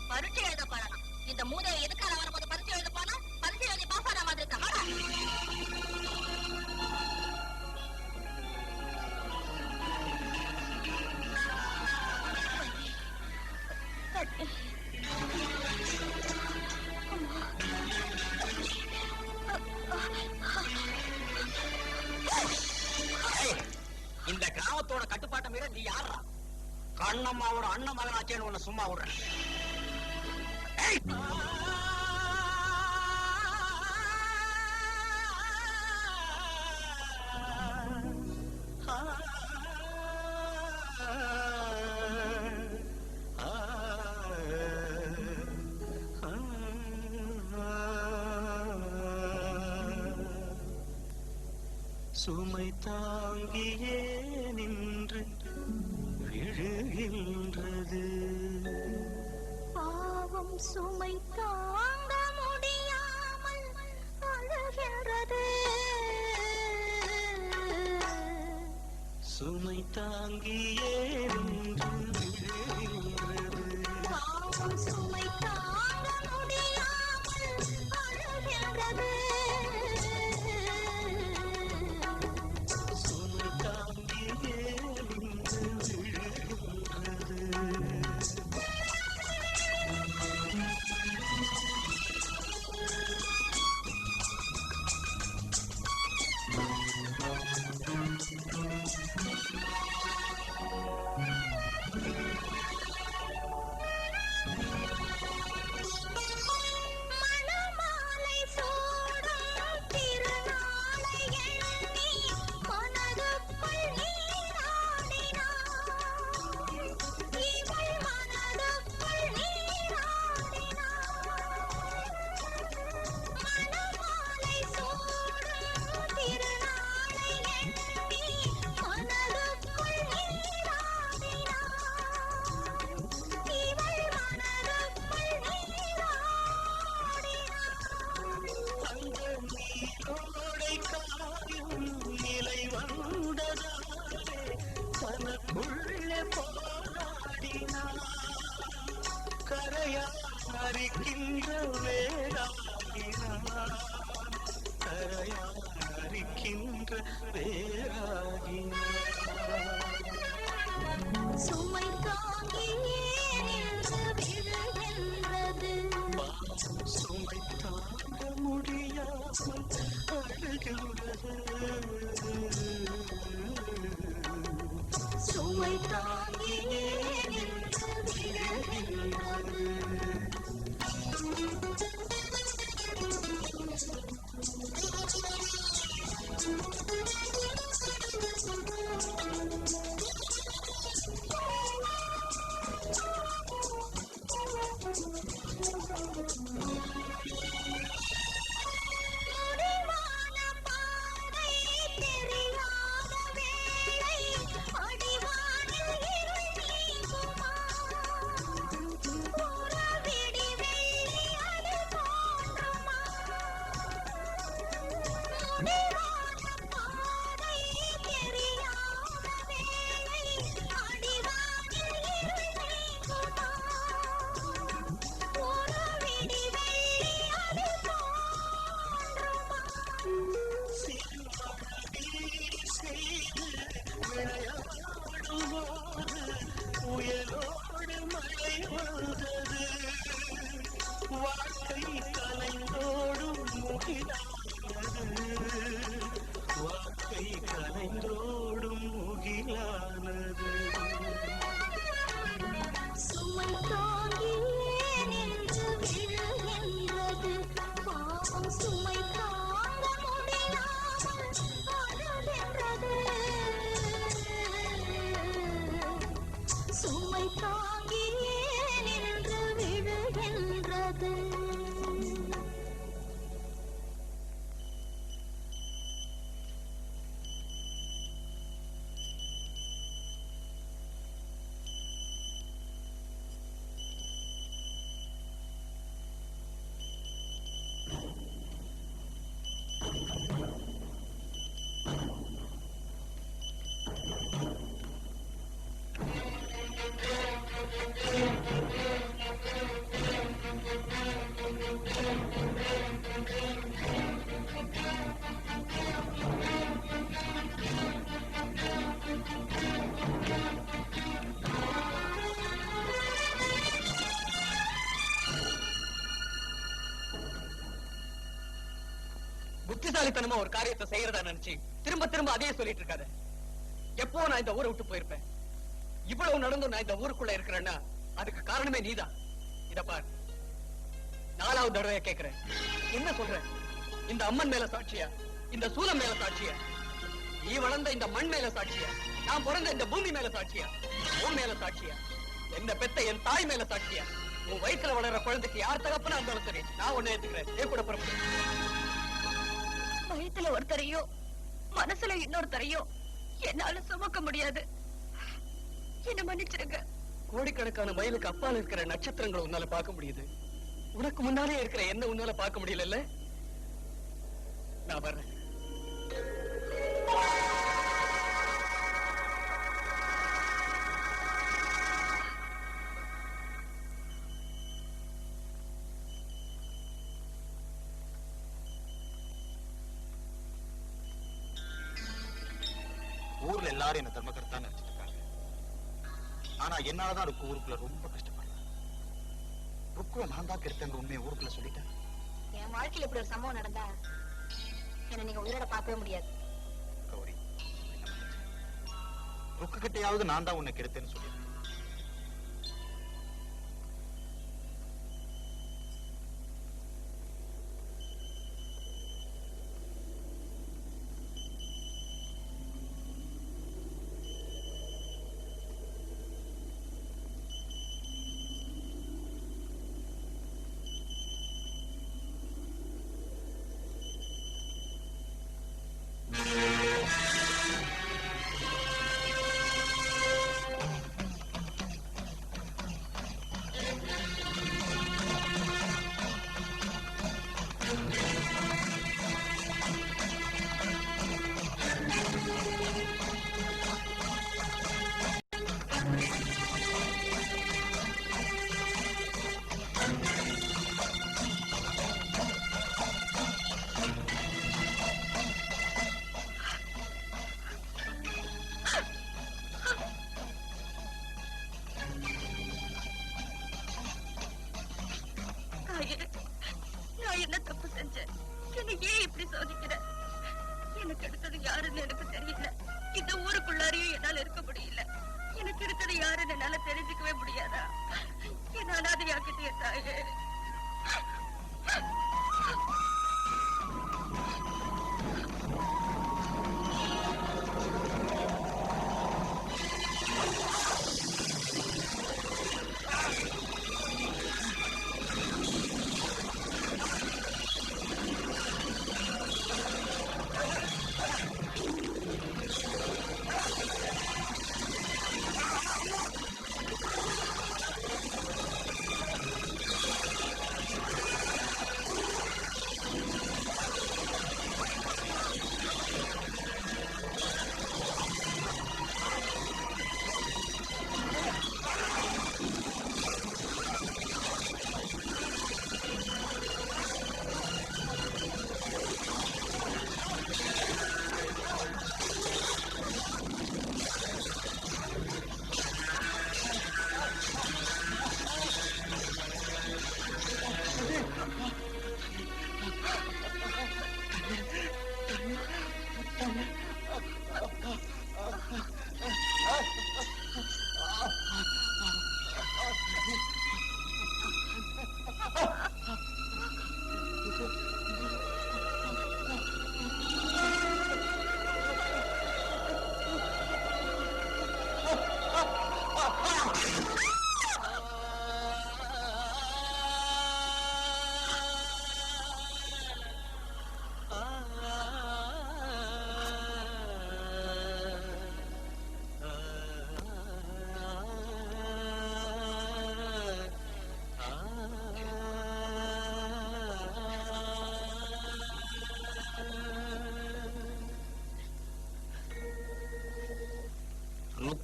பரீட்சை எழுத போறானா? இந்த மூதையை எதுக்காக வரும்போது பரீட்சை எழுத போனா? பரீட்சை எழுதி பாஸ் ஆன மாதிரி இருக்கா? இந்த கிராமத்தோட கட்டுப்பாட்டை மீற நீ யாரா? கண்ணம்மாவோட அண்ணன் மகனாச்சேன்னு உன்னை சும்மா விடுறேன். சுமை தாங்கியே நின்று விழுகின்றது. பாவம் சுமை தாங்க முடியாமல் அழுகின்றது. சுமை தாங்கியே நின்று விழுகின்றது. பாவம் சுமை தாங்க முடியாமல் அழுகின்றது. சுமை தாங்கியே நின்று விழுகின்றது. மணமாலை சூடும் திருநாளை எண்ணி மனதுக்குள் நீராடினாள். இவள் மனதுக்குள் நீராடினாள். மணமாலை சூடும் திருநாளை எண்ணி மனதுக்குள் நீராடினாள். இவள் மனதுக்குள் அந்த நீரோடை காயும் நிலை வந்ததாலே தனக்குள்ளே போராடினார். கரையால் அரிக்கின்ற வேராகினார். கரையால் அரிக்கின்ற வேராகினார். சுமை தாங்கியே நின்று விழுகின்றது. சுமை தாங்க முடியாமல் அழுகின்றது. சுமை தாங்கியே நின்று விழுகின்றது. புத்திசாலித்தனமா ஒரு காரியத்தை செய்யறதா நினைச்சு திரும்ப திரும்ப அதையே சொல்லிட்டு இருக்காத. எப்போ நான் இந்த ஊரை விட்டு போயிருப்பேன். இவ்வளவு நடந்தும் நான் இந்த ஊருக்குள்ள இருக்கிறேன்னா அதுக்கு காரணமே நீதான். இத பார், 4வது தடவை கேட்கிறேன், என்ன சொல்ற? இந்த அம்மன் மேல சாட்சியா, இந்த சூலம் மேல சாட்சியா, நீ வளர்ந்த இந்த மண் மேல சாட்சியா, நான் பிறந்த இந்த பூமி மேல சாட்சியா, உன் மேல சாட்சியா, என்ன பெத்த என் தாய் மேல சாட்சியா, உன் வயிற்றுல வளர்ற குழந்தைக்கு யார் தகப்பனா இருந்தாலும் சரி நான் ஒண்ணு ஏத்துக்கிறேன். ஏன் கூட புறப்படு. வயித்துல ஒருத்தரையோ மனசுல இன்னொருத்தரையோ என்னால சுமக்க முடியாது. என்ன மன்னிச்சிருங்க. கோடிக்கணக்கான மைலுக்கு அப்பால இருக்கிற நட்சத்திரங்களை உன்னால பார்க்க முடியுது. உனக்கு முன்னாலே இருக்கிற என்ன உன்னால பார்க்க முடியல. நான் வர்றேன். ஊர்ல எல்லாரும் என்ன தர்மகர்த்தா நினைச்சிட்டு இருக்காங்க. ஆனா என்னாலதான் ருக்கு ஊருக்குள்ள ரொம்ப கஷ்டப்படுறேன். ருக்குவை நான் தான் கெடுத்தேங்க உண்மையை ஊருக்குள்ள சொல்லிட்டேன். என் வாழ்க்கையில இப்படி ஒரு சம்பவம் நடந்தா என்ன நீங்க உயிரோட பார்க்கவே முடியாது. கௌரி, ருக்கு கிட்டையாவது நான் தான் உன்னை கெடுத்தேன்னு சொல்லியிருக்கேன். நான் என்ன தப்பு செஞ்சேன்? என்ன ஏன் இப்படி சோதிக்கிற? எனக்கு அடுத்தது யாருன்னு எனக்கு தெரியல. இந்த ஊருக்குள்ளாரையும் என்னால இருக்க முடியல. எனக்கு இருக்கிறது யாருன்னு என்னால தெரிஞ்சுக்கவே முடியாதா? என் அனாதையாக்கிட்டே தாயே.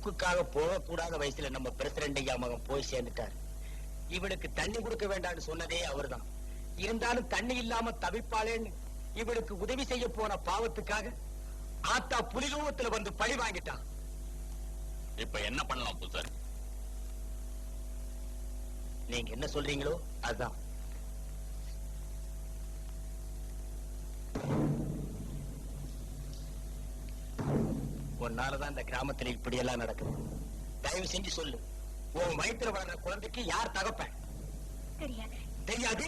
ருக்குக்காக போகக்கூடாத வயசுல நம்ம பிரசிடண்ட் ஐயா மகன் போய் சேர்ந்துட்டார். இவளுக்கு தண்ணி கொடுக்க வேண்டாம்னு சொன்னதே அவர்தான். இருந்தாலும் தண்ணி இல்லாம தவிப்பாளேன்னு இவளுக்கு உதவி செய்ய போன பாவத்துக்காக ஆத்தா புலிரூபத்துல வந்து பழி வாங்கிட்டான். இப்ப என்ன பண்ணலாம் பூசாரி? நீங்க என்ன சொல்றீங்களோ அதுதான். உன்னாலதான் இந்த கிராமத்துல இப்படி எல்லாம் நடக்குது. தயவு செஞ்சு சொல்லு, உன் வயிற்றுல வளர்ற குழந்தைக்கு யார் தகப்பேன்? தெரியாது. தெரியாது?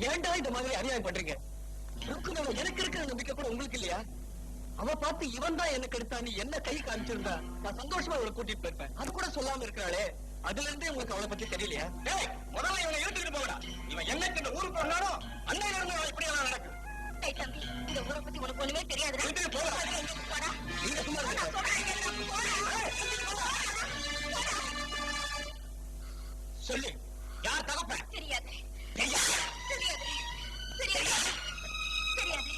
ஏன்டா இந்த மாதிரி அநியாயம் பண்றீங்க? எனக்கு இருக்கிற நம்பிக்கை கூட உங்களுக்கு இல்லையா? அவ பார்த்து இவன் தான் எனக்கு எடுத்தான்னு என்ன கை காமிச்சிருந்தா நான் சந்தோஷமா அவளை கூட்டிட்டு போயிருப்பேன். அது கூட சொல்லாம இருக்கிறாளே, அதுல இருந்தே உங்களுக்கு அவளை பத்தி தெரியலையா? முதல்ல இவனை இழுத்துக்கிட்டு போகடா. இவன் என்னைக்கு இந்த ஊருக்கு வந்தாலும் அன்னையில இருந்து அவன் இப்படி எல்லாம் நடக்கும். தம்பி, இந்த ஊரை பத்தி உனக்கு ஒண்ணுமே தெரியாது. சொல்லு, யார் தகப்பேன்? தெரியாது. தெரியாது. தெரியாது. தெரியாது. தெரியாது.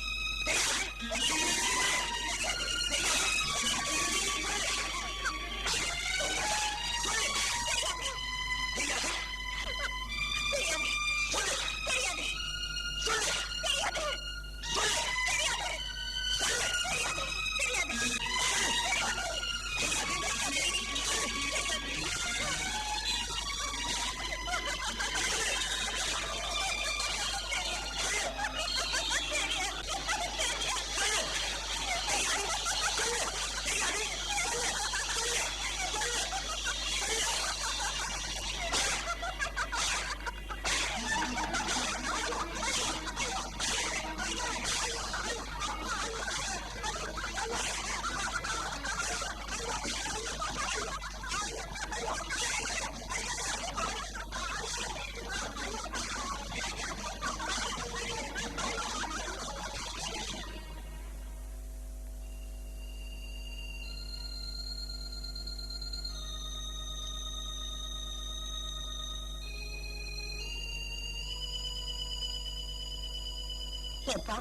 ஏப்பா,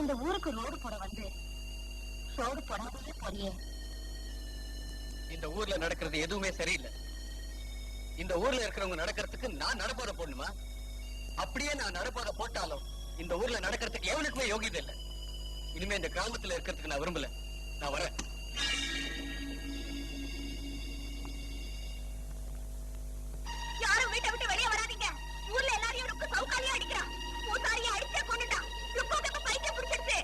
இந்த ஊருக்கு ரோடு போட வந்து ரோடு போடாதே போறியே. இந்த ஊர்ல நடக்கிறது எதுவுமே சரியில்லை. இந்த ஊர்ல இருக்கிறவங்க நடக்கிறதுக்கு நான் நடப்பாதை போடணுமா? அப்படியே நான் நடப்பாதை போட்டாலும் இந்த ஊர்ல நடக்கிறதுக்கு எவனுக்குமே யோகியதை இல்லை. இனிமே இந்த கிராமத்துல இருக்கிறதுக்கு நான் விரும்பல. நான் வரேன். யாரும் வீட்டை விட்டு வெளியே வராதீங்க. ஊர்ல எல்லாரையும் ருக்கு சவுக்காலியா அடிக்கிறான். பூசாரியை அடிச்சே கொண்டுட்டான். ருக்கோக்கு பைத்தியம் பிடிச்சிருச்சு.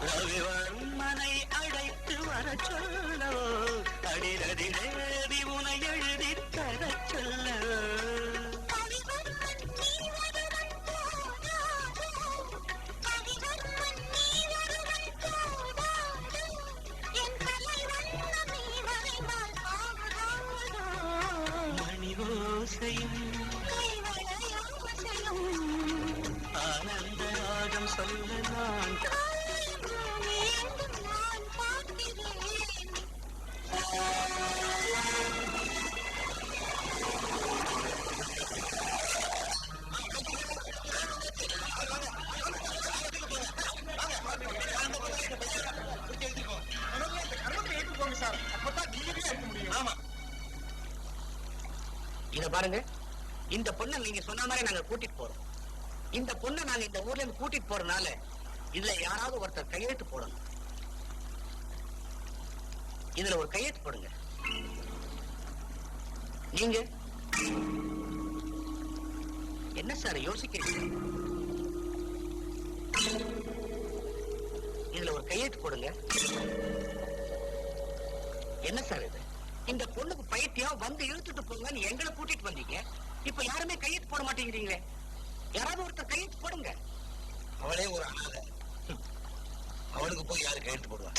ரவிவர்மனை அழைத்து வர சொல்லோ, அடிரதிரேவி உனை எழுதி தர சொல்லோ. மணிவோசையும் ஆனந்த ராகம் சொல்ல நான் இத பாருங்க, இந்த பொண்ணை நீங்க சொன்ன மாதிரி நாங்க கூட்டிட்டு போறோம். இந்த பொண்ணை நாங்க இந்த ஊர்ல இருந்து கூட்டிட்டு போறதுனால இதுல யாராவது ஒருத்தர் கையெழுத்து போடணும். இதுல ஒரு கையெழுத்து போடுங்க. நீங்க என்ன சார் யோசிக்கிறீங்க? இதுல ஒரு கையெழுத்து போடுங்க. என்ன சார் இது? இந்த பொண்ணுக்கு பைத்தியம், வந்து இழுத்துட்டு போங்கன்னு எங்களை கூட்டிட்டு வந்தீங்க. இப்ப யாருமே கையெழுத்து போட மாட்டேங்கிறீங்களே. யாராவது ஒருத்தர் கையெழுத்து போடுங்க. அவளே ஒரு அனாதை, அவளுக்கு போய் யாரு கையெழுத்து போடுவா?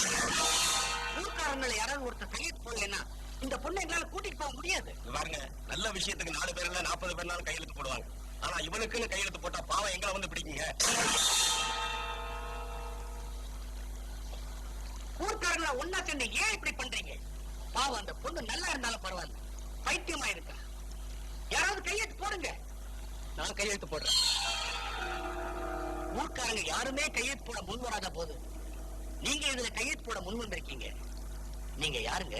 ஊர்க்காரங்களை யாராவது ஒருத்தர் கையெழுத்து போடலன்னா இந்த பொண்ணை எங்களால கூட்டிட்டு போக முடியாது. பாருங்க, நல்ல விஷயத்துக்கு 4 பேர் இல்ல 40 பேர்னாலும் கையெழுத்து போடுவாங்க. ஆனா இவனுக்குன்னு கையெழுத்து போட்டா பாவம் எங்களை வந்து பிடிக்குங்க. ஊர்க்காரங்களை ஒன்னா சேர்ந்து ஏன் இப்படி பண்றீங்க? பாவம், அந்த பொண்ணு நல்லா இருந்தாலும் பரவாயில்ல, பைத்தியமா இருக்கா. யாராவது கையெழுத்து போடுங்க. நான் கையெழுத்து போடுறேன். ஊர்க்காரங்க யாருமே கையெழுத்து போட முன் வராத போது நீங்க இதுல கையெழுத்து போட முன் வந்திருக்கீங்க. நீங்க யாருங்க?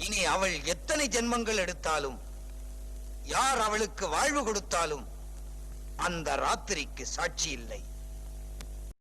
இனி அவள் எத்தனை ஜென்மங்கள் எடுத்தாலும், யார் அவளுக்கு வாழ்வு கொடுத்தாலும் அந்த ராத்திரிக்கு சாட்சி இல்லை.